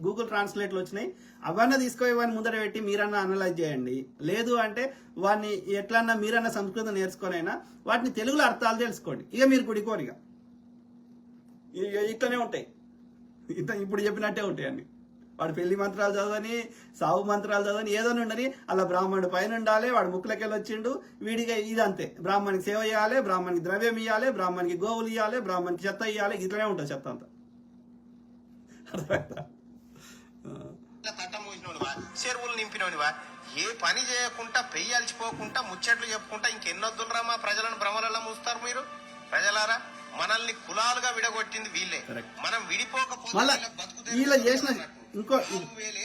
గూగుల్ ట్రాన్స్లేట్లు వచ్చినాయి, అవన్నీ తీసుకొని ముందర పెట్టి మీరన్నా అనలైజ్ చేయండి. లేదు అంటే వాడిని ఎట్లన్నా మీరన్నా సంస్కృతం నేర్చుకొనైనా వాటిని తెలుగులో అర్థాలు తెలుసుకోండి. ఇక మీరు గుడికోరు, ఇక ఇట్లనే ఉంటాయి, ఇప్పుడు చెప్పినట్టే ఉంటాయి అన్ని. వాడు పెళ్లి మంత్రాలు చదవని, సావు మంత్రాలు చదవని, ఏదైనా ఉండని అలా బ్రాహ్మణుడు పైన ఉండాలి, వాడు ముక్కులకెళ్ళి వచ్చిండు, వీడిగా ఇదంతే. బ్రాహ్మణికి సేవ చేయాలి, బ్రాహ్మణికి ద్రవ్యం ఇవ్వాలి, బ్రాహ్మణికి గోవులు ఇవ్వాలి, బ్రాహ్మణికి చెత్త ఇవ్వాలి, ఇట్లనే ఉంటుంది చెత్త అంతా. అర్థమైందా? తట్ట మూసినోనివా, చెరువులు నింపినోనివా, ఏ పని చేయకుండా పెయ్యాల్చిపోకుండా ముచ్చట్లు చెప్పుకుంటా ఇంకెన్నొద్దులరా మా ప్రజలను భ్రమలలో మూస్తారు మీరు. ప్రజలారా, మనల్ని కులాలుగా విడగొట్టింది వీళ్ళే. మనం విడిపోకపోతే వీళ్ళు చేసిన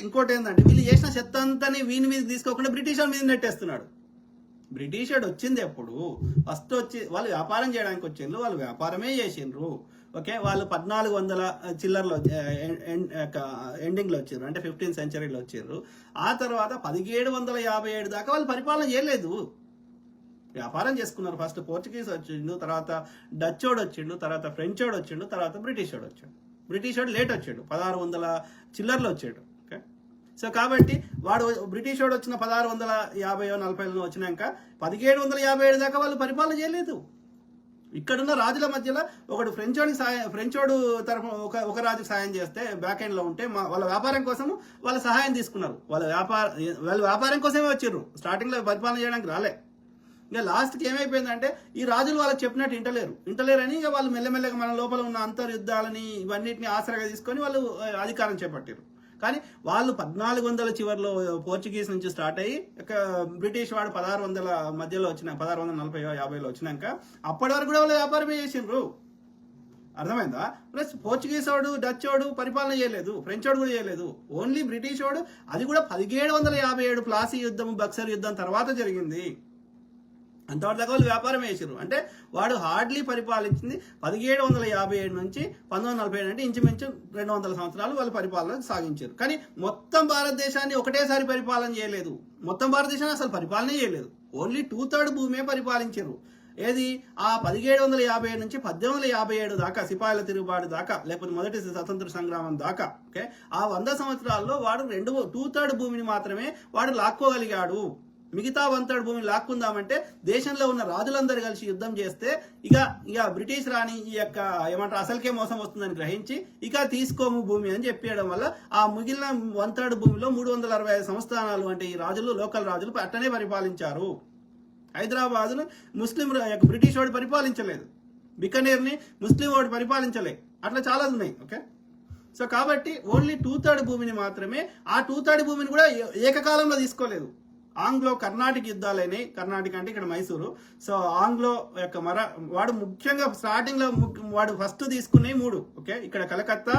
ఇంకోటి ఏంటంటే వీళ్ళు చేసిన చెత్త అంతాని వీని మీద తీసుకోకుండా బ్రిటిష్ వాళ్ళ మీద నెట్టేస్తున్నాడు. బ్రిటిష్ వాడు వచ్చింది ఎప్పుడు? ఫస్ట్ వచ్చి వాళ్ళు వ్యాపారం చేయడానికి వచ్చిండ్రు, వాళ్ళు వ్యాపారమే చేసిండ్రు. ఓకే వాళ్ళు 1400 చిల్లర్లో ఎండింగ్ లో వచ్చారు, అంటే 15th centuryలో వచ్చారు. ఆ తర్వాత 1757 దాకా వాళ్ళు పరిపాలన చేయలేదు, వ్యాపారం చేసుకున్నారు. ఫస్ట్ పోర్చుగీస్ వచ్చిండు, తర్వాత డచ్ వాడు వచ్చిండు, తర్వాత ఫ్రెంచ్ వాడు వచ్చిండు, తర్వాత బ్రిటిష్ వాడు వచ్చాడు. బ్రిటిష్ వాడు లేట్ వచ్చాడు, 1600 చిల్లర్లో వచ్చాడు. ఓకే సో కాబట్టి వాడు బ్రిటిష్ వాడు వచ్చిన 1650-40లో వచ్చినాక 1757 దాకా వాళ్ళు పరిపాలన చేయలేదు. ఇక్కడున్న రాజుల మధ్యలో ఒకడు ఫ్రెంచ్ వాడు తరఫున ఒక రాజుకు సాయం చేస్తే బ్యాక్ ఎండ్ లో ఉంటే వాళ్ళ వ్యాపారం కోసం వాళ్ళ సహాయం తీసుకున్నారు. వాళ్ళ వ్యాపారం కోసమే వచ్చారు, స్టార్టింగ్ లో పరిపాలన చేయడానికి రాలే. ఇంకా లాస్ట్కి ఏమైపోయిందంటే ఈ రాజులు వాళ్ళకి చెప్పినట్టు ఇంటలేరని ఇక వాళ్ళు మెల్లమెల్లగా మన లోపల ఉన్న అంతర్యుద్ధాలని ఇవన్నిటిని ఆసరాగా తీసుకొని వాళ్ళు అధికారం చేపట్టారు. కానీ వాళ్ళు 1400 చివరిలో పోర్చుగీస్ నుంచి స్టార్ట్ అయ్యి బ్రిటిష్ వాడు 1600 మధ్యలో వచ్చిన 1640-50లో వచ్చినాక అప్పటి వరకు కూడా వాళ్ళు వ్యాపారమే చేసిండ్రు. అర్థమైందా? ప్లస్ పోర్చుగీస్ వాడు, డచ్ వాడు పరిపాలన చేయలేదు, ఫ్రెంచ్ వాడు కూడా చేయలేదు. ఓన్లీ బ్రిటిష్ వాడు, అది కూడా 1757 ప్లాసీ యుద్ధం, బక్సర్ యుద్ధం తర్వాత జరిగింది. అంతవరకు వాళ్ళు వ్యాపారం వేసారు. అంటే వాడు హార్డ్లీ పరిపాలించింది 1757 నుంచి 1947 అంటే ఇంచుమించు 200 సంవత్సరాలు వాళ్ళు పరిపాలన సాగించారు. కానీ మొత్తం భారతదేశాన్ని ఒకటేసారి పరిపాలన చేయలేదు. మొత్తం భారతదేశాన్ని అసలు పరిపాలన చేయలేదు. ఓన్లీ 2/3 భూమే పరిపాలించారు. ఏది ఆ 1757 నుంచి 1857 దాకా, సిపాయిల తిరుగుబాటు దాకా, లేకపోతే మొదటి స్వతంత్ర సంగ్రామం దాకా. ఓకే, ఆ 100 సంవత్సరాల్లో వాడు 2/3 భూమిని మాత్రమే వాడు లాక్కోగలిగాడు. మిగతా 1/3 భూమిని లాక్కుందామంటే దేశంలో ఉన్న రాజులందరూ కలిసి యుద్ధం చేస్తే ఇక బ్రిటిష్ రాణి ఈ యొక్క ఏమంటారు అసలుకే మోసం వస్తుందని గ్రహించి ఇక తీసుకోము భూమి అని చెప్పేయడం వల్ల ఆ మిగిలిన 1/3 భూమిలో 365 సంస్థానాలు అంటే ఈ రాజులు, లోకల్ రాజులు అట్టనే పరిపాలించారు. హైదరాబాద్ను ముస్లిం బ్రిటిష్ వాడు పరిపాలించలేదు, బికనేర్ని ముస్లిం వాడు పరిపాలించలే, అట్లా చాలా ఉన్నాయి. ఓకే, సో కాబట్టి ఓన్లీ 2/3 భూమిని మాత్రమే, ఆ 2/3 భూమిని కూడా ఏకకాలంలో తీసుకోలేదు. ఆంగ్లో కర్ణాటక యుద్ధాలైనాయి. కర్ణాటక అంటే ఇక్కడ మైసూరు. సో ఆంగ్లో యొక్క వాడు ముఖ్యంగా స్టార్టింగ్ లో వాడు ఫస్ట్ తీసుకునే 3. ఓకే, ఇక్కడ కలకత్తా,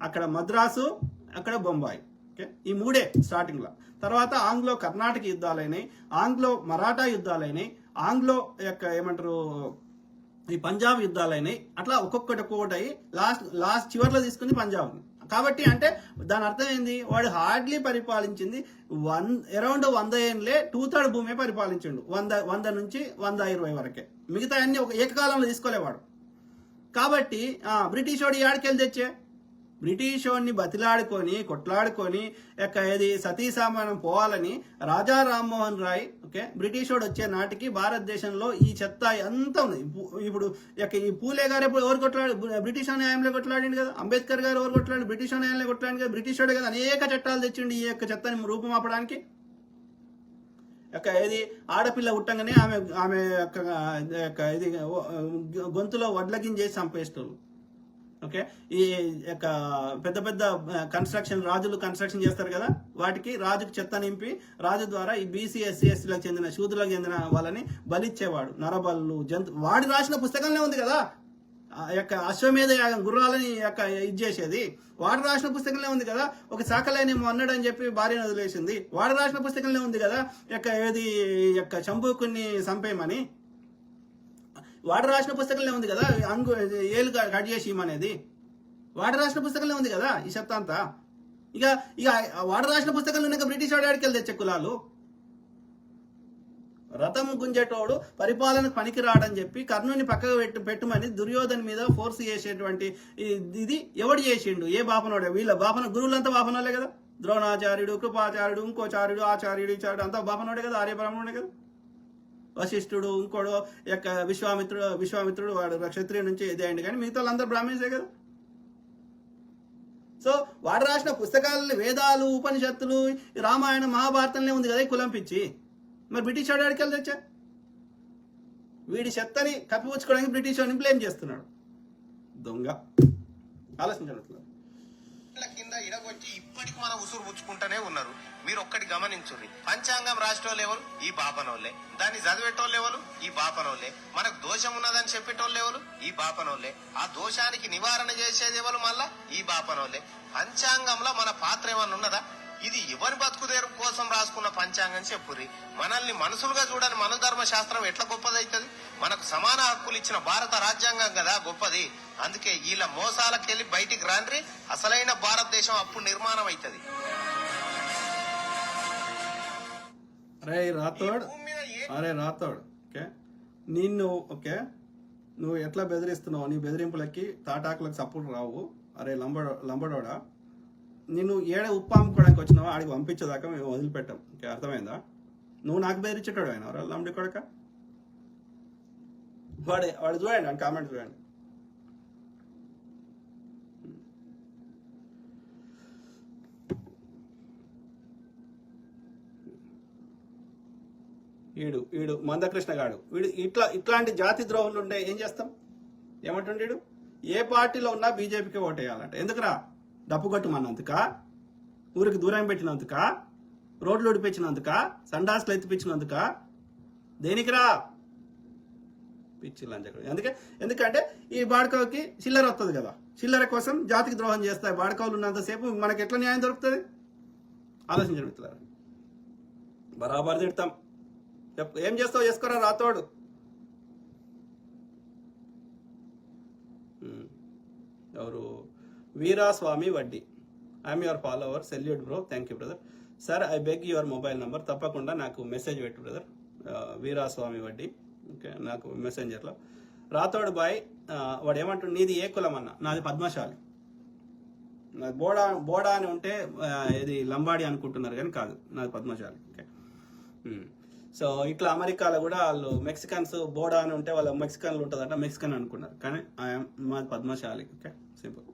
అక్కడ మద్రాసు, అక్కడ బొంబాయి. ఓకే, ఈ 3 స్టార్టింగ్ లో. తర్వాత ఆంగ్లో కర్ణాటక యుద్ధాలైనాయి, ఆంగ్లో మరాఠా యుద్ధాలైనాయి, ఆంగ్లో యొక్క ఏమంటారు ఈ పంజాబ్ యుద్ధాలైనాయి. అట్లా ఒక్కొక్కటి అయ్యి లాస్ట్ చివరిలో తీసుకుంది పంజాబ్. కాబట్టి అంటే దాని అర్థం ఏంది, వాడు హార్డ్లీ పరిపాలించింది అరౌండ్ 100 ఏళ్ళే. 2/3 భూమే పరిపాలించిండు, 100 నుంచి 120 వరకే. మిగతా అన్ని ఒక ఏకకాలంలో తీసుకోలేవాడు. కాబట్టి బ్రిటిష్ వాడు యాడికెళ్ళి తెచ్చే, బ్రిటిష్ వాడిని బతిలాడుకొని కొట్లాడుకొని ఏది సతీ సామానం పోవాలని రాజా రామ్మోహన్ రాయ్, ఓకే, బ్రిటిష్ వాడు వచ్చే నాటికి భారతదేశంలో ఈ చెత్త అంతా ఉంది. ఇప్పుడు ఈ పూలే గారు ఎప్పుడు ఎవరు కొట్లాడు, బ్రిటిష్ న్యాయంలో కొట్లాడింది కదా. అంబేద్కర్ గారు ఎవరు కొట్లాడు, బ్రిటిష్ న్యాయంలో కొట్లాడింది కదా. బ్రిటిష్ వాడే కదా అనేక చట్టాలు తెచ్చిండి ఈ యొక్క చెత్తని రూపుమాపడానికి. ఏది ఆడపిల్ల పుట్టంగానే ఆమె యొక్క ఇది గొంతులో వడ్ల గింజేసి చంపేస్తారు. ఓకే, ఈ యొక్క పెద్ద పెద్ద రాజులు కన్స్ట్రక్షన్ చేస్తారు కదా, వాటికి రాజుకు చెత్త నింపి రాజు ద్వారా ఈ బీసీ ఎస్సీ ఎస్టీలకు చెందిన శూద్రులకు చెందిన వాళ్ళని బలిచ్చేవాడు. నరబలు వాడి రాసిన పుస్తకంలో ఉంది కదా, యొక్క అశ్వమేధ యాగం గుర్రాలని యొక్క ఇది చేసేది వాడు రాసిన పుస్తకంలో ఉంది కదా. ఒక శాఖలైనేమో అన్నాడని చెప్పి భార్యను వదిలేసింది, వాడు రాసిన పుస్తకంలో ఉంది కదా. ఏది యొక్క చంపుకుని చంపేయమని వాడు రాసిన పుస్తకంలో ఉంది కదా. ఏలు కట్ చేసి ఇమనేది వాడు రాసిన పుస్తకంలో ఉంది కదా. ఈ చెత్త అంతా ఇక వాడు రాసిన పుస్తకంలో ఉన్న బ్రిటిష్ వాడి ఆడికి వెళ్ళి తెచ్చే కులాలు. రథం గుంజేటోడు పరిపాలనకు పనికి రాడని చెప్పి కర్ణుని పక్కకు పెట్టుమని దుర్యోధన్ మీద ఫోర్స్ చేసేటువంటి ఇది ఎవడు చేసిండు, ఏ బాపనోడే. వీళ్ళ గురువులంతా బాపనోళ్ళే కదా. ద్రోణాచార్యుడు, కృపాచార్యుడు, ఇంకోచార్యుడు, ఆచార్యుడు, ఈచార్యుడు అంతా బాపనోడే కదా, ఆర్యబ్రాహ్మణుడే కదా. వశిష్ఠుడు, ఇంకోడు యొక్క విశ్వామిత్రుడు వాడు క్షత్రియుడి నుంచి ఇదే అయింది, కానీ మిగతా వాళ్ళందరూ బ్రాహ్మణ్సే కదా. సో వాడు రాసిన పుస్తకాలు, వేదాలు, ఉపనిషత్తులు, రామాయణం, మహాభారతంలో ఉంది కదా ఈ కులం పిచ్చి. మరి బ్రిటిష్ వాడు ఆడికి వెళ్ళి తెచ్చా, వీడి చెత్తని కప్పిపుచ్చుకోవడానికి బ్రిటిష్ వాడిని బ్లేమ్ చేస్తున్నాడు. దొంగ ఆలోచించట్లేదు. కింద ఇడగొచ్చి ఇప్పటికి మనం ఉసురు పుచ్చుకుంటూనే ఉన్నారు. మీరు ఒక్కటి గమనించుర్రి, పంచాంగం రాసేటోళ్ళు ఎవరు, ఈ బాపనోళ్లే. దాన్ని చదివేటోళ్ళు ఎవరు, ఈ బాపనోళ్లే. మనకు దోషం ఉన్నదని చెప్పేటోళ్ళు ఎవరు, ఈ బాపనోళ్లే. ఆ దోషానికి నివారణ చేసేది ఎవరు, మళ్ళా ఈ బాపనోళ్లే. పంచాంగంలో మన పాత్ర ఏమన్నా ఉన్నదా? ఇది ఎవరి బతుకుదేరు కోసం రాసుకున్న పంచాంగం చెప్పుర్రి. మనల్ని మనుషులుగా చూడని మన ధర్మశాస్త్రం ఎట్లా గొప్పదైతుంది? మనకు సమాన హక్కులు ఇచ్చిన భారత రాజ్యాంగం కదా గొప్పది. అందుకే వీళ్ళ మోసాలకెళ్ళి బయటికి రాండ్రి, అసలైన భారతదేశం అప్పుడు నిర్మాణం అవుతుంది. అరే రాథోడ్, ఓకే, నిన్ను ఓకే నువ్వు ఎట్లా బెదిరిస్తున్నావు, నీ బెదిరింపులకి తాటాకులకు సపోర్ట్ రావు. అరే లంబడోడా, నిన్ను ఉప్పు అమ్ముకోవడానికి వచ్చినావా, ఆడికి పంపించేదాకా మేము వదిలిపెట్టాం. ఓకే, అర్థమైందా? నువ్వు నాకు బెదిరించేటాడు ఆయన లంబడి కొడక. వాడు చూడండి, అని కామెంట్ చూడండి. వీడు మందకృష్ణ గాడు వీడు ఇట్లాంటి జాతి ద్రోహులు ఉంటే ఏం చేస్తాం? ఏమంటుండీడు? ఏ పార్టీలో ఉన్నా బీజేపీకి ఓటేయాలంట. ఎందుకురా? డప్పు కొట్టమన్నందుక, ఊరికి దూరం పెట్టినందుక, రోడ్లు ఉడిపించినందుక, సండాసులు ఎత్తిపించినందుక, దేనికిరా? పిచ్చి లంచకుడు. ఎందుకంటే ఈ బాడకవుకి చిల్లర వస్తుంది కదా, చిల్లర కోసం జాతికి ద్రోహం చేస్తాయి. బాడకవులు ఉన్నంతసేపు మనకి ఎట్లా న్యాయం దొరుకుతుంది? ఆలోచించండి మిత్రులారా. బరాబర్ తిడతాం. ఏం చేస్తావు చేసుకోరా రాతోడు. ఎవరు? వీరాస్వామి వడ్డీ. I'm your follower, salute bro, thank you brother. Sir I beg your mobile number. తప్పకుండా నాకు మెసేజ్ పెట్టు బ్రదర్. వీరాస్వామి వడ్డీ. ఓకే, నాకు మెసెంజర్లో. రాతోడు బాయ్ వాడు ఏమంటాడు? నీది ఏ కులం అన్న? నాది పద్మశాలి. నాది బోడా అని ఉంటే ఇది లంబాడి అనుకుంటున్నారు కానీ కాదు, నాది పద్మశాలి. ఓకే. సో ఇట్లా అమెరికాలో కూడా వాళ్ళు మెక్సికన్స్ బోడా అని ఉంటే వాళ్ళ మెక్సికన్లు ఉంటుందంట, మెక్సికన్ అనుకున్నారు కానీ మాది పద్మశాలి. Okay, simple.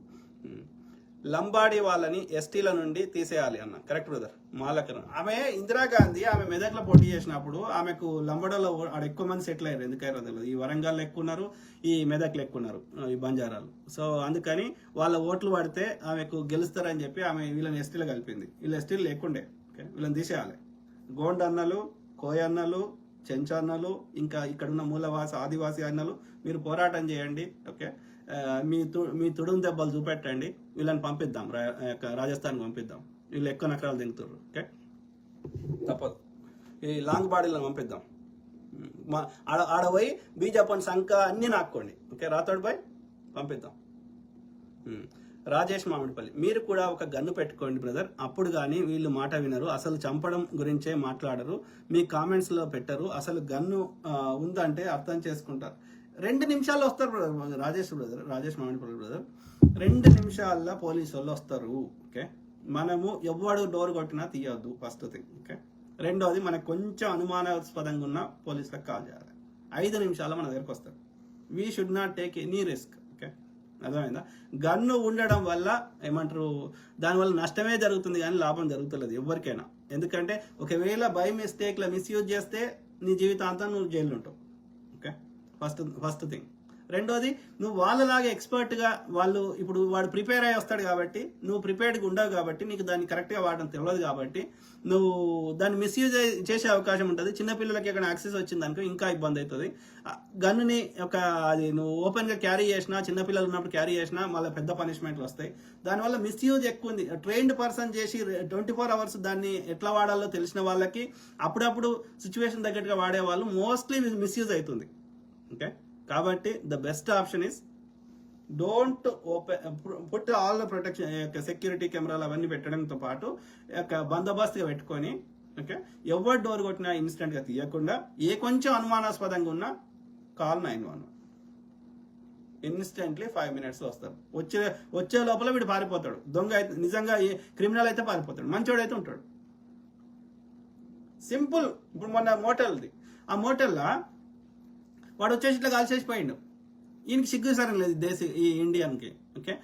లంబాడి వాళ్ళని ఎస్టీల నుండి తీసేయాలి అన్న. Correct brother. మాలకరం ఆమె ఇందిరాగాంధీ ఆమె మెదక్లో పోటీ చేసినప్పుడు ఆమెకు లంబాడలో ఆడ ఎక్కువ మంది సెటిల్ అయ్యారు. ఎందుకైనా తెలియదు. ఈ వరంగల్ ఎక్కున్నారు, ఈ మెదక్లు ఎక్కున్నారు, ఈ బంజారాలు. సో అందుకని వాళ్ళ ఓట్లు పడితే ఆమెకు గెలుస్తారని చెప్పి ఆమె వీళ్ళని ఎస్టీలో కలిపింది. వీళ్ళు ఎస్టీలు లేకుండే. ఓకే, వీళ్ళని తీసేయాలి. గోండ్ అన్నలు, కోయన్నలు, చెంచన్నలు, ఇంకా ఇక్కడున్న మూలవాసి ఆదివాసీ అన్నలు మీరు పోరాటం చేయండి. ఓకే, మీ తుడుం దెబ్బలు చూపెట్టండి. వీళ్ళని పంపిద్దాం, రాజస్థాన్కి పంపిద్దాం. వీళ్ళు ఎక్కువ నకరాలు దింగుతారు. ఓకే, తప్పదు. ఈ లాంగ్ బాడీలను పంపిద్దాం. ఆడ పోయి బీజాపన్ సంఖ అన్ని నాక్కోండి. ఓకే, రాతోడు బాయ్ పంపిద్దాం. రాజేష్ మామిడిపల్లి, మీరు కూడా ఒక గన్ను పెట్టుకోండి బ్రదర్. అప్పుడు కానీ వీళ్ళు మాట వినరు. అసలు చంపడం గురించే మాట్లాడరు. మీ కామెంట్స్లో పెట్టరు. అసలు గన్ను ఉందంటే అర్థం చేసుకుంటారు. 2 నిమిషాల్లో వస్తారు బ్రదర్. రాజేష్ మామిడిపల్లి బ్రదర్, 2 నిమిషాల్లో పోలీసు వాళ్ళు వస్తారు. ఓకే, మనము ఎవడు డోర్ కొట్టినా తీయొద్దు, ఫస్ట్ థింగ్. ఓకే, రెండోది మనకు కొంచెం అనుమానాస్పదంగా ఉన్న పోలీసులకు కాల్ చేయాలి. 5 నిమిషాల్లో మన దగ్గరకు వస్తారు. We should not take any risk. Okay, అర్థమైందా? గన్ను ఉండడం వల్ల ఏమంటారు, దానివల్ల నష్టమే జరుగుతుంది కానీ లాభం జరుగుతులేదు ఎవరికైనా. ఎందుకంటే ఒకవేళ బై మిస్టేక్లో మిస్యూజ్ చేస్తే నీ జీవితాంతం నువ్వు జైలు ఉంటావు. Okay, first thing. రెండోది, నువ్వు వాళ్ళలాగా ఎక్స్పర్ట్గా ఇప్పుడు వాడు ప్రిపేర్ అయ్యి వస్తాడు కాబట్టి నువ్వు ప్రిపేర్డ్గా ఉండవు కాబట్టి నీకు దాన్ని కరెక్ట్గా వాడడం తెలియదు కాబట్టి నువ్వు దాన్ని మిస్యూజ్ చేసే అవకాశం ఉంటుంది. చిన్నపిల్లలకి ఎక్కడ యాక్సెస్ వచ్చింది అనుకో ఇంకా ఇబ్బంది అవుతుంది. గన్నుని అది నువ్వు ఓపెన్గా క్యారీ చేసినా, చిన్నపిల్లలు ఉన్నప్పుడు క్యారీ చేసినా మళ్ళీ పెద్ద పనిష్మెంట్లు వస్తాయి. దానివల్ల మిస్యూజ్ ఎక్కువ ఉంది. ట్రైన్డ్ పర్సన్ చేసి 24 hours దాన్ని ఎట్లా వాడాలో తెలిసిన వాళ్ళకి అప్పుడప్పుడు సిచ్యువేషన్ తగ్గట్టుగా వాడే వాళ్ళు మోస్ట్లీ మిస్యూజ్ అవుతుంది. ఓకే, కాబట్టి the best option is don't put all the protection, security కెమెరాలు అవన్నీ పెట్టడంతో పాటు బందోబస్తుగా పెట్టుకొని. ఓకే, ఎవరు డోర్ కొట్టినా ఇన్స్టెంట్గా తీయకుండా, ఏ కొంచెం అనుమానాస్పదంగా ఉన్నా కాల్ 911. ఇన్స్టెంట్లీ 5 minutes వస్తారు. వచ్చే లోపల వీడు పారిపోతాడు. దొంగ అయితే, నిజంగా క్రిమినల్ అయితే పారిపోతాడు, మంచోడు అయితే ఉంటాడు. సింపుల్. ఇప్పుడు మొన్న మోటల్ది, ఆ మోటల్లో వాడు వచ్చేసి ఇట్లా కాల్చేసిపోయిండు. ఈయనకి సిగ్గు సరం లేదు ఈ ఇండియన్కి. ఓకే,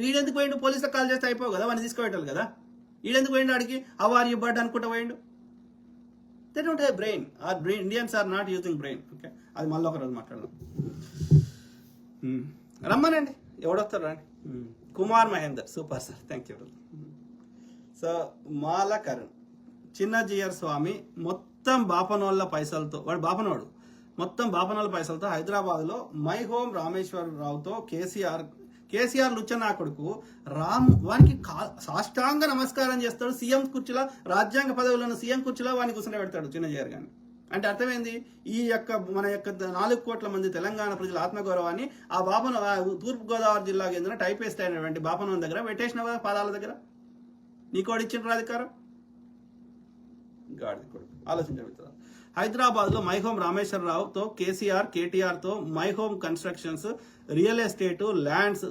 వీడెందుకు పోయిండు? పోలీసులకు కాల్ చేస్తే అయిపోవు కదా, వాడిని తీసుకుపోయాలి కదా. వీడెందుకు పోయిండు? ఆడికి అవర్ యూ బర్డ్ అనుకుంటా పోయిండు. They don't have brain. Indians are not using brain. Okay, అది మళ్ళీ ఒక రోజు మాట్లాడదాం. రమ్మనండి, ఎవడొస్తారు రండి. Kumar Mahender, super sir, thank you. So మాలకరణ్, చిన్న జియర్ స్వామి, మొత్తం బాపనోళ్ళ పైసలతో, వాడు బాపనోడు, మొత్తం బాపనోళ్ళ పైసలతో హైదరాబాద్లో మై హోమ్ రామేశ్వరరావుతో కేసీఆర్ లుచ్చనా కొడుకు వానికి సాష్టాంగ నమస్కారం చేస్తాడు. సీఎం కుర్చీలో, రాజ్యాంగ పదవిలో ఉన్న సీఎం కుర్చీలో వాడిని కూర్చొని పెడతాడు చిన్న జియర్ గాని. అంటే అర్థమైంది, మన యొక్క 4 కోట్ల మంది తెలంగాణ ప్రజల ఆత్మగౌరవాన్ని ఆ తూర్పుగోదావరి జిల్లా కేంద్రం టైప్ వేస్తాయినటువంటి బాపనోళ్ళ దగ్గర పెట్టేసిన పాదాల దగ్గర. నీకోడు ఇచ్చిన అధికారం గాడిది కొడుకు. ఆలోచించబడుతుంది. హైదరాబాద్లో మై హోమ్ రామేశ్వరరావుతో కేటీఆర్తో my home constructions, real estate, lands.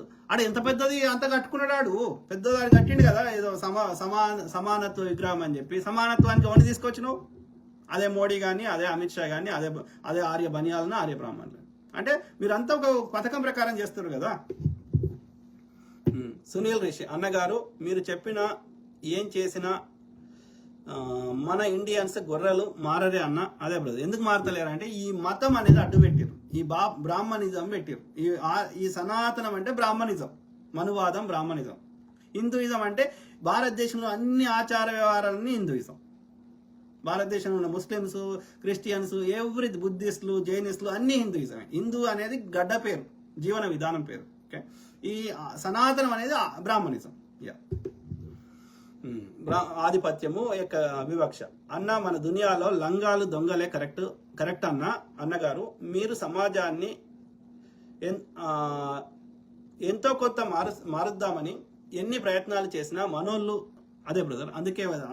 ఎంత పెద్దది అంత కట్టుకున్నాడు. పెద్దదాన్ని కట్టిండు కదా, ఏదో సమానత్వ విగ్రహం అని చెప్పి. సమానత్వానికి ఎవరిని తీసుకొచ్చినావు? అదే మోడీ కానీ, అదే అమిత్ షా కానీ, అదే ఆర్య బనియాలను, ఆర్య బ్రాహ్మణులు. అంటే మీరంతా ఒక పథకం ప్రకారం చేస్తారు కదా. సునీల్ రిషి అన్నగారు, మీరు చెప్పిన ఏం చేసినా మన ఇండియన్స్ గొర్రెలు మారరే అన్న. అదే బ్రదర్, ఎందుకు మారతలేరు అంటే ఈ మతం అనేది అడ్డు పెట్టిరు, ఈ బ్రాహ్మణిజం పెట్టిరు. ఈ సనాతనం అంటే బ్రాహ్మణిజం, మనువాదం బ్రాహ్మణిజం. హిందూయిజం అంటే భారతదేశంలో అన్ని ఆచార వ్యవహారాలన్నీ హిందూయిజం. భారతదేశంలో ఉన్న ముస్లిమ్స్, క్రిస్టియన్స్, ఎవ్రీ బుద్ధిస్టులు, జైనిస్టులు అన్ని హిందూయిజమే. హిందూ అనేది గడ్డ పేరు, జీవన విధానం పేరు. ఓకే, ఈ సనాతనం అనేది బ్రాహ్మణిజం. ఆధిపత్యము యొక్క వివక్ష. అన్న, మన దునియాలో లంగాలు దొంగలే కరెక్ట్ అన్నగారు. మీరు సమాజాన్ని ఎంతో కొత్త మారుద్దామని ఎన్ని ప్రయత్నాలు చేసినా మనోళ్ళు అదే బ్రదర్,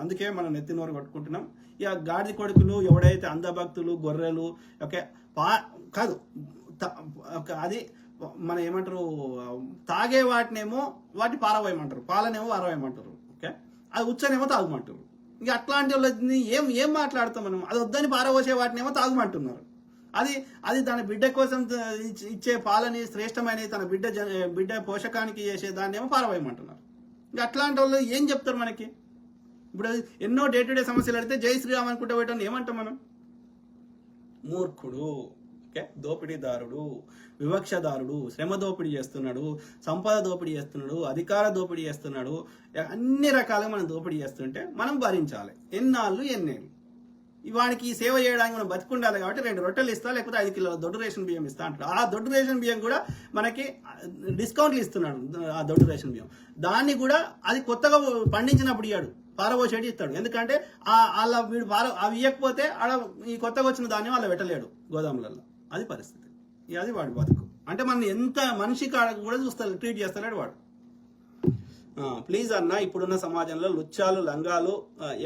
అందుకే మనం నెత్తినోరు కొట్టుకుంటున్నాం. ఇక గాడి కొడుకులు ఎవడైతే అంధభక్తులు, గొర్రెలు, ఓకే కాదు అది మన ఏమంటారు, తాగే వాటినేమో వాటి పారవేయమంటారు, పాలనేమో పారవేయమంటారు. ఓకే, అది ఉచ్చనేమో తాగుమంటారు. ఇక అట్లాంటి వాళ్ళని ఏం మాట్లాడతాం మనం? అది వద్దని పారవోసే వాటినేమో తాగుమంటున్నారు. అది తన బిడ్డ కోసం ఇచ్చే పాలని శ్రేష్టమైన తన బిడ్డ పోషకానికి చేసే దాన్ని ఏమో పారవేయమంటున్నారు. ఇంకా అట్లాంటి వాళ్ళు ఏం చెప్తారు మనకి? ఇప్పుడు ఎన్నో డే టు డే సమస్యలు అడిగితే జై శ్రీరామ్ అనుకుంటా పోయటం ఏమంటాం మనం? మూర్ఖుడు, ఓకే, దోపిడీదారుడు, వివక్షదారుడు, శ్రమ దోపిడీ చేస్తున్నాడు, సంపద దోపిడీ చేస్తున్నాడు, అధికార దోపిడీ చేస్తున్నాడు, అన్ని రకాలుగా మనం దోపిడీ చేస్తుంటే మనం భరించాలి. ఎన్నేళ్ళు వానికి సేవ చేయడానికి మనం బతుకుండాలి. కాబట్టి 2 రొట్టెలు ఇస్తా, లేకపోతే 5 కిలోల దొడ్డు రేషన్ బియ్యం ఇస్తా అంటారు. ఆ దొడ్డు రేషన్ బియ్యం కూడా మనకి డిస్కౌంట్లు ఇస్తున్నాడు. ఆ దొడ్డు రేషన్ బియ్యం దాన్ని కూడా అది కొత్తగా పండించినప్పుడు ఇయ్యాడు, పారబోసేటి ఇస్తాడు. ఎందుకంటే వీడు అవి ఇవ్వకపోతే ఆడ ఈ కొత్తగా వచ్చిన ధాన్యం వాళ్ళ పెట్టలేడు గోదాములలో. అది పరిస్థితి. అది వాడి బతుకు. అంటే మన ఎంత మనిషి కాడ కూడా ట్రీట్ చేస్తాడు వాడు. ప్లీజ్ అన్న, ఇప్పుడున్న సమాజంలో లుచ్చాలు, లంగాలు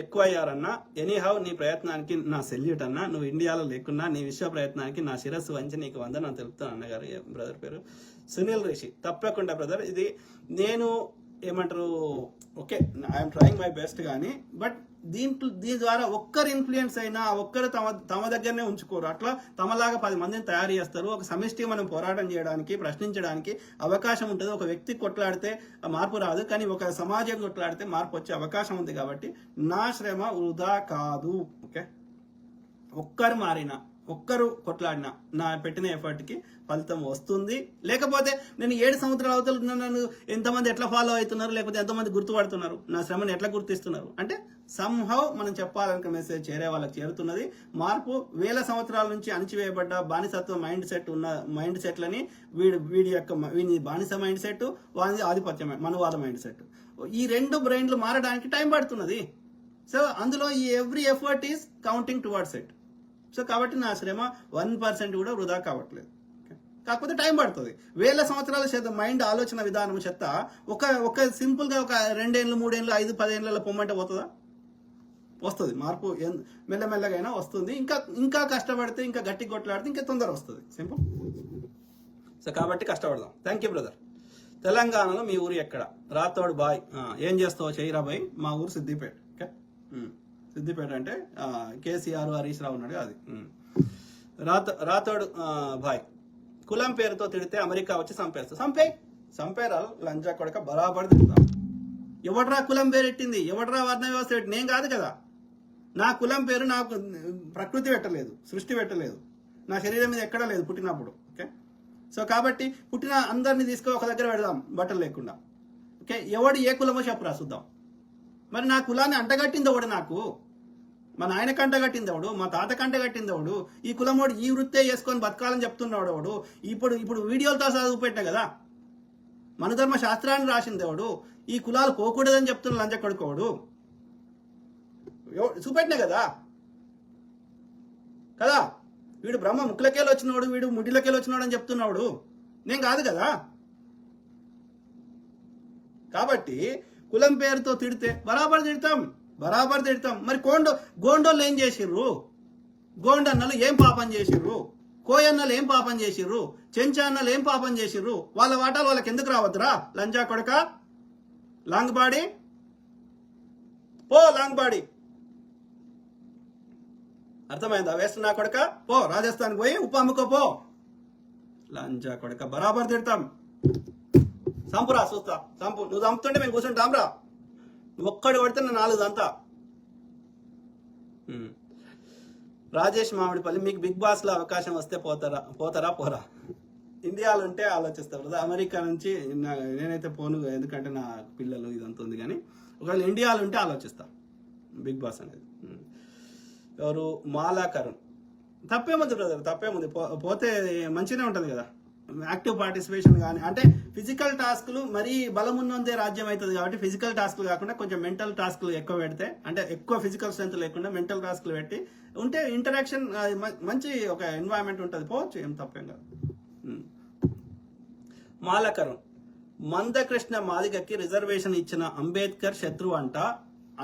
ఎక్కువయ్యారన్న. ఎనీహౌ, నీ ప్రయత్నానికి నా సెల్యూట్ అన్న. నువ్వు ఇండియాలో లేకున్నా నీ విశ్వ ప్రయత్నానికి నా శిరస్సు వంచి నీకు వందనం తెలుపుతాను అన్నగారు. బ్రదర్ పేరు సునీల్ రిషి. తప్పకుండా బ్రదర్, ఇది నేను ఏమంటారు, okay, I'm trying my best. కానీ బట్ దీని ద్వారా ఒక్కరు ఇన్ఫ్లుయెన్స్ అయినా ఒక్కరు తమ దగ్గరనే ఉంచుకోరు. అట్లా తమలాగా 10 మందిని తయారు చేస్తారు. ఒక సమిష్టి మనం పోరాటం చేయడానికి, ప్రశ్నించడానికి అవకాశం ఉంటుంది. ఒక వ్యక్తి కొట్లాడితే మార్పు రాదు, కానీ ఒక సమాజం కొట్లాడితే మార్పు వచ్చే అవకాశం ఉంది. కాబట్టి నా శ్రమ వృధా కాదు. ఓకే, ఒక్కరు మారినా, ఒక్కరు కొట్లాడినా నా పెట్టిన ఎఫర్ట్కి ఫలితం వస్తుంది. లేకపోతే నేను 7 సంవత్సరాల అవతల నన్ను ఎంతమంది ఎట్లా ఫాలో అవుతున్నారు, లేకపోతే ఎంతమంది గుర్తుపడుతున్నారు, నా శ్రమను ఎట్లా గుర్తిస్తున్నారు అంటే సంహౌ మనం చెప్పాలనుకున్న మెసేజ్ చేరే వాళ్ళకి చేరుతున్నది. మార్పు వేల సంవత్సరాల నుంచి అణిచివేయబడ్డ బానిసత్వ మైండ్ సెట్ ఉన్న మైండ్ సెట్లని వీడి బానిస మైండ్ సెట్, వాడి ఆధిపత్య మనువాద మైండ్ సెట్, ఈ 2 బ్రెయిన్లు మారడానికి టైం పడుతున్నది. సో అందులో ఈ every effort is counting towards it. So కాబట్టి నా శ్రమ 1% కూడా వృధా కావట్లేదు. కాకపోతే టైం పడుతుంది. వేల సంవత్సరాల చేత మైండ్ ఆలోచన విధానం చెత్త ఒక సింపుల్ గా ఒక 2 ఏళ్ళు, 3 ఏళ్ళు, 5, 10 ఏళ్ళలో పొమ్మంటే పోతుందా? వస్తుంది. మార్పు మెల్లమెల్లగా అయినా వస్తుంది. ఇంకా కష్టపడితే, ఇంకా గట్టి కొట్లాడితే ఇంకా తొందర వస్తుంది. సింపుల్. సో కాబట్టి కష్టపడదాం. Thank you brother. తెలంగాణలో మీ ఊరు ఎక్కడ? రాతోడు బాయ్. ఏం చేస్తావో చెయ్యిరా బాయ్. మా ఊరు సిద్దిపేట. ఓకే, సిద్దిపేట అంటే కేసీఆర్, హరీష్ రావు ఉన్నాడు అది. రాతోడు బాయ్. కులం పేరుతో తిడితే అమెరికా వచ్చి సంపేరా లంజా కొడక బరాబర్ తిడతాం. ఎవడరా కులం పేరు పెట్టింది? ఎవడరా వర్ణ వ్యవస్థ పెట్టింది? నేను కాదు కదా. నా కులం పేరు నాకు ప్రకృతి పెట్టలేదు, సృష్టి పెట్టలేదు, నా శరీరం మీద ఎక్కడా లేదు పుట్టినప్పుడు. ఓకే, సో కాబట్టి పుట్టిన అందరినీ తీసుకొని ఒక దగ్గర పెడదాం బట్టలు లేకుండా. ఓకే, ఎవడు ఏ కులమో చెప్పురా చూద్దాం. మరి నా కులాన్ని అంటగట్టింది ఎవడు? నాకు మా నాయన కంట కట్టింది ఎవడు? మా తాత కంట కట్టింది ఎవడు? ఈ కులమోడు ఈ వృత్తే చేసుకొని బతకాలని చెప్తున్నాడు ఎవడు? ఇప్పుడు వీడియోలతో చదువు పెట్టా కదా. మనధర్మ శాస్త్రాన్ని రాసింది ఎవడు? ఈ కులాలు పోకూడదని చెప్తున్న లంచ కొడుకోడు చూపెట్టినా కదా. వీడు బ్రహ్మ ముక్కులకేలు వచ్చినవాడు, వీడు ముడిలకేలు వచ్చినాడు అని చెప్తున్నాడు. నేను కాదు కదా. కాబట్టి కులం పేరుతో తిడితే బరాబర్ తిడతాం. మరి గోండోళ్ళు ఏం చేసిర్రు? గోండన్నలు ఏం పాపం చేసిర్రు? కోయన్నలు ఏం పాపం చేసిర్రు? చెంచా అన్నలు ఏం పాపం చేసిర్రు? వాళ్ళ వాటాలు వాళ్ళకి ఎందుకు రావద్దురా? లంజా కొడక, లాంగ్ బాడీ పో, లాంగ్ బాడీ. అర్థమైందా? వేస్ట్ నా కొడక, పో రాజస్థాన్ పోయి ఉప్పు అమ్ముకో పో. లంజా కొడక బరాబర్ తిడతాం. సంపురా చూస్తా. సంపు. నువ్వు చంపుతుంటే మేము కూర్చుంటాంరా. నువ్వు ఒక్కడు పడితే నా 4 అంతా. రాజేష్ మామిడిపల్లి, మీకు బిగ్ బాస్ లో అవకాశం వస్తే పోతారా పోరా? ఇండియాలో ఉంటే ఆలోచిస్తారు కదా, అమెరికా నుంచి నేనైతే పోను, ఎందుకంటే నా పిల్లలు ఇదంతా ఉంది. కానీ ఒకవేళ ఇండియాలో ఉంటే ఆలోచిస్తా బిగ్ బాస్ అనేది. ఎవరు మాలాకరణ్, తప్పేముంది బ్రదర్, తప్పేముంది, పోతే మంచిగానే ఉంటుంది కదా. యాక్టివ్ పార్టిసిపేషన్ కానీ, అంటే ఫిజికల్ టాస్క్లు మరీ బలం ఉన్నందే రాజ్యం అవుతుంది కాబట్టి ఫిజికల్ టాస్క్లు కాకుండా కొంచెం మెంటల్ టాస్క్లు ఎక్కువ పెడితే, అంటే ఎక్కువ ఫిజికల్ స్ట్రెంత్ లేకుండా మెంటల్ టాస్క్లు పెట్టి ఉంటే ఇంటరాక్షన్ మంచి ఒక ఎన్వైరన్మెంట్ ఉంటుంది, పోవచ్చు, ఏం తప్పేం కాదు. మాలకరం, మందకృష్ణ మాదిగకి రిజర్వేషన్ ఇచ్చిన అంబేద్కర్ శత్రువు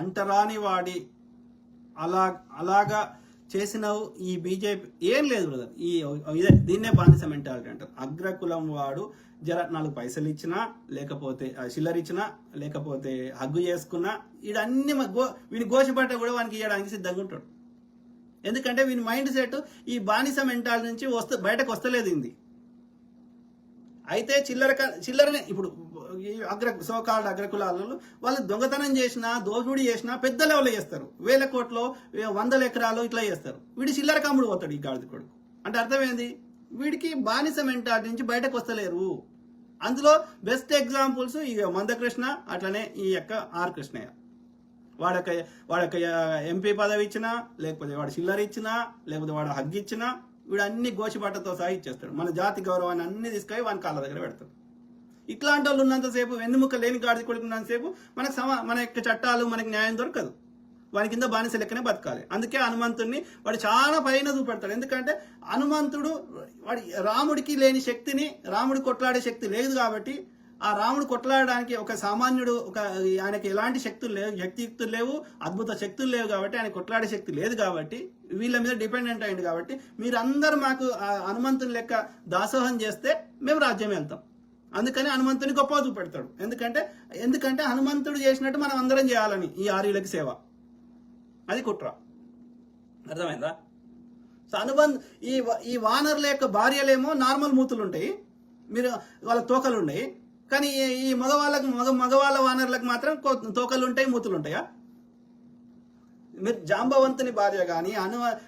అంటరాని వాడి అలాగా చేసినావు ఈ బీజేపీ. ఏం లేదు బ్రదర్, ఇదే దీన్నే బానిస మెంటాలిటీ అంటారు. అగ్రకులం వాడు జర 4 పైసలు ఇచ్చినా, లేకపోతే చిల్లర ఇచ్చినా, లేకపోతే హగ్గు చేసుకున్నా, వీడన్ని వీని గోచిపట్ట కూడా వానికి ఇవ్వడానికి సిద్ధంగా ఉంటాడు. ఎందుకంటే వీని మైండ్ సెట్ ఈ బానిస మెంటాలిటీ నుంచి బయటకు వస్తలేదు. ఇది అయితే చిల్లరనే ఇప్పుడు సోకాల్డ్ అగ్రకులాలలో వాళ్ళు దొంగతనం చేసినా, దోపిడీ చేసినా పెద్ద లెవెల్లో చేస్తారు, 1000 కోట్లు 100 ఎకరాలు ఇట్లా చేస్తారు. వీడి చిల్లర కమ్ముడు పోతాడు ఈ గాడిద కొడుకు. అంటే అర్థమైంది, వీడికి బానిస మెంటాలిటీ నుంచి బయటకు వస్తలేరు. అందులో బెస్ట్ ఎగ్జాంపుల్స్ ఈ మందకృష్ణ, అట్లనే ఈ యొక్క ఆర్ కృష్ణయ్య. వాడొక ఎంపీ పదవి ఇచ్చినా, లేకపోతే వాడు చిల్లర ఇచ్చినా, లేకపోతే వాడు హగ్గు ఇచ్చినా, వీడు అన్ని గోచిపట్టతో సహా ఇచ్చేస్తాడు. మన జాతి గౌరవాన్ని అన్ని తీసుకొని వాని కాళ్ళ దగ్గర పెడతాడు. ఇట్లాంటి వాళ్ళు ఉన్నంతసేపు, వెన్నుముక్క లేని గాడిద కొడుకున్నంతసేపు మన యొక్క చట్టాలు, మనకి న్యాయం దొరకదు. వాని కింద బానిస లెక్కనే బతకాలి. అందుకే హనుమంతుడిని వాడు చాలా పైన చూపెడతాడు. ఎందుకంటే హనుమంతుడు వాడి రాముడికి లేని శక్తిని, రాముడు కొట్లాడే శక్తి లేదు కాబట్టి, ఆ రాముడు కొట్లాడడానికి ఒక సామాన్యుడు, ఆయనకి ఎలాంటి శక్తులు లేవు, శక్తియుక్తులు లేవు, అద్భుత శక్తులు లేవు కాబట్టి, ఆయన కొట్లాడే శక్తి లేదు కాబట్టి, వీళ్ళ మీద డిపెండెంట్ అయింది కాబట్టి, మీరందరూ మాకు హనుమంతుని లెక్క దాసోహం చేస్తే మేము రాజ్యం వెళ్తాం. అందుకని హనుమంతుని గొప్ప చూపెడతాడు. ఎందుకంటే హనుమంతుడు చేసినట్టు మనం అందరం చేయాలని ఈ ఆర్యులకి సేవ. అది కుట్ర. అర్థమైందా? సో ఈ వానరుల యొక్క భార్యలేమో నార్మల్ మూతులు ఉంటాయి, మీరు వాళ్ళ తోకలు ఉన్నాయి. కానీ ఈ మగవాళ్ళ వానరులకు మాత్రం తోకలు ఉంటాయి, మూతులు ఉంటాయా? మీరు జాంబవంతుని భార్య కానీ,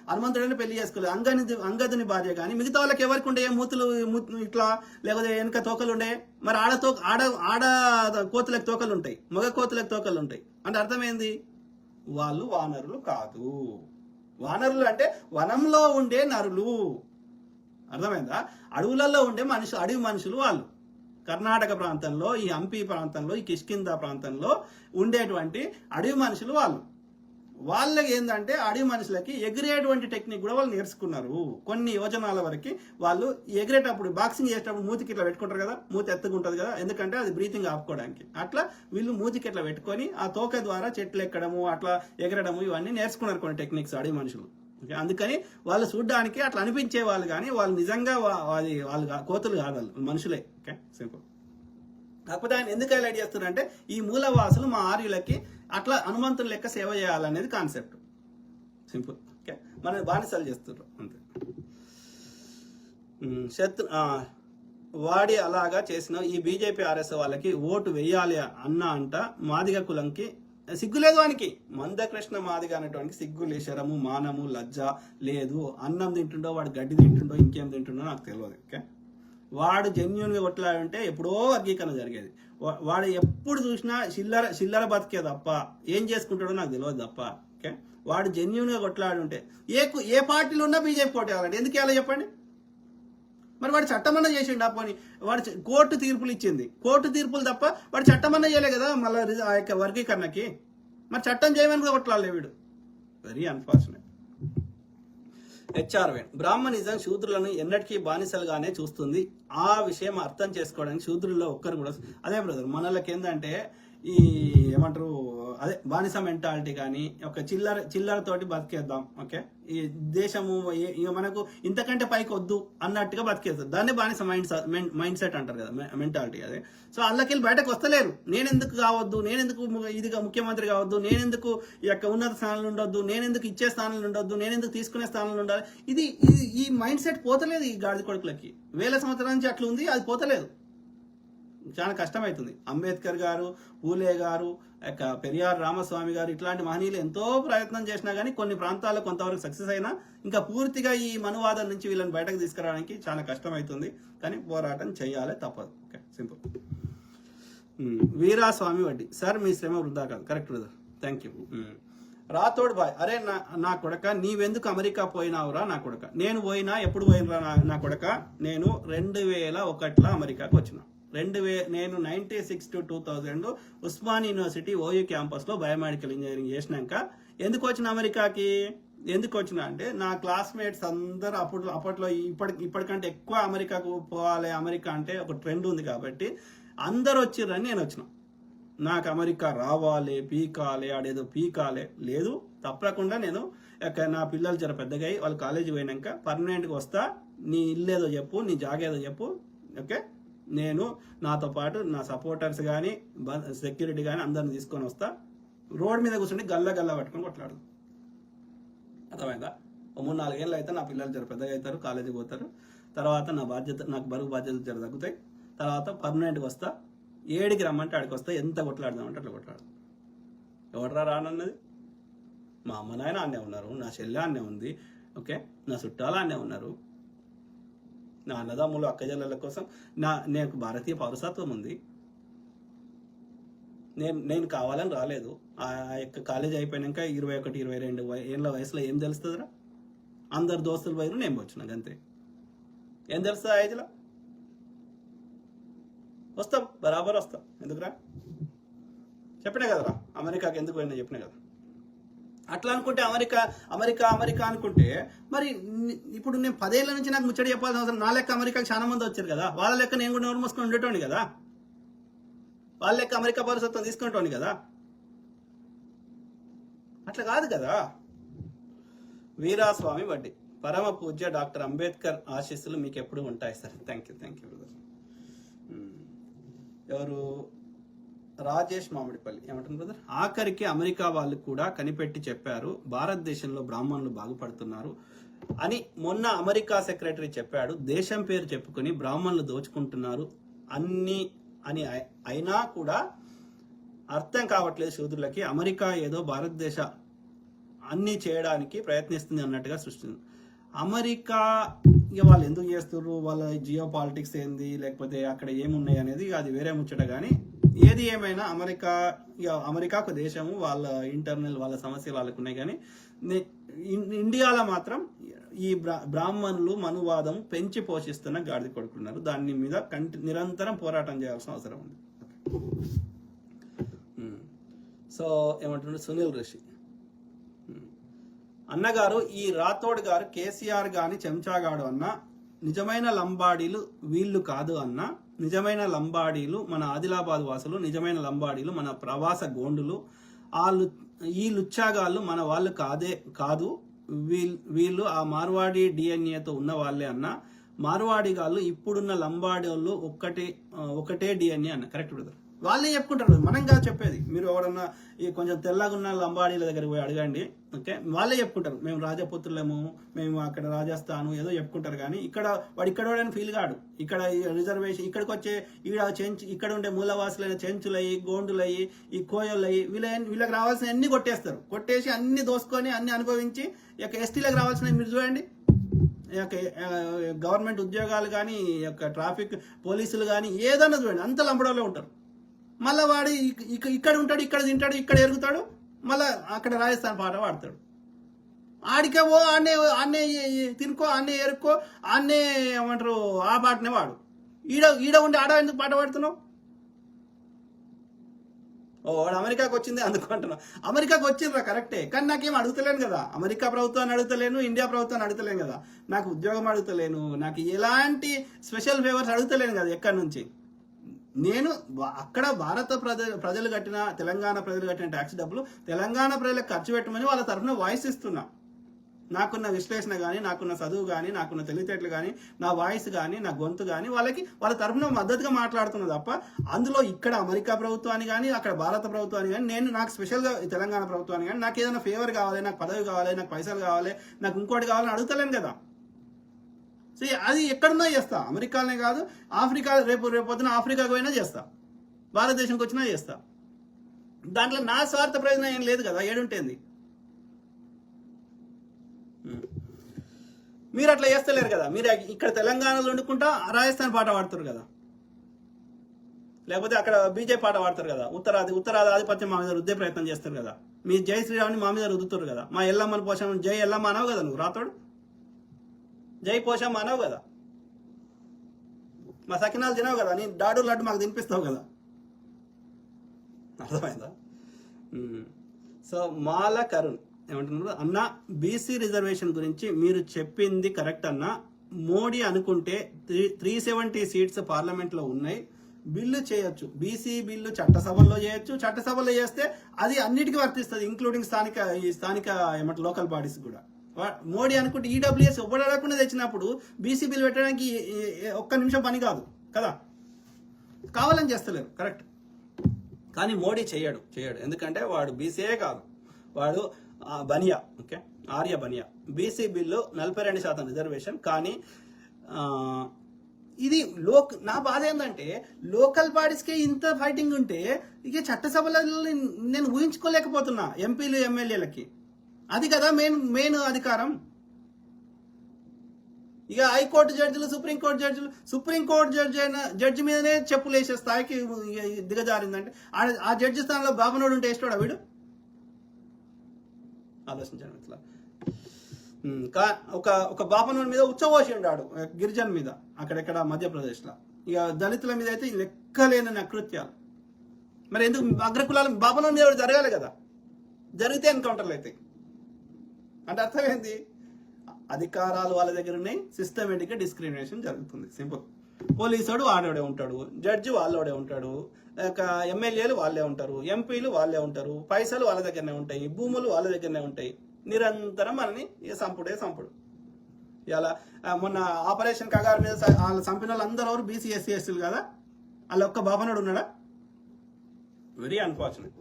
హనుమంతుడిని పెళ్లి చేసుకోలేదు, అంగదుని భార్య కానీ, మిగతా వాళ్ళకి ఎవరికి ఉండే మూతులు ఇట్లా, లేకపోతే వెనక తోకలు ఉండే. మరి ఆడ కోతులకు తోకలు ఉంటాయి, మగ కోతులకు తోకలు ఉంటాయి. అంటే అర్థమైంది, వాళ్ళు వానరులు కాదు. వానరులు అంటే వనంలో ఉండే నరులు. అర్థమైందా? అడవులలో ఉండే అడవి మనుషులు వాళ్ళు. కర్ణాటక ప్రాంతంలో, ఈ హంపి ప్రాంతంలో, ఈ కిష్కింద ప్రాంతంలో ఉండేటువంటి అడవి మనుషులు వాళ్ళు. వాళ్ళకి ఏంటంటే అడవి మనుషులకి ఎగిరేటువంటి టెక్నిక్ కూడా వాళ్ళు నేర్చుకున్నారు. కొన్ని యోజనాల వరకు వాళ్ళు ఎగిరేటప్పుడు, బాక్సింగ్ చేసేటప్పుడు మూతికి ఇట్లా పెట్టుకుంటారు కదా, మూతి ఎత్తుకుంటుంది కదా, ఎందుకంటే అది బ్రీతింగ్ ఆపుకోవడానికి. అట్లా వీళ్ళు మూతికి ఇట్లా పెట్టుకొని ఆ తోక ద్వారా చెట్లు ఎక్కడము, అట్లా ఎగరడము, ఇవన్నీ నేర్చుకున్నారు కొన్ని టెక్నిక్స్ అడవి మనుషులు. అందుకని వాళ్ళు చూడడానికి అట్లా అనిపించే వాళ్ళు, కానీ వాళ్ళు నిజంగా వాళ్ళు కోతులు కాదు, వాళ్ళు మనుషులే. Okay, simple. కాకపోతే ఆయన ఎందుకు హైలైట్ చేస్తున్నారంటే ఈ మూలవాసులు మా ఆర్యులకి అట్లా హనుమంతుని లెక్క సేవ చేయాలనేది కాన్సెప్ట్. సింపుల్. ఓకే, మన బానిసలు చేస్తున్నారు అంతే. వాడి అలాగా చేసిన ఈ బీజేపీ ఆర్ఎస్ వాళ్ళకి ఓటు వేయాలి అంట మాదిగ కులంకి సిగ్గులేదు. వానికి మందకృష్ణ మాదిగ అనేటువంటి సిగ్గు, శరము, మానము, లజ్జ లేదు. అన్నం తింటుండో, వాడు గడ్డి తింటుండో, ఇంకేం తింటుండో నాకు తెలియదు. ఓకే, వాడు జెన్యున్గా కొట్లాడంటే ఎప్పుడో వర్గీకరణ జరిగేది. వాడు ఎప్పుడు చూసినా చిల్లర బతికే తప్ప ఏం చేసుకుంటాడో నాకు తెలియదు తప్ప. ఓకే, వాడు జెన్యున్గా కొట్లాడుంటే ఏ పార్టీలో ఉన్నా బీజేపీ కోట కావాలంటే ఎందుకు వేయాలో చెప్పండి. మరి వాడు చట్టమన్నా చేసిండు. పోనీ వాడు కోర్టు తీర్పులు ఇచ్చింది, కోర్టు తీర్పులు తప్ప వాడు చట్టమన్నా చేయలే కదా మళ్ళీ ఆ యొక్క వర్గీకరణకి. మరి చట్టం చేయమని కూడా కొట్లాడలే వీడు. Very unfortunate. హెచ్ఆర్వే, బ్రాహ్మణిజం శూద్రులను ఎన్నటికీ బానిసలుగానే చూస్తుంది. ఆ విషయం అర్థం చేసుకోవడానికి శూద్రుల్లో ఒక్కరు కూడా, అదే బ్రదర్ మనలకి ఏంటంటే ఈ ఏమంటారు, అదే బానిస మెంటాలిటీ. కానీ ఒక చిల్లరతోటి బతికేద్దాం, ఓకే, ఈ దేశము ఇక మనకు ఇంతకంటే పైకి వద్దు అన్నట్టుగా బతికేస్తారు. దాన్ని బానిస మైండ్ సెట్ అంటారు కదా, మెంటాలిటీ అదే. సో అందులోకెళ్ళి బయటకు వస్తలేరు. నేనెందుకు కావద్దు, నేనెందుకు ఇదిగా ముఖ్యమంత్రి కావద్దు, నేనెందుకు ఈ యొక్క ఉన్నత స్థానంలో ఉండొద్దు, నేనెందుకు ఇచ్చే స్థానంలో ఉండొద్దు, నేనెందుకు తీసుకునే స్థానంలో ఉండాలి. ఈ మైండ్ సెట్ పోతలేదు ఈ గాడిద కొడుకులకి. 1000 సంవత్సరాల నుంచి అట్లా ఉంది, అది పోతలేదు. చాలా కష్టమవుతుంది. అంబేద్కర్ గారు, పూలే గారు, పెరియార్ రామస్వామి గారు ఇట్లాంటి మహనీయులు ఎంతో ప్రయత్నం చేసినా కానీ కొన్ని ప్రాంతాల్లో కొంతవరకు సక్సెస్ అయినా ఇంకా పూర్తిగా ఈ మనువాదం నుంచి వీళ్ళని బయటకు తీసుకురావడానికి చాలా కష్టమవుతుంది. కానీ పోరాటం చేయాలి, తప్పదు. Okay, simple. వీరాస్వామి వడ్డీ, సార్ మీ శ్రమ వృధా కాదు. Correct brother, thank you. Rathod బాయ్, అరే నా కొడక నీవెందుకు అమెరికా పోయినావురా నా కొడక? నేను పోయినా, ఎప్పుడు పోయినరా నా కొడక? నేను 2001లో అమెరికాకు వచ్చిన. నేను 96 to 2000 ఉస్మాన్ యూనివర్సిటీ ఓయూ క్యాంపస్లో బయోమెడికల్ ఇంజనీరింగ్ చేసినాక ఎందుకు వచ్చిన అమెరికాకి? ఎందుకు వచ్చిన అంటే నా క్లాస్మేట్స్ అందరూ అప్పట్లో ఇప్పటికంటే ఎక్కువ అమెరికాకు పోవాలి, అమెరికా అంటే ఒక ట్రెండ్ ఉంది కాబట్టి అందరు వచ్చిర్రని నేను వచ్చిన. నాకు అమెరికా రావాలి, పీకాలి, ఆడేదో పీకాలి లేదు, తప్పకుండా నేను నా పిల్లలు జర పెద్దగా అయ్యి వాళ్ళు కాలేజీ పోయినాక పర్మనెంట్గా వస్తా. నీ ఇల్లేదో చెప్పు, నీ జాగేదో చెప్పు. ఓకే, నేను నాతో పాటు నా సపోర్టర్స్ కానీ సెక్యూరిటీ కానీ అందరిని తీసుకొని వస్తా. రోడ్ మీద కూర్చుంటే గల్ల పట్టుకొని కొట్లాడు. అర్థమైందా? 3-4 ఏళ్ళు అయితే నా పిల్లలు జర పెద్దగా అవుతారు, కాలేజీకి పోతారు. తర్వాత నాకు బరువు బాధ్యతలు జర తగ్గుతాయి. తర్వాత పర్మనెంట్గా వస్తా. ఏడికి రమ్మంటే ఆడికి వస్తా. ఎంత కొట్లాడదామంటే అట్లా కొట్లాడు. ఎవడరా రానన్నది? మా అమ్మ నాయన అన్నే ఉన్నారు, నా చెల్లె అన్నే ఉంది. ఓకే, నా చుట్టాలు అన్నే ఉన్నారు, నా అన్నదమ్ములు అక్కజల్లెల కోసం నాకు భారతీయ పౌరసత్వం ఉంది. నేను కావాలని రాలేదు. ఆ యొక్క కాలేజ్ అయిపోయాక 21-22 ఏళ్ళ వయసులో ఏం తెలుస్తుందిరా? అందరు దోస్తులు పోయిన నేను వచ్చినా అంతే. ఏం తెలుస్తుంది ఆ ఏజ్లో? వస్తాం, బరాబర్ వస్తాం. ఎందుకురా? చెప్పినా కదరా అమెరికాకి ఎందుకు పోయినా చెప్పినా కదా. అట్లా అనుకుంటే అమెరికా అనుకుంటే మరి ఇప్పుడు నేను 10 ఏళ్ళ నుంచి నాకు ముచ్చట చెప్పాల్సిన అవసరం. నా లెక్క అమెరికాకి చాలా మంది వచ్చారు కదా, వాళ్ళ లెక్క నేను కూడా నోరు మూసుకొని ఉండేటోని కదా, వాళ్ళ లెక్క అమెరికా పౌరసత్వం తీసుకుంటోని కదా. అట్లా కాదు కదా. వీరాస్వామి వడ్డీ, పరమ పూజ్య డాక్టర్ అంబేద్కర్ ఆశీస్సులు మీకు ఎప్పుడు ఉంటాయి సార్. Thank you brother. ఎవరు? రాజేష్ మామిడిపల్లి ఏమంటారు బ్రదర్? ఆఖరికి అమెరికా వాళ్ళు కూడా కనిపెట్టి చెప్పారు భారతదేశంలో బ్రాహ్మణులు బాగుపడుతున్నారు అని. మొన్న అమెరికా సెక్రటరీ చెప్పాడు. దేశం పేరు చెప్పుకొని బ్రాహ్మణులు దోచుకుంటున్నారు అని అయినా కూడా అర్థం కావట్లేదు శూద్రులకి. అమెరికా ఏదో భారతదేశ అన్ని చేయడానికి ప్రయత్నిస్తుంది అన్నట్టుగా సృష్టించింది. అమెరికా ఇక వాళ్ళు ఎందుకు చేస్తున్నారు, వాళ్ళ జియో పాలిటిక్స్ ఏంది, లేకపోతే అక్కడ ఏమున్నాయి అనేది అది వేరే ముచ్చట. కానీ ఏది ఏమైనా అమెరికా ఒక దేశము, వాళ్ళ ఇంటర్నల్ వాళ్ళ సమస్యలు వాళ్ళకు ఉన్నాయి. కానీ ఇండియాలో మాత్రం ఈ బ్రాహ్మణులు మనువాదం పెంచి పోషిస్తున్న గాడిద కొడుకున్నారు. దాని మీద నిరంతరం పోరాటం చేయాల్సిన అవసరం ఉంది. సో ఏమంటున్నారు సునీల్ రిషి అన్నగారు, ఈ రాథోడ్ గారు కేసీఆర్ గాని చెంచాగాడు అన్న, నిజమైన లంబాడీలు వీళ్ళు కాదు అన్న. నిజమైన లంబాడీలు మన ఆదిలాబాద్ వాసులు, నిజమైన లంబాడీలు మన ప్రవాస గోండులు. ఈ లుచ్చాగాళ్ళు మన వాళ్ళు కాదు. వీళ్ళు ఆ మార్వాడి డిఎన్ఏతో ఉన్న వాళ్ళే అన్న. మార్వాడి గాళ్ళు ఇప్పుడున్న లంబాడి వాళ్ళు ఒకటే డిఎన్ఏ అన్న. కరెక్ట్ బ్రదర్, వాళ్ళే చెప్పుకుంటారు, మనం కాదు చెప్పేది. మీరు ఎవరన్నా ఈ కొంచెం తెల్లగా ఉన్న లంబాడీల దగ్గర పోయి అడగండి. ఓకే, వాళ్ళే చెప్పుకుంటారు మేము రాజపుత్రులము, మేము అక్కడ రాజస్థాను ఏదో చెప్పుకుంటారు. కానీ వాడు ఇక్కడ ఫీల్ కాడు. ఇక్కడ రిజర్వేషన్ ఇక్కడికి వచ్చే ఇక్కడ ఉండే మూలవాసులైన చెంచులయ్యి, గోండులయ్యి, ఈ కోయలయ్యి వీళ్ళకి రావాల్సిన అన్ని కొట్టేసి అన్ని దోసుకొని అన్ని అనుభవించి ఇక ఎస్టీలకు రావాల్సిన మీరు చూడండి. గవర్నమెంట్ ఉద్యోగాలు కానీ ట్రాఫిక్ పోలీసులు కానీ ఏదన్నా చూడండి, అంత లంబడోలో ఉంటారు. మళ్ళీ వాడు ఇక్కడ ఉంటాడు, ఇక్కడ తింటాడు, ఇక్కడ ఎరుగుతాడు, మళ్ళీ అక్కడ రాజస్థాన్ పాట పాడతాడు. ఆడికే ఓ ఆన్నే తినుకో, ఆన్నే ఎరుక్కో, ఆన్నే ఏమంటారు ఆ పాటనే వాడు. ఈడ ఉండి ఆడ ఎందుకు పాట పాడుతున్నావు? వాడు అమెరికాకు వచ్చింది అందుకుంటున్నావు. అమెరికాకు వచ్చిండ్రా కరెక్టే, కానీ నాకేం అడుగుతలేను కదా. అమెరికా ప్రభుత్వాన్ని అడుగుతలేను, ఇండియా ప్రభుత్వాన్ని అడుగుతలేను కదా. నాకు ఉద్యోగం అడుగుతలేను, నాకు ఎలాంటి స్పెషల్ ఫేవర్స్ అడుగుతలేను కదా ఎక్కడి నుంచి. నేను అక్కడ భారత ప్రజలు కట్టిన, తెలంగాణ ప్రజలు కట్టిన ట్యాక్స్ డబ్బులు తెలంగాణ ప్రజలకు ఖర్చు పెట్టమని వాళ్ళ తరఫున వాయిస్ ఇస్తున్నా. నాకున్న విశ్లేషణ కానీ, నాకున్న చదువు కానీ, నాకున్న తెలివితేటలు కానీ, నా వాయిస్ కానీ, నా గొంతు కానీ వాళ్ళ తరఫున మద్దతుగా మాట్లాడుతున్నా తప్ప అందులో ఇక్కడ అమెరికా ప్రభుత్వాన్ని కానీ, అక్కడ భారత ప్రభుత్వాన్ని కానీ, నాకు స్పెషల్గా తెలంగాణ ప్రభుత్వాన్ని కానీ నాకు ఏదైనా ఫేవర్ కావాలి, నాకు పదవి కావాలి, నాకు పైసలు కావాలి, నాకు ఇంకోటి కావాలని అడుగుతలేను కదా. సో అది ఎక్కడున్నా చేస్తా, అమెరికాలోనే కాదు, ఆఫ్రికా రేపు పొద్దున ఆఫ్రికాకు పోయినా చేస్తా, భారతదేశంకి వచ్చినా చేస్తా. దాంట్లో నా స్వార్థ ప్రయోజనం ఏం లేదు కదా, ఏడుంటేంది. మీరు అట్లా చేస్తలేరు కదా, మీరు ఇక్కడ తెలంగాణలో వండుకుంటా రాజస్థాన్ పాట పాడుతారు కదా, లేకపోతే అక్కడ బీజేపీ పాట పాడతారు కదా, ఉత్తరాది ఆధిపత్యం మా మీద రుద్దే ప్రయత్నం చేస్తారు కదా, మీ జై శ్రీరామ్ని మా మీద రుద్దుతారు కదా, మా ఎల్లమ్మని పోషం జై ఎల్లమ్మ అనవు కదా నువ్వు, రాతోడు జై పోషమ్మ అనవు కదా, మా సకినాలు తినవు కదా, నీ డాడు లడ్డు మాకు తినిపిస్తావు కదా, అర్థమైందా? సో మాల కరుణ్ ఏమంటున్నారు, అన్న బీసీ రిజర్వేషన్ గురించి మీరు చెప్పింది కరెక్ట్ అన్న. మోడీ అనుకుంటే 370 సీట్స్ పార్లమెంట్ లో ఉన్నాయి, బిల్లు చేయొచ్చు, బీసీ బిల్లు చట్టసభల్లో చేయొచ్చు, చట్టసభలో చేస్తే అది అన్నిటికీ వర్తిస్తుంది, ఇంక్లూడింగ్ స్థానిక ఏమంటారు లోకల్ బాడీస్ కూడా. మోడీ అనుకుంటే ఈడబ్ల్యూఎస్ ఇవ్వడకుండా తెచ్చినప్పుడు బీసీ బిల్ పెట్టడానికి ఒక్క నిమిషం పని కాదు కదా, కావాలని చేస్తలేరు కరెక్ట్. కానీ మోడీ చేయడు, ఎందుకంటే వాడు బీసీఏ కాదు, వాడు Bania, okay, Arya Bania. BC bill 42% reservation. కానీ ఇది నా బాధ ఏంటంటే లోకల్ బాడీస్కే ఇంత ఫైటింగ్ ఉంటే ఇక చట్టసభలో నేను ఊహించుకోలేకపోతున్నా ఎంపీలు ఎమ్మెల్యేలకి. అది కదా మెయిన్ అధికారం. ఇక హైకోర్టు జడ్జిలు, సుప్రీంకోర్టు జడ్జి మీదనే చెప్పులు వేసే స్థాయికి దిగజారిందంటే ఆ జడ్జి స్థానంలో బాబునోడు ఉంటే వేస్తాడా వీడు? ఆలోచించాను ఇట్లా. ఒక బాపనోడి మీద ఉచ్చబోసి ఉన్నాడు, గిరిజన్ మీద, అక్కడెక్కడ మధ్యప్రదేశ్లో. ఇక దళితుల మీద అయితే లెక్కలేని అకృత్యాలు. మరి ఎందుకు అగ్రకులాల బాపనోడి మీద జరగాలి కదా, జరిగితే ఎన్కౌంటర్లు అవుతాయి అంటే అర్థం ఏంది? అధికారాలు వాళ్ళ దగ్గర ఉన్నాయి, సిస్టమేటిక్గా డిస్క్రిమినేషన్ జరుగుతుంది, సింపుల్. పోలీసుడు వాడే ఉంటాడు, జడ్జి వాళ్ళోడే ఉంటాడు, ఎమ్మెల్యేలు వాళ్ళే ఉంటారు, ఎంపీలు వాళ్ళే ఉంటారు, పైసలు వాళ్ళ దగ్గరనే ఉంటాయి, భూములు వాళ్ళ దగ్గరనే ఉంటాయి. నిరంతరం మనని సంపుడు. ఇలా మొన్న ఆపరేషన్ కగారు మీద వాళ్ళు చంపిన వాళ్ళు అందరూ ఎవరు బీసీ ఎస్సీ ఎస్టీలు కదా, వాళ్ళ ఒక్క బాబనాడు ఉన్నాడా? Very unfortunate.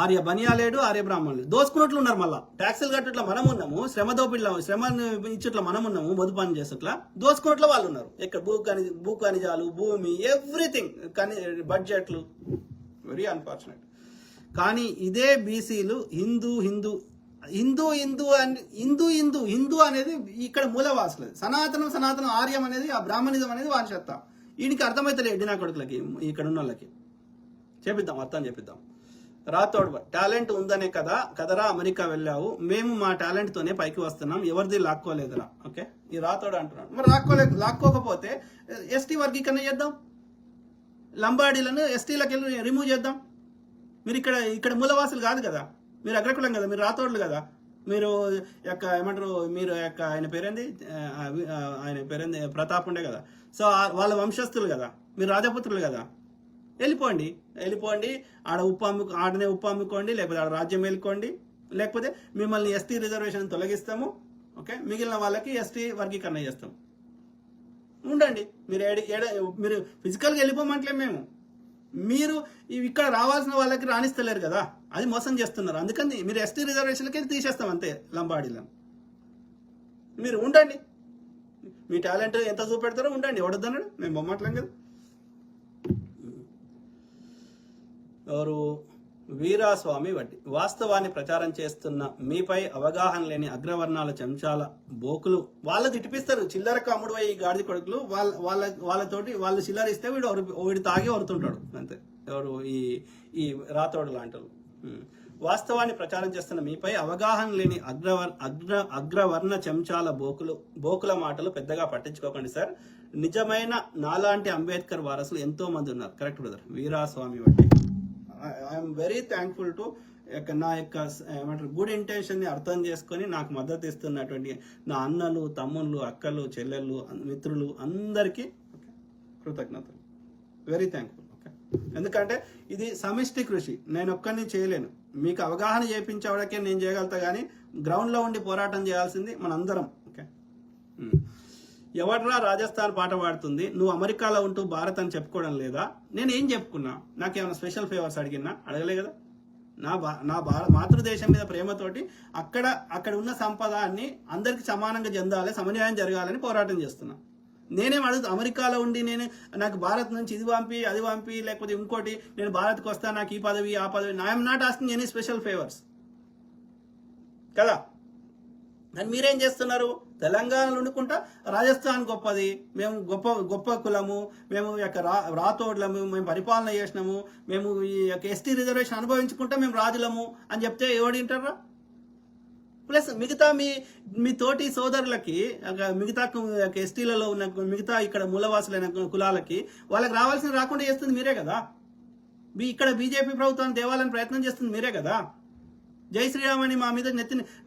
ఆర్య బనియా లేడు, ఆర్య బ్రాహ్మణులు దోసుకున్నట్లు ఉన్నారు. మళ్ళీ ట్యాక్సులు కట్టట్లా మనం ఉన్నాము, శ్రమ ఇచ్చట్లా మనం ఉన్నాము, మధు పని చేసట్లా దోసుకున్నట్లు వాళ్ళు ఉన్నారు. ఇక్కడ భూ ఖనిజాలు, భూమి, ఎవ్రీథింగ్, బడ్జెట్లు. Very unfortunate. కానీ ఇదే బీసీలు హిందూ అనేది ఇక్కడ మూలవాసులు. సనాతనం ఆర్యం అనేది, ఆ బ్రాహ్మణిజం అనేది వారి చెత్త. వీడికి అర్థమైతలే ఎడ్డి నా కొడుకులకి, ఇక్కడ ఉన్న వాళ్ళకి చేపిద్దాం, అర్థం చేపిద్దాం. రాతోడు టాలెంట్ ఉందనే కదరా అమెరికా వెళ్ళావు, మేము మా టాలెంట్ తోనే పైకి వస్తున్నాం, ఎవరిది లాక్కోలేదురా. ఓకే, ఈ రాతోడు అంటున్నాడు. మరి లాక్కోకపోతే ఎస్టీ వర్గీకరణ చేద్దాం, లంబాడీలను ఎస్టీలకు రిమూవ్ చేద్దాం. మీరు ఇక్కడ మూలవాసులు కాదు కదా, మీరు అగ్రకులం కదా, మీరు రాతోడులు కదా, మీరు ఏమంటారు, మీరు ఆయన పేరేంది ప్రతాప్ ఉండే కదా, సో వాళ్ళ వంశస్థులు కదా, మీరు రాజపుత్రులు కదా. వెళ్ళిపోండి, ఆడనే ఉప్పు అమ్ముకోండి, లేకపోతే ఆడ రాజ్యం వెళ్ళుకోండి, లేకపోతే మిమ్మల్ని ఎస్టీ రిజర్వేషన్ తొలగిస్తాము. ఓకే, మిగిలిన వాళ్ళకి ఎస్టీ వర్గీకరణ చేస్తాం. ఉండండి, మీరు ఫిజికల్గా వెళ్ళిపోమంటలే మేము, మీరు ఇక్కడ రావాల్సిన వాళ్ళకి రాణిస్తలేరు కదా, అది మోసం చేస్తున్నారు. అందుకని మీరు ఎస్టీ రిజర్వేషన్లకి తీసేస్తాం అంతే, లంబాడీలను. మీరు ఉండండి, మీ టాలెంట్ ఎంత చూపెడతారో ఉండండి, ఎవడొద్దన్నాడు, మేము బొమ్మట్లేం కదా. ఎవరు? వీరాస్వామి వడ్డీ. వాస్తవాన్ని ప్రచారం చేస్తున్న మీపై అవగాహన లేని అగ్రవర్ణాల చెంచాల బోకులు వాళ్ళు తిట్టిపిస్తారు. చిల్లరకు అమ్ముడు పోయి గాడిద కొడుకులు వాళ్ళతోటి వాళ్ళు చిల్లర ఇస్తే వీడు తాగి వరుతుంటాడు అంతే. ఎవరు? ఈ రాతోడు లాంటి. వాస్తవాన్ని ప్రచారం చేస్తున్న మీపై అవగాహన లేని అగ్రవర్ణ చెంచాల బోకుల మాటలు పెద్దగా పట్టించుకోకండి సార్. నిజమైన నాలాంటి అంబేద్కర్ వారసులు ఎంతో మంది ఉన్నారు. Correct brother. వీరాస్వామి వడ్డీ. ఐఎమ్ వెరీ థ్యాంక్ఫుల్ టు నా యొక్క ఏమంటారు గుడ్ ఇంటెన్షన్ ని అర్థం చేసుకొని నాకు మద్దతు ఇస్తున్నటువంటి నా అన్నలు, తమ్ముళ్ళు, అక్కలు, చెల్లెళ్ళు, మిత్రులు అందరికీ కృతజ్ఞతలు. Very thankful. ఓకే, ఎందుకంటే ఇది సమిష్టి కృషి, నేను ఒక్కరిని చేయలేను. మీకు అవగాహన చేయించవడాకే నేను చేయగలుగుతా, కానీ గ్రౌండ్లో ఉండి పోరాటం చేయాల్సింది మనందరం. ఓకే, ఎవడ్రా రాజస్థాన్ పాట పాడుతుంది, నువ్వు అమెరికాలో ఉంటూ భారత్ అని చెప్పుకోవడం లేదా? నేను ఏం చెప్పుకున్నా? నాకేమైనా స్పెషల్ ఫేవర్స్ అడిగినా? అడగలే కదా. నా మాతృదేశం మీద ప్రేమతోటి అక్కడ ఉన్న సంపదాన్ని అందరికి సమానంగా చెందాలి, సమన్యాయం జరగాలని పోరాటం చేస్తున్నా. నేనేం అడుగుతా, అమెరికాలో ఉండి నాకు భారత్ నుంచి ఇది పంపి అది పంపి లేకపోతే ఇంకోటి నేను భారత్కి వస్తా, నాకు ఈ పదవి ఆ పదవి, I'm not asking any special favours కదా. అని మీరేం చేస్తున్నారు? తెలంగాణలో ఉండుకుంటా రాజస్థాన్ గొప్పది, మేము గొప్ప కులము, మేము యొక్క రాతోడ్లము, మేము పరిపాలన చేసినాము, మేము ఈ యొక్క ఎస్టీ రిజర్వేషన్ అనుభవించుకుంటా మేము రాజులము అని చెప్తే ఎవడు వింటారా? ప్లస్ మిగతా మీ తోటి సోదరులకి, మిగతా ఎస్టీలలో ఉన్న మిగతా ఇక్కడ మూలవాసులైన కులాలకి వాళ్ళకి రావాల్సిన రాకుండా చేస్తుంది మీరే కదా. ఇక్కడ బీజేపీ ప్రభుత్వాన్ని తేవాలని ప్రయత్నం చేస్తుంది మీరే కదా. జై శ్రీరామ్ అని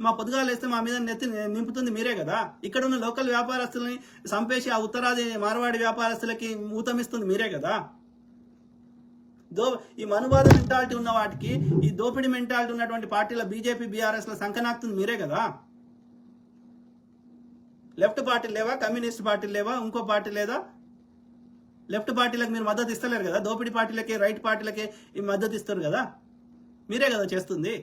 మా పొద్దుగాలు వేస్తే మా మీద నెత్తి నింపుతుంది మీరే కదా. ఇక్కడ ఉన్న లోకల్ వ్యాపారస్తులని చంపేసి ఆ ఉత్తరాది మార్వాడి వ్యాపారస్తులకి ఊతమిస్తుంది మీరే కదా. ఈ మనువాద మెంటాలిటీ ఉన్న వాటికి, ఈ దోపిడీ మెంటాలిటీ ఉన్నటువంటి పార్టీల బీజేపీ బీఆర్ఎస్ లో సంకనాక్తుంది మీరే కదా. లెఫ్ట్ పార్టీలు లేవా, కమ్యూనిస్ట్ పార్టీలు లేవా, ఇంకో పార్టీ లేదా? లెఫ్ట్ పార్టీలకు మీరు మద్దతు ఇస్తలేరు కదా, దోపిడీ పార్టీలకి రైట్ పార్టీలకి ఈ మద్దతు ఇస్తారు కదా, మీరే కదా చేస్తుంది.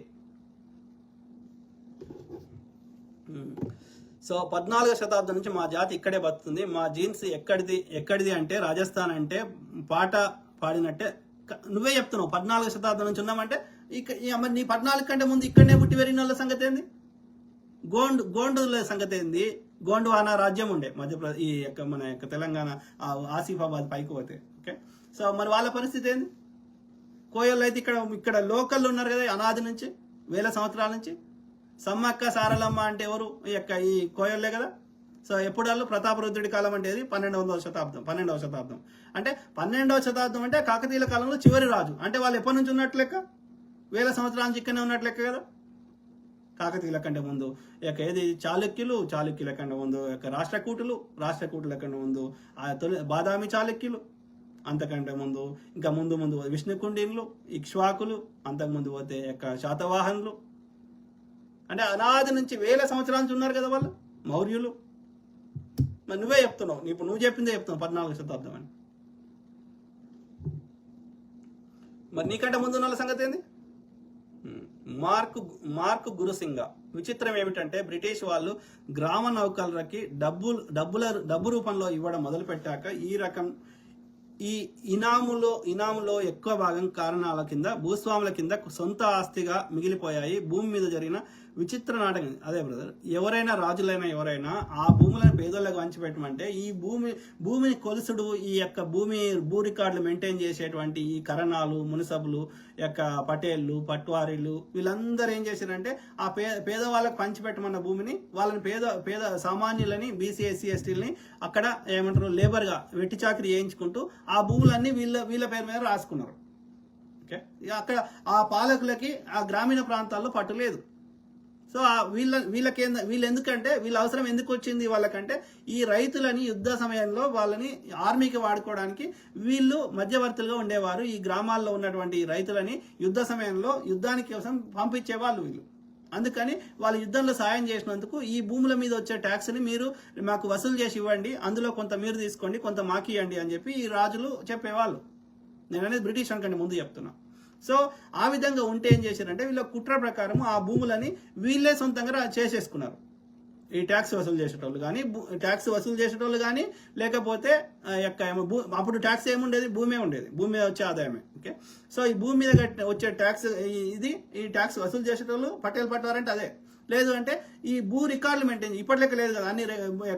సో 14వ శతాబ్దం నుంచి మా జాతి ఇక్కడే బతుకుతుంది. మా జీన్స్ ఎక్కడిది అంటే రాజస్థాన్ అంటే పాట పాడినట్టే. నువ్వే చెప్తున్నావు 14వ శతాబ్దం నుంచి ఉన్నామంటే. మరి నీ 14 కంటే ముందు ఇక్కడనే పుట్టి పెరిగిన వాళ్ళ సంగతి ఏంది? గోండుల సంగతి ఏంది? గోండువానా రాజ్యం ఉండే మధ్యప్రదేశ్, ఈ యొక్క మన యొక్క తెలంగాణ ఆసిఫాబాద్ పైకి పోతే. ఓకే, సో మరి వాళ్ళ పరిస్థితి ఏంది? కోయళ్ళు అయితే ఇక్కడ లోకల్ ఉన్నారు కదా అనాది నుంచి, వేల సంవత్సరాల నుంచి. సమ్మక్క సారలమ్మ అంటే ఎవరు? ఈ కోయళ్ళే కదా. సో ఎప్పుడు వాళ్ళు ప్రతాపరుద్రుడి కాలం అంటే 12వ శతాబ్దం. అంటే 12వ శతాబ్దం అంటే కాకతీయుల కాలంలో చివరి రాజు. అంటే వాళ్ళు ఎప్పటి నుంచి ఉన్నట్లు లెక్క? వేల సంవత్సరాల నుంచి ఇక్కడనే ఉన్నట్లు లెక్క కదా. కాకతీయుల కంటే ముందు చాళుక్యుల కంటే ముందు రాష్ట్రకూటుల కంటే ముందు బాదామి చాళుక్యులు, అంతకంటే ముందు ఇంకా ముందు విష్ణుకుండిన్లు, ఇక్ష్వాకులు, అంతకుముందు పోతే శాతవాహనులు. అంటే అనాది నుంచి వేల సంవత్సరాల నుంచి ఉన్నారు కదా వాళ్ళు, మౌర్యులు. మరి నువ్వే చెప్తున్నావు, ఇప్పుడు నువ్వు చెప్పిందే చెప్తున్నావు 14వ శతాబ్దం అని. మరి నీకంటే ముందు ఉన్న సంగతి ఏంది? మార్క్ గురుసింగ. విచిత్రం ఏమిటంటే బ్రిటిష్ వాళ్ళు గ్రామ నౌకర్లకి డబ్బు రూపంలో ఇవ్వడం మొదలు పెట్టాక ఈ ఇనాములో ఎక్కువ భాగం కారణాల కింద భూస్వాముల కింద సొంత ఆస్తిగా మిగిలిపోయాయి. భూమి మీద జరిగిన విచిత్ర నాటకం అదే బ్రదర్. ఎవరైనా రాజులైనా ఎవరైనా ఆ భూములను పేదోళ్ళకు పంచిపెట్టమంటే ఈ భూమిని కొలుసుడు, ఈ యొక్క భూ రికార్డులు మెయింటైన్ చేసేటువంటి ఈ కరణాలు, మున్సబులు, యొక్క పటేళ్లు, పట్వారీలు వీళ్ళందరూ ఏం చేశారంటే ఆ పేదవాళ్ళకు పంచిపెట్టమన్న భూమిని వాళ్ళని పేద సామాన్యులని, బీసీ ఎస్సీ ఎస్టీలని అక్కడ ఏమంటారు లేబర్గా వెట్టి చాకరీ చేయించుకుంటూ ఆ భూములన్నీ వీళ్ళ పేరు మీద రాసుకున్నారు. ఓకే, అక్కడ ఆ పాలకులకి ఆ గ్రామీణ ప్రాంతాల్లో పట్టు లేదు. సో వీళ్ళు ఎందుకంటే వీళ్ళ అవసరం ఎందుకు వచ్చింది వాళ్ళకంటే ఈ రైతులని యుద్ధ సమయంలో వాళ్ళని ఆర్మీకి వాడుకోవడానికి వీళ్ళు మధ్యవర్తులుగా ఉండేవారు. ఈ గ్రామాల్లో ఉన్నటువంటి రైతులని యుద్ధ సమయంలో యుద్ధానికి కోసం పంపించేవాళ్ళు వీళ్ళు. అందుకని వాళ్ళు యుద్ధంలో సాయం చేసినందుకు ఈ భూముల మీద వచ్చే ట్యాక్స్ని మీరు మాకు వసూలు చేసి ఇవ్వండి, అందులో కొంత మీరు తీసుకోండి, కొంత మాకు ఇవ్వండి అని చెప్పి ఈ రాజులు చెప్పేవాళ్ళు. నేను అనేది బ్రిటిష్ కంటే ముందు చెప్తున్నా. సో ఆ విధంగా ఉంటే ఏం చేశారంటే వీళ్ళ కుట్ర ప్రకారం ఆ భూములని వీళ్ళే సొంతంగా చేసేసుకున్నారు. ఈ ట్యాక్స్ వసూలు చేసేటోళ్ళు కానీ లేకపోతే అప్పుడు ట్యాక్స్ ఏముండేది? భూమే ఉండేది, భూమి మీద వచ్చే ఆదాయమే. ఓకే, సో ఈ భూమి మీద వచ్చే ట్యాక్స్ ఈ ట్యాక్స్ వసూలు చేసేటోళ్ళు పట్టారంటే అదే. లేదు అంటే ఈ భూ రికార్డులు మెయింటైన్, ఇప్పటిలెక్క లేదు కదా, అన్ని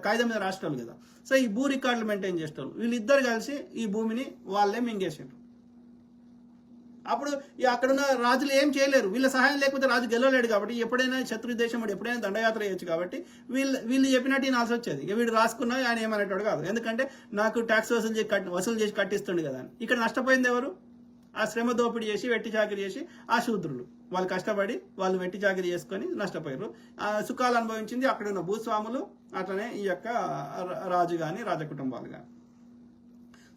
కాగితం మీద రాసేటోళ్ళు కదా. సో ఈ భూ రికార్డులు మెయింటైన్ చేసేటోళ్ళు వీళ్ళిద్దరు కలిసి ఈ భూమిని వాళ్ళే మింగేసారు. అప్పుడు అక్కడున్న రాజులు ఏం చేయలేరు, వీళ్ళ సహాయం లేకపోతే రాజు గెలవలేడు. కాబట్టి ఎప్పుడైనా శత్రు దేశం ఎప్పుడైనా దండయాత్ర చేయొచ్చు. కాబట్టి వీళ్ళు చెప్పినట్టు ఈనాల్సి వచ్చేది. వీడు రాసుకున్నా ఆయన ఏమనేటోడు కాదు, ఎందుకంటే నాకు ట్యాక్స్ వసూలు చేసి కట్టిస్తుండే కదా అని. ఇక్కడ నష్టపోయింది ఎవరు? ఆ శ్రమ దోపిడీ చేసి వెట్టి చాకరీ చేసి ఆ శూద్రులు. వాళ్ళు కష్టపడి వాళ్ళు వెట్టి చాకరీ చేసుకొని నష్టపోయారు. ఆ సుఖాలు అనుభవించింది అక్కడ ఉన్న భూస్వాములు, అట్లనే ఈ యొక్క రాజు కానీ రాజకుటుంబాలు కానీ.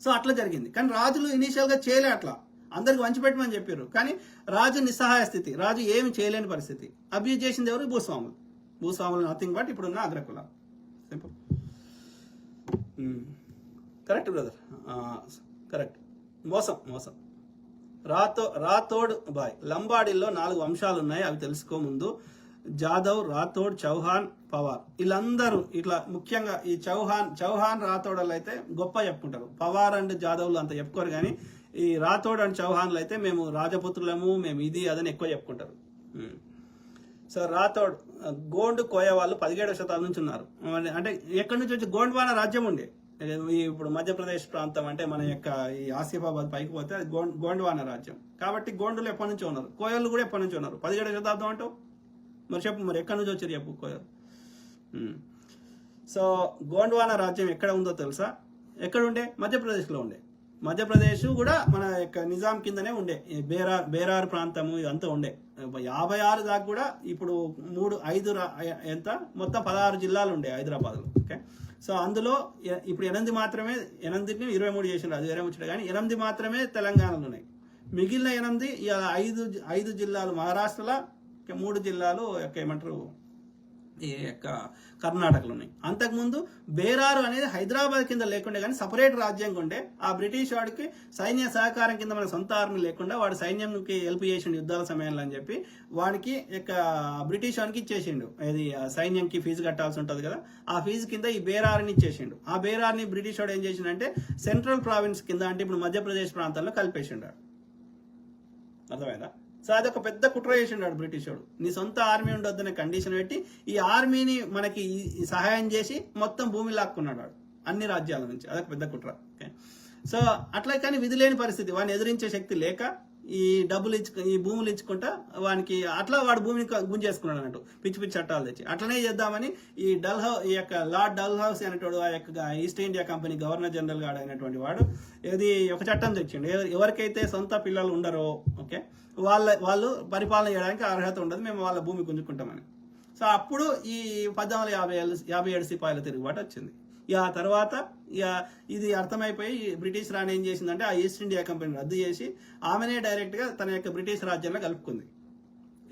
సో అట్లా జరిగింది. కానీ రాజులు ఇనీషియల్గా చేయలే, అట్లా అందరికి వంచిపెట్టమని చెప్పారు. కానీ రాజు నిస్సహాయ స్థితి, రాజు ఏమి చేయలేని పరిస్థితి. అబ్యూజ్ చేసింది ఎవరు? భూస్వాములు నథింగ్ బట్ ఇప్పుడున్న అగ్రకుల. సింపుల్. Correct brother, correct. మోసం రాథోడ్ బాయ్ లంబాడీల్లో 4 వంశాలు ఉన్నాయి, అవి తెలుసుకో ముందు. జాదవ్, రాథోడ్, చౌహాన్, పవార్, వీళ్ళందరూ ఇట్లా ముఖ్యంగా ఈ చౌహాన్ రాథోడ్లు అయితే గొప్ప చెప్పుకుంటారు. పవార్ అండ్ జాదవ్లు అంత చెప్పుకోరు, కానీ ఈ రాథోడ్ అండ్ చౌహాన్లు అయితే మేము రాజపుత్రులము, మేము ఇది అదని ఎక్కువ చెప్పుకుంటారు. సో రాథోడ్ గోండు కోయ వాళ్ళు 17వ శతాబ్దం నుంచి ఉన్నారు. అంటే ఎక్కడి నుంచి వచ్చి గోండ్వానా రాజ్యం ఉండే. ఇప్పుడు మధ్యప్రదేశ్ ప్రాంతం అంటే మన యొక్క ఈ ఆసిఫాబాద్ పైకి పోతే అది గోండ్వానా రాజ్యం. కాబట్టి గోండులు ఎప్పటి నుంచో ఉన్నారు, కోయలు కూడా ఎప్పటి నుంచో ఉన్నారు. 17వ శతాబ్దం అంటావు, మరి చెప్పు మరి ఎక్కడి నుంచి వచ్చారు చెప్పు కోయలు. సో గోండ్వానా రాజ్యం ఎక్కడ ఉందో తెలుసా? ఎక్కడ ఉండే? మధ్యప్రదేశ్లో ఉండే. మధ్యప్రదేశ్ కూడా మన యొక్క నిజాం కిందనే ఉండే. బేరార్ ప్రాంతము ఇదంతా ఉండే. 56 దాకా కూడా ఇప్పుడు 5 మొత్తం 16 జిల్లాలు ఉండే హైదరాబాద్లో. ఓకే, సో అందులో ఇప్పుడు 8 మాత్రమే, 8ని 23 చేసినారు, అది వేరే ముచ్చట. కానీ 8 మాత్రమే తెలంగాణలో ఉన్నాయి. మిగిలిన 8 5 జిల్లాలు మహారాష్ట్రలో, 3 జిల్లాలు ఏమంటారు ఈ యొక్క కర్ణాటకలో ఉన్నాయి. అంతకుముందు బేరారు అనేది హైదరాబాద్ కింద లేకుండే, కానీ సపరేట్ రాజ్యంగా ఉండే. ఆ బ్రిటిష్ వాడికి సైన్య సహకారం కింద మన సొంత ఆర్మీ లేకుండా వాడు సైన్యంకి హెల్ప్ చేసిండు యుద్ధాల సమయంలో అని చెప్పి వాడికి బ్రిటిష్ వాడికి ఇచ్చేసిండు. ఇది సైన్యంకి ఫీజు కట్టాల్సి ఉంటుంది కదా, ఆ ఫీజు కింద ఈ బేరారుని ఇచ్చేసిండు. ఆ బేరారుని బ్రిటిష్ వాడు ఏం చేసిండంటే సెంట్రల్ ప్రావిన్స్ కింద, అంటే ఇప్పుడు మధ్యప్రదేశ్ ప్రాంతంలో కలిపేసిండు. అర్థమైందా? సో అదొక పెద్ద కుట్ర చేసిండాడు బ్రిటిష్ వాడు. నీ సొంత ఆర్మీ ఉండొద్దనే కండిషన్ పెట్టి ఈ ఆర్మీని మనకి సహాయం చేసి మొత్తం భూమి లాక్కున్నాడు వాడు అన్ని రాజ్యాల నుంచి. అదొక పెద్ద కుట్ర. ఓకే, సో అట్లా కానీ విధి లేని పరిస్థితి, వాడిని ఎదిరించే శక్తి లేక ఈ ఈ భూములు ఇచ్చుకుంటా వానికి అట్లా వాడు భూమిని గుంజేసుకున్నాడు అన్నట్టు, పిచ్చి పిచ్చి చట్టాలు తెచ్చి. అట్లనే చేద్దామని ఈ లార్డ్ డల్ హౌస్ అనేటోడు, ఆ యొక్క east India company governor general గాడు అయినటువంటి వాడు ఇది ఒక చట్టం తెచ్చిండు. ఎవరికైతే సొంత పిల్లలు ఉండరో ఓకే వాళ్ళు పరిపాలన చేయడానికి అర్హత ఉండదు, మేము వాళ్ళ భూమి గుంజుకుంటామని. సో అప్పుడు ఈ 1857 సిపాయిల తిరుగుబాటు వచ్చింది. ఆ తర్వాత ఇది అర్థమైపోయి బ్రిటిష్ రాణి ఏం చేసిందంటే ఆ ఈస్ట్ ఇండియా కంపెనీ రద్దు చేసి ఆమెనే డైరెక్ట్గా తన యొక్క బ్రిటిష్ రాజ్యంలో కలుపుకుంది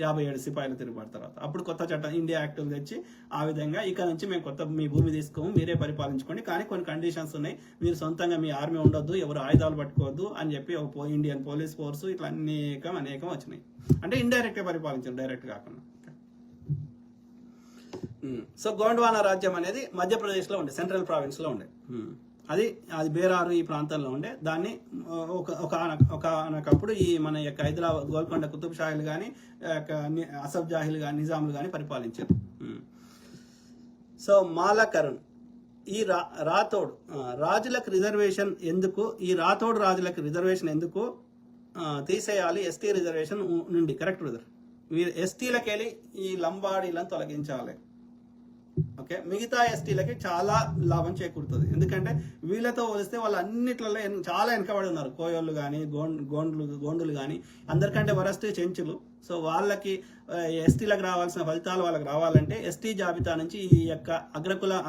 57 సిపాయిల తిరుగుబాటు తర్వాత. అప్పుడు కొత్త చట్టం ఇండియా యాక్ట్ తెచ్చి ఆ విధంగా ఇక నుంచి మేము మీ భూమి తీసుకోము, మీరే పరిపాలించుకోండి, కానీ కొన్ని కండిషన్స్ ఉన్నాయి, మీరు సొంతంగా మీ ఆర్మీ ఉండొద్దు, ఎవరు ఆయుధాలు పట్టుకోవద్దు అని చెప్పి ఇండియన్ పోలీస్ ఫోర్సు ఇట్లా అనేకం వచ్చినాయి. అంటే ఇండైరెక్ట్గా పరిపాలించారు, డైరెక్ట్ కాకుండా. సో గోండ్వానా రాజ్యం అనేది మధ్యప్రదేశ్లో ఉండే, సెంట్రల్ ప్రావిన్స్లో ఉండే. అది బేరారు ఈ ప్రాంతంలో ఉండే. దాన్ని ఒకనకప్పుడు ఈ మన యొక్క హైదరాబాద్ గోల్కొండ కుతుబ్ షాహీలు కానీ అసఫ్ జాహీలు కానీ నిజాములు కానీ పరిపాలించారు. సో మాలకరుణ్ ఈ రాథోడ్ రాజులకు రిజర్వేషన్ ఎందుకు, ఈ రాథోడ్ రాజులకు రిజర్వేషన్ ఎందుకు తీసేయాలి ఎస్టీ రిజర్వేషన్ నుండి? కరెక్ట్ బ్రదర్, ఎస్టీలకు వెళ్ళి ఈ లంబాడీలను తొలగించాలి. ఓకే, మిగతా ఎస్టీలకి చాలా లాభం చేకూరుతుంది. ఎందుకంటే వీళ్ళతో పోలిస్తే వాళ్ళు అన్నిట్లలో చాలా వెనకబడి ఉన్నారు. కోయోళ్ళు కానీ గోండులు కానీ అందరికంటే వరస్ట్ చెంచులు. సో వాళ్ళకి ఎస్టీలకు రావాల్సిన ఫలితాలు వాళ్ళకి రావాలంటే ఎస్టీ జాబితా నుంచి ఈ యొక్క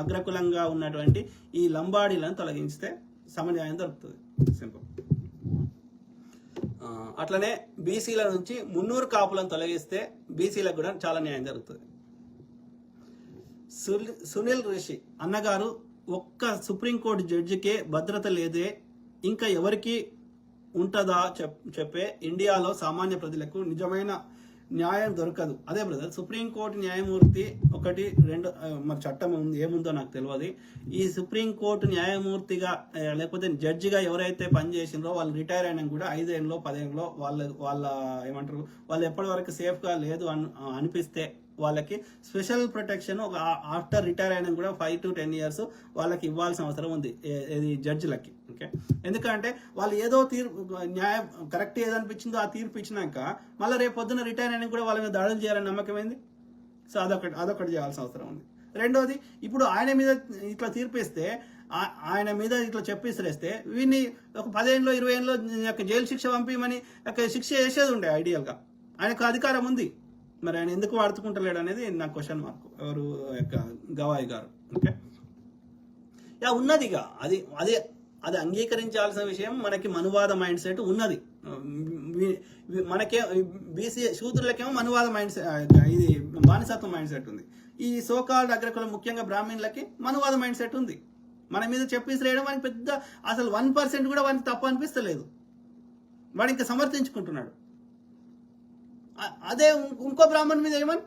అగ్రకులంగా ఉన్నటువంటి ఈ లంబాడీలను తొలగిస్తే సమన్యాయం దొరుకుతుంది. సింపుల్. అట్లనే బీసీల నుంచి 300 కాపులను తొలగిస్తే బీసీలకు కూడా చాలా న్యాయం జరుగుతుంది. సునీల్ రిషి అన్నగారు, ఒక్క సుప్రీంకోర్టు జడ్జికే భద్రత లేదే, ఇంకా ఎవరికి ఉంటుందా చెప్పే ఇండియాలో సామాన్య ప్రజలకు నిజమైన న్యాయం దొరకదు. అదే బ్రదర్, సుప్రీంకోర్టు న్యాయమూర్తి 1, 2 మరి చట్టం ఏముందో నాకు తెలియదు. ఈ సుప్రీంకోర్టు న్యాయమూర్తిగా లేకపోతే జడ్జిగా ఎవరైతే పనిచేసినారో వాళ్ళు రిటైర్ అయినా కూడా 5 ఏళ్ళలో 10 ఏళ్ళలో వాళ్ళ ఏమంటారు వాళ్ళు ఎప్పటి వరకు సేఫ్గా లేదు అనిపిస్తే వాళ్ళకి స్పెషల్ ప్రొటెక్షన్ ఒక ఆఫ్టర్ రిటైర్ అయినా కూడా 5 to 10 years వాళ్ళకి ఇవ్వాల్సిన అవసరం ఉంది ఇది జడ్జిలకి. ఓకే, ఎందుకంటే వాళ్ళు ఏదో న్యాయం కరెక్ట్ ఏదనిపించిందో ఆ తీర్పు ఇచ్చినాక మళ్ళీ రేపు పొద్దున్న రిటైర్ అయినా కూడా వాళ్ళ మీద దాడులు చేయాలని నమ్మకం ఏంది? సో అదొకటి చేయాల్సిన అవసరం ఉంది. రెండోది, ఇప్పుడు ఆయన మీద ఇట్లా తీర్పిస్తే ఆయన మీద ఇట్లా చెప్పిసిరేస్తే వీడిని ఒక 10 ఏళ్ళలో 20 ఏళ్ళలో జైలు శిక్ష పంపిమని శిక్ష చేసేది ఉండే ఐడియల్గా. ఆయనకు అధికారం ఉంది, మరి ఆయన ఎందుకు వాడుకుంటలేడు అనేది నా క్వశ్చన్ మార్క్. ఎవరు యొక్క గవాయి గారు. ఓకే, ఉన్నదిగా అది అంగీకరించాల్సిన విషయం. మనకి మనువాద మైండ్ సెట్ ఉన్నది. మనకే బీసీ శూద్రులకేమో మనువాద మైండ్ సెట్, ఇది బానిసత్వ మైండ్ సెట్ ఉంది. ఈ సోకాల్డ్ అగ్రకులం ముఖ్యంగా బ్రాహ్మణులకి మనువాద మైండ్ సెట్ ఉంది. మన మీద చెప్పేసి రేయడం మనకి పెద్ద అసలు 1% కూడా వానికి తప్పు అనిపిస్తలేదు. వాడు ఇంకా సమర్థించుకుంటున్నాడు. అదే ఇంకో బ్రాహ్మణ్ మీద ఏమని,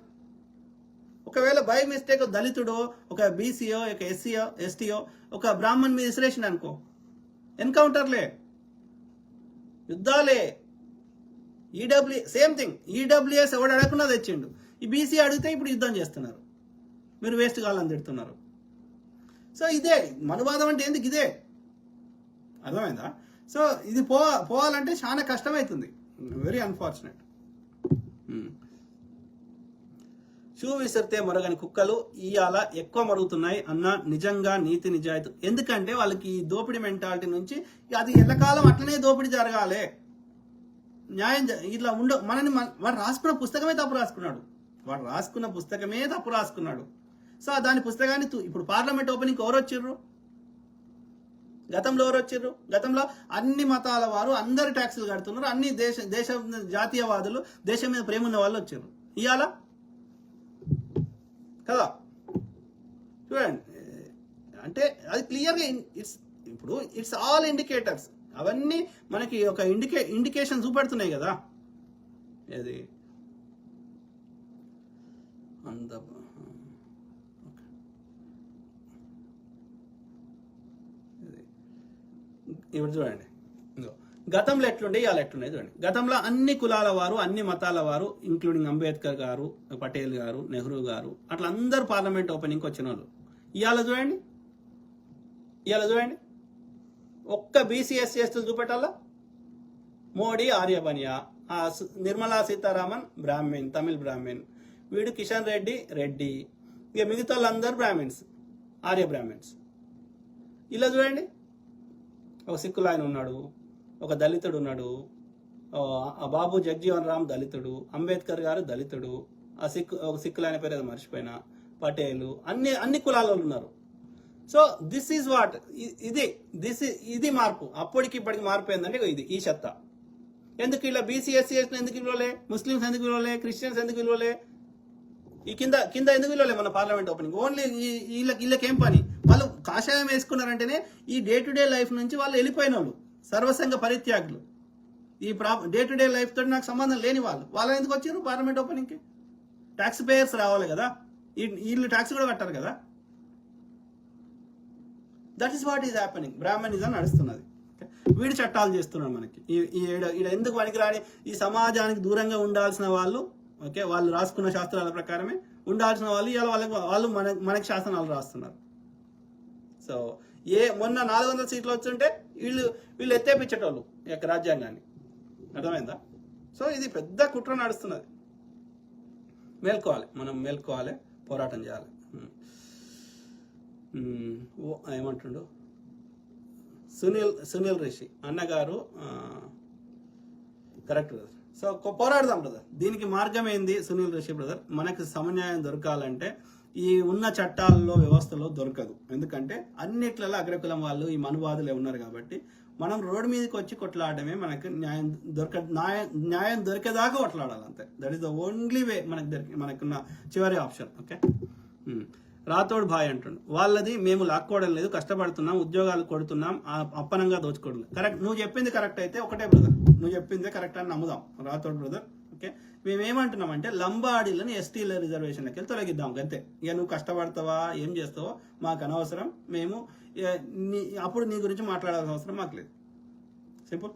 ఒకవేళ బై మిస్టేక్ దళితుడో ఒక బీసీఓ ఒక ఎస్సీఓ ఎస్టీఓ ఒక బ్రాహ్మణ్ మీద విసిరేసిన అనుకో, ఎన్కౌంటర్లే, యుద్ధాలే. Same thing. ఈడబ్ల్యూఎస్ ఎవడు అడగకుండా తెచ్చిండు. ఈ బీసీ అడిగితే ఇప్పుడు యుద్ధం చేస్తున్నారు, మీరు వేస్ట్ కావాలని తిడుతున్నారు. సో ఇదే మనువాదం అంటే ఎందుకు, ఇదే అర్థమైందా? సో ఇది పోవాలంటే చాలా కష్టమవుతుంది. Very unfortunate. షూ విసిరితే మరగని కుక్కలు ఇవాళ ఎక్కువ మరుగుతున్నాయి అన్న నిజంగా నీతి నిజాయితీ. ఎందుకంటే వాళ్ళకి ఈ దోపిడీ మెంటాలిటీ నుంచి అది ఎల్లకాలం అట్లనే దోపిడీ జరగాలి, న్యాయం ఇట్లా వాడు రాసుకున్న పుస్తకమే తప్పు రాసుకున్నాడు. సో దాని పుస్తకాన్ని ఇప్పుడు పార్లమెంట్ ఓపెనింగ్ ఎవరు వచ్చిర్రు, గతంలో గతంలో అన్ని మతాల వారు అందరు ట్యాక్సులు కడుతున్నారు, అన్ని దేశ జాతీయవాదులు, దేశం మీద ప్రేమ ఉన్న వాళ్ళు వచ్చారు. ఇవాళ కదా చూడండి, అంటే అది క్లియర్గా ఇప్పుడు ఇట్స్ ఆల్ ఇండికేటర్స్, అవన్నీ మనకి ఒక ఇండికేషన్ చూపెడుతున్నాయి కదా. ఇది అంత ఇప్పుడు చూడండి, గతంలో ఎట్లుండే ఇవాళ ఎట్లుండే చూడండి. గతంలో అన్ని కులాల వారు, అన్ని మతాల వారు, ఇంక్లూడింగ్ అంబేద్కర్ గారు, పటేల్ గారు, నెహ్రూ గారు, అట్లా అందరు పార్లమెంట్ ఓపెనింగ్కి వచ్చిన వాళ్ళు. ఇవాళ చూడండి ఒక్క బీసీ ఎస్సీ ఎస్టీలు చూపెట్టాలా. మోడీ ఆర్యబనియా, నిర్మలా సీతారామన్ బ్రాహ్మణ్, తమిళ్ బ్రాహ్మణ్, వీడు కిషన్ రెడ్డి, ఇక మిగతా వాళ్ళందరూ బ్రాహ్మిన్స్, ఆర్య బ్రాహ్మిన్స్. ఇలా చూడండి, ఒక సిక్కులు ఆయన ఉన్నాడు, ఒక దళితుడు ఉన్నాడు, బాబు జగ్జీవన్ రామ్ దళితుడు, అంబేద్కర్ గారు దళితుడు, ఒక సిక్కులు ఆయన పేరు మర్చిపోయినా, పటేలు, అన్ని కులాల వాళ్ళు ఉన్నారు. సో దిస్ ఈజ్ వాట్, ఇది మార్పు. అప్పటికి ఇప్పటికి మార్పు ఏంటంటే ఈ చెత్త. ఎందుకు ఇలా బీసీ ఎస్సీ ఎస్టీ ఎందుకు విలువలే, ముస్లిమ్స్ ఎందుకు విలువలే, క్రిస్టియన్స్ ఎందుకు విలువలే, ఈ కింద ఎందుకు విలువలే మన పార్లమెంట్ ఓపెనింగ్? ఓన్లీ వీళ్ళకేం పని, వాళ్ళు కాషాయం వేసుకున్నారంటేనే ఈ డే టు డే లైఫ్ నుంచి వాళ్ళు వెళ్ళిపోయిన వాళ్ళు, సర్వసంగ పరిత్యాగులు. ఈ డే టు డే లైఫ్ తోటి నాకు సంబంధం లేని వాళ్ళు ఎందుకు వచ్చారు పార్లమెంట్ ఓపెనింగ్కి? ట్యాక్స్ పేయర్స్ రావాలి కదా, వీళ్ళు ట్యాక్స్ కూడా కట్టారు కదా. That is what is happening. Brahminism నడుస్తున్నది. వీడి చట్టాలు చేస్తున్నాడు మనకి. ఈడ ఎందుకు పనికిరాని, ఈ సమాజానికి దూరంగా ఉండాల్సిన వాళ్ళు, ఓకే, వాళ్ళు రాసుకున్న శాస్త్రాల ప్రకారమే ఉండాల్సిన వాళ్ళు ఇవాళ వాళ్ళు మనకి శాసనాలు రాస్తున్నారు. సో మొన్న 400 సీట్లు వచ్చుంటే వీళ్ళు ఎత్తేపించేటోళ్ళు యొక్క రాజ్యాంగాన్ని. అర్థమైందా? సో ఇది పెద్ద కుట్ర నడుస్తున్నది. మేల్కోవాలి, పోరాటం చేయాలి. ఏమంటుండు సునీల్ రిషి అన్నగారు, కరెక్ట్ బ్రదర్. సో పోరాడదాం బ్రదర్. దీనికి మార్గం ఏంది సునీల్ రిషి బ్రదర్? మనకు సమన్యాయం దొరకాలంటే ఈ ఉన్న చట్టాల్లో వ్యవస్థలో దొరకదు. ఎందుకంటే అన్నిట్లలో అగ్రకులం వాళ్ళు, ఈ మనువాదులే ఉన్నారు కాబట్టి మనం రోడ్డు మీదకి వచ్చి కొట్లాడమే మనకు న్యాయం దొరికేదాకా కొట్లాడాలి అంతే. That is the only way మనకున్న చివరి ఆప్షన్. ఓకే, రాతోడు భాయ్ అంటుండు, వాళ్ళది మేము లాక్కోవడం లేదు, కష్టపడుతున్నాం, ఉద్యోగాలు కొడుతున్నాం, అప్పనంగా దోచుకోవడం. కరెక్ట్, నువ్వు చెప్పింది కరెక్ట్ అయితే ఒకటే బ్రదర్, నువ్వు చెప్పిందే కరెక్ట్ అని నమ్ముదాం రాతోడు బ్రదర్. ఓకే, మేమేమంటున్నామంటే లంబాడీలను ఎస్టీల రిజర్వేషన్లకి వెళ్ళి తొలగిద్దాం అంతే. ఇక నువ్వు కష్టపడతావా ఏం చేస్తావో మాకు అనవసరం, మేము అప్పుడు నీ గురించి మాట్లాడాల్సిన అవసరం మాకు లేదు. సింపుల్.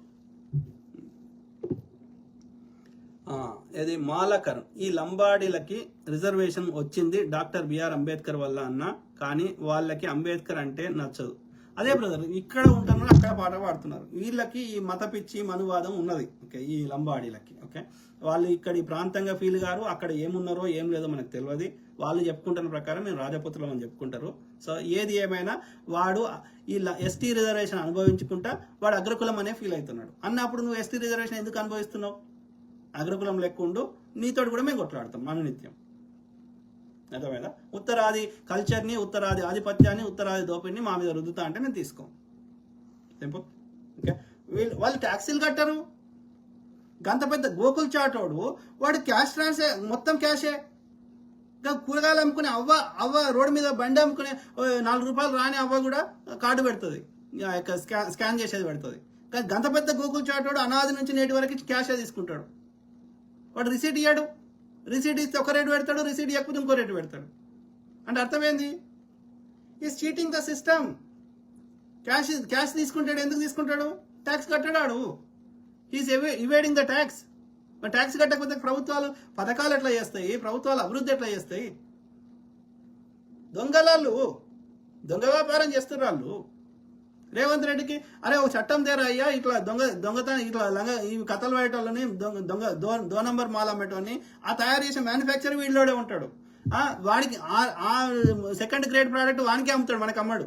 ఇది మాలకరం, ఈ లంబాడీలకి రిజర్వేషన్ వచ్చింది డాక్టర్ బిఆర్ అంబేద్కర్ వల్ల అన్న, కానీ వాళ్ళకి అంబేద్కర్ అంటే నచ్చదు. అదే బ్రదర్, ఇక్కడ ఉంటున్నారు, అక్కడ పాట పాడుతున్నారు. వీళ్ళకి ఈ మత పిచ్చి మనువాదం ఉన్నది. ఓకే, ఈ లంబాడీలకి. ఓకే, వాళ్ళు ఇక్కడ ఈ ప్రాంతంగా ఫీల్ గారు, అక్కడ ఏమున్నారో ఏం లేదో మనకు తెలియదు. వాళ్ళు చెప్పుకుంటున్న ప్రకారం మేము రాజపుత్రులం అని చెప్పుకుంటారు. సో ఏది ఏమైనా వాడు ఈ ఎస్టీ రిజర్వేషన్ అనుభవించుకుంటా వాడు అగ్రకులం అనే ఫీల్ అవుతున్నాడు. అన్నప్పుడు నువ్వు ఎస్టీ రిజర్వేషన్ ఎందుకు అనుభవిస్తున్నావు? అగ్రకులం లెక్క ఉండు, నీతోటి కూడా మేము కొట్లాడతాం అనునిత్యం. అర్థమైందా? ఉత్తరాది కల్చర్ని, ఉత్తరాది ఆధిపత్యాన్ని, ఉత్తరాది దోపిడిని మా మీద రుద్దుతా అంటే నేను తీసుకోం. సింపుల్. ఓకే, వాళ్ళు ట్యాక్సీలు కట్టారు. గంత పెద్ద గోకుల్ చాటోడు వాడు క్యాష్ ట్రాన్స్ఫర్ మొత్తం క్యాషే. కూరగాయలు అమ్ముకునే అవ్వ రోడ్డు మీద బండి అమ్ముకునే 4 రూపాయలు రాని అవ్వ కూడా కార్డు పెడుతుంది, స్కాన్ చేసేది పెడుతుంది. కానీ గంత పెద్ద గూగుల్ చాటోడు అనాది నుంచి నేటి వరకు క్యాషే తీసుకుంటాడు. వాడు రిసీట్ ఇయ్యాడు, రిసీట్ ఇస్తే ఒక రేటు పెడతాడు, రిసీట్ ఇవ్వకపోతే ఇంకో రేటు పెడతాడు. అంటే అర్థమైంది, is cheating the system. Cash తీసుకుంటాడు, ఎందుకు తీసుకుంటాడు? ట్యాక్స్ కట్టడాడు. He's evading the tax. మరి ట్యాక్స్ కట్టకపోతే ప్రభుత్వాలు పథకాలు ఎట్లా చేస్తాయి, ప్రభుత్వాలు అభివృద్ధి ఎట్లా చేస్తాయి? దొంగలాళ్ళు దొంగ వ్యాపారం చేస్తున్నారు వాళ్ళు. రేవంత్ రెడ్డికి అరే ఒక చట్టం తేరా అయ్యా, ఇట్లా దొంగతనం ఇట్లా ఈ కథలు వేయటోళ్ళని దో నంబర్ మాల్ అమ్మేటోని ఆ తయారు చేసే మ్యానుఫ్యాక్చర్ వీళ్ళోడే ఉంటాడు. వాడికి ఆ సెకండ్ గ్రేడ్ ప్రోడక్ట్ వానికే అమ్ముతాడు, మనకు అమ్మడు.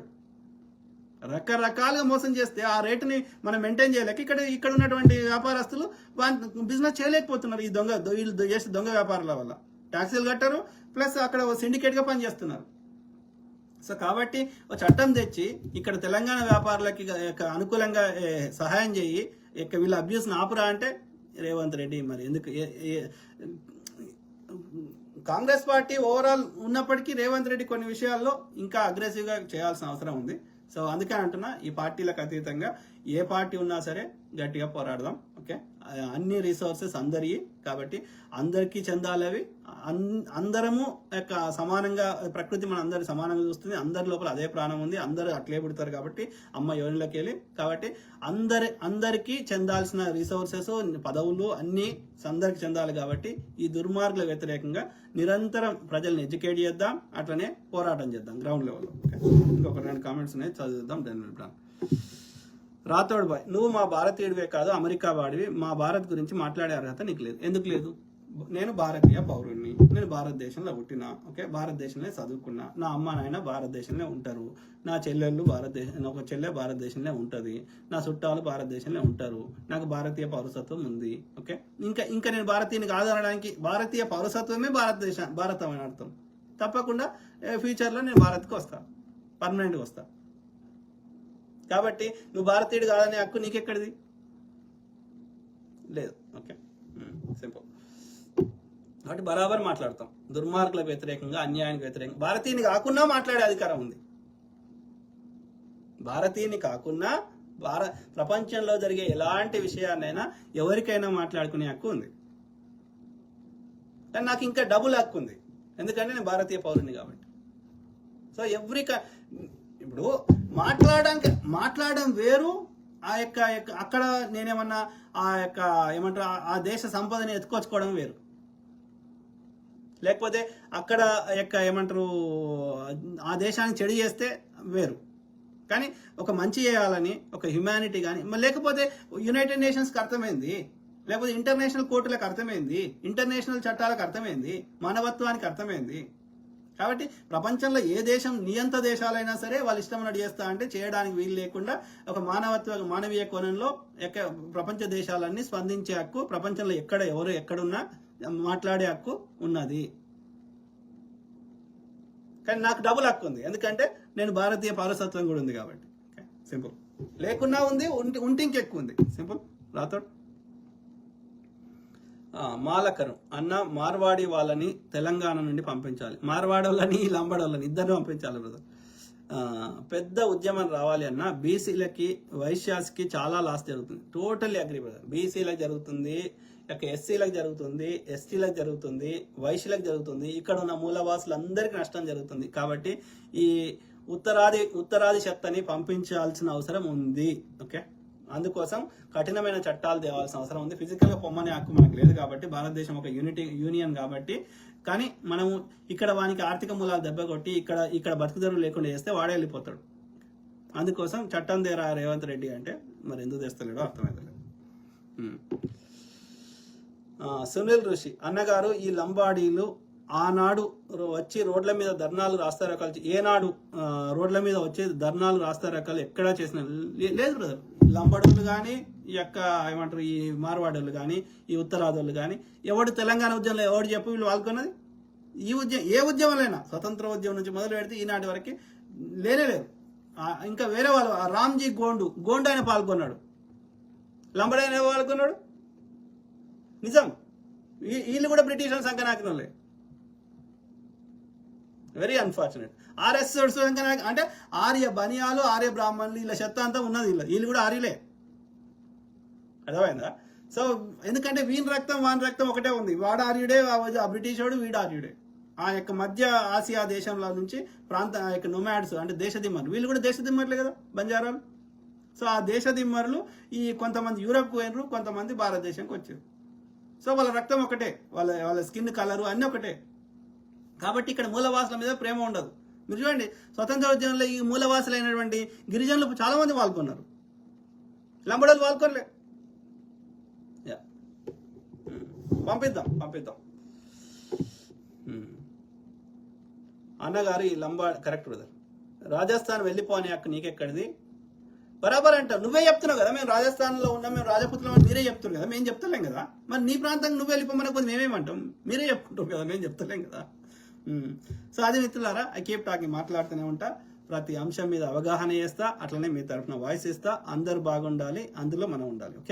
రకరకాలుగా మోసం చేస్తే ఆ రేటుని మనం మెయింటైన్ చేయలేక ఇక్కడ ఉన్నటువంటి వ్యాపారస్తులు బిజినెస్ చేయలేకపోతున్నారు. ఈ వీళ్ళు చేసే దొంగ వ్యాపారాల వల్ల ట్యాక్సీలు కట్టరు, ప్లస్ అక్కడ సిండికేట్గా పనిచేస్తున్నారు. సో కాబట్టి ఒక చట్టం తెచ్చి ఇక్కడ తెలంగాణ వ్యాపారులకి అనుకూలంగా సహాయం చేయి, వీళ్ళ అబ్యూస్ని ఆపురా అంటే రేవంత్ రెడ్డి మరి ఎందుకు? కాంగ్రెస్ పార్టీ ఓవరాల్ ఉన్నప్పటికీ రేవంత్ రెడ్డి కొన్ని విషయాల్లో ఇంకా అగ్రెసివ్గా చేయాల్సిన అవసరం ఉంది. సో అందుకే అంటున్నా, ఈ పార్టీలకు అతీతంగా ఏ పార్టీ ఉన్నా సరే గట్టిగా పోరాడదాం. ఓకే, అన్ని రిసోర్సెస్ అందరివి కాబట్టి అందరికీ చెందాలి. అవి అందరము యొక్క సమానంగా, ప్రకృతి మన అందరి సమానంగా చూస్తుంది. అందరి లోపల అదే ప్రాణం ఉంది, అందరూ అట్లే పుడతారు కాబట్టి అమ్మ యోనిలోకి వెళ్ళి. కాబట్టి అందరికీ చెందాల్సిన రిసోర్సెస్, పదవులు అన్నీ అందరికి చెందాలి. కాబట్టి ఈ దుర్మార్గుల వ్యతిరేకంగా నిరంతరం ప్రజల్ని ఎడ్యుకేట్ చేద్దాం, అట్లనే పోరాటం చేద్దాం గ్రౌండ్ లెవెల్లో. ఓకే, ఇంకొక 2 కామెంట్స్ ఉన్నాయి, చదువుదాం. రాథోడ్ బాయ్, నువ్వు మా భారతీయుడివే కాదు అమెరికా వాడివి, మా భారత్ గురించి మాట్లాడే అర్హత నీకు లేదు. ఎందుకు లేదు? నేను భారతీయ పౌరుణ్ణి, నేను భారతదేశంలో పుట్టినా, ఓకే, భారతదేశంలో చదువుకున్నా, నా అమ్మ నాయన భారతదేశంలో ఉంటారు, నా చెల్లెళ్ళు ఒక చెల్లె భారతదేశంలో ఉంటుంది, నా చుట్టాలు భారతదేశంలో ఉంటారు, నాకు భారతీయ పౌరసత్వం ఉంది. ఓకే, ఇంకా నేను భారతీయుని కాదనడానికి భారతీయ పౌరసత్వమే భారతం అని అర్థం. తప్పకుండా ఫ్యూచర్లో నేను భారత్కి వస్తా, పర్మనెంట్గా వస్తా. కాబట్టి నువ్వు భారతీయుడు కాదనే హక్కు నీకెక్కడిది? లేదు. Okay, simple. కాబట్టి బరాబర్ మాట్లాడతాం. దుర్మార్గుల వ్యతిరేకంగా, అన్యాయానికి వ్యతిరేకంగా. భారతీయుని కాకుండా మాట్లాడే అధికారం ఉంది. భారతీయుని కాకుండా ప్రపంచంలో జరిగే ఎలాంటి విషయాన్నైనా ఎవరికైనా మాట్లాడుకునే హక్కు ఉంది. కానీ నాకు ఇంకా డబుల్ హక్కు ఉంది, ఎందుకంటే నేను భారతీయ పౌరుని కాబట్టి. సో ఇప్పుడు మాట్లాడడం వేరు, అక్కడ నేనేమన్నా ఏమంటారు ఆ దేశ సంపదని ఎత్తుకొచ్చుకోవడం వేరు. లేకపోతే అక్కడ ఏమంటారు ఆ దేశానికి చెడు చేస్తే వేరు. కానీ ఒక మంచి చేయాలని, ఒక హ్యుమానిటీ కానీ, లేకపోతే యునైటెడ్ నేషన్స్కి అర్థమైంది, లేకపోతే ఇంటర్నేషనల్ కోర్టులకు అర్థమైంది, ఇంటర్నేషనల్ చట్టాలకు అర్థమైంది, మానవత్వానికి అర్థమైంది. కాబట్టి ప్రపంచంలో ఏ దేశం, నియంత దేశాలైనా సరే వాళ్ళు ఇష్టమైనట్టు చేస్తా అంటే చేయడానికి వీలు లేకుండా ఒక మానవీయ కోణంలో ప్రపంచ దేశాలన్నీ స్పందించే హక్కు, ప్రపంచంలో ఎవరు ఎక్కడున్నా మాట్లాడే హక్కు ఉన్నది. కానీ నాకు డబుల్ హక్కు ఉంది, ఎందుకంటే నేను భారతీయ పౌరసత్వం కూడా ఉంది కాబట్టి. సింపుల్. లేకున్నా ఉంది, ఉంటే ఇంకెక్కువ ఉంది. సింపుల్. రాథోడ్ మాలకరం అన్న, మార్వాడి వాళ్ళని తెలంగాణ నుండి పంపించాలి, మార్వాడి వాళ్ళని లంబాడి వాళ్ళని ఇద్దరిని పంపించాలి బ్రదర్. పెద్ద ఉద్యమం రావాలి అన్న, బీసీలకి వైశ్యాస్కి చాలా లాస్ జరుగుతుంది. Totally agree brother. బీసీలకు జరుగుతుంది, ఎస్సీలకు జరుగుతుంది, ఎస్టీలకు జరుగుతుంది, వైశ్యులకు జరుగుతుంది, ఇక్కడ ఉన్న మూలవాసులందరికీ నష్టం జరుగుతుంది. కాబట్టి ఈ ఉత్తరాది శక్తిని పంపించాల్సిన అవసరం ఉంది. ఓకే, అందుకోసం కఠినమైన చట్టాలు తేవాల్సిన అవసరం ఉంది. ఫిజికల్గా పొమ్మనే హక్కు మనకు లేదు కాబట్టి, భారతదేశం ఒక యూనియన్ కాబట్టి. కానీ మనము ఇక్కడ వానికి ఆర్థిక మూలాలు దెబ్బ కొట్టి ఇక్కడ బతుకుదరువు లేకుండా చేస్తే వాడే వెళ్ళిపోతాడు. అందుకోసం చట్టం తేరా రేవంత్ రెడ్డి అంటే మరి ఎందుకు తెస్తలేడో అర్థమవుతలేదు. సునీల్ ఋషి అన్నగారు, ఈ లంబాడీలు ఆనాడు వచ్చి రోడ్ల మీద ధర్నాలు రాస్తారోకాలు, ఏనాడు రోడ్ల మీద వచ్చే ధర్నాలు రాస్తారోకాలు ఎక్కడా చేసిన లేదు బ్రదర్. లంబాడోళ్ళు కానీ, ఏమంటారు ఈ మార్వాడోళ్ళు కానీ, ఈ ఉత్తరాదోళ్ళు కానీ, ఎవడు తెలంగాణ ఉద్యమంలో ఎవడు చెప్పు వీళ్ళు పాల్గొన్నది? ఈ ఉద్యమం ఏ ఉద్యమంలో స్వతంత్ర ఉద్యమం నుంచి మొదలు పెడితే ఈనాటి వరకు లేనేలేదు. ఇంకా వేరే వాళ్ళు, రామ్జీ గోండు ఆయన పాల్గొన్నాడు, లంబాడీ ఆయన పాల్గొన్నాడు. నిజం, వీళ్ళు కూడా బ్రిటిష్ సంకనాకినోళ్ళే. Very unfortunate. ఆర్ఎస్ అంటే ఆర్య బనియాలు, ఆర్య బ్రాహ్మణులు, వీళ్ళ చెత్త అంతా ఉన్నది. వీళ్ళు కూడా ఆర్యలే. అర్థమైందా? సో ఎందుకంటే వీని రక్తం వాని రక్తం ఒకటే ఉంది. వాడు ఆర్యుడే, ఆ బ్రిటిష్ వాడు వీడు ఆర్యుడే. ఆ యొక్క మధ్య ఆసియా దేశంలో నుంచి ప్రాంత ఆ యొక్క నొమాడ్స్ అంటే దేశదిమ్మర్లు, వీళ్ళు కూడా దేశదిమ్మర్లే కదా బంజారాలు. సో ఆ దేశదిమ్మర్లు ఈ కొంతమంది యూరప్కి పోయినరు, కొంతమంది భారతదేశంకి వచ్చారు. సో వాళ్ళ రక్తం ఒకటే, వాళ్ళ స్కిన్ కలరు అన్నీ ఒకటే. కాబట్టి ఇక్కడ మూలవాసుల మీద ప్రేమ ఉండదు. మీరు చూడండి స్వతంత్ర ఉద్యమంలో ఈ మూలవాసులైనటువంటి గిరిజనులు చాలా మంది పాల్గొన్నారు, లంబడోళ్ళు పాల్గొనలే. పంపిద్దాం అన్నగారు ఈ కరెక్ట్ బ్రదర్. రాజస్థాన్ వెళ్ళిపోని అక్క నీకెక్కడిది బరాబర్ అంటావు. నువ్వే చెప్తున్నావు కదా మేము రాజస్థాన్లో ఉన్నాం, మేము రాజపుత్రం అని మీరే చెప్తున్నారు కదా, మేము చెప్తలేం కదా. మరి నీ ప్రాంతానికి నువ్వు వెళ్ళిపోమనకపోతే మేమేమంటాం? మీరే చెప్పుకుంటావు కదా, మేము చెప్తలేం కదా. సో అది మిత్రులారా, ఐ కీప్ టాకింగ్, మాట్లాడుతూనే ఉంటా, ప్రతి అంశం మీద అవగాహన చేస్తా, అట్లనే మీ తరఫున వాయిస్ ఇస్తా. అందరూ బాగుండాలి, అందులో మనం ఉండాలి. ఓకే.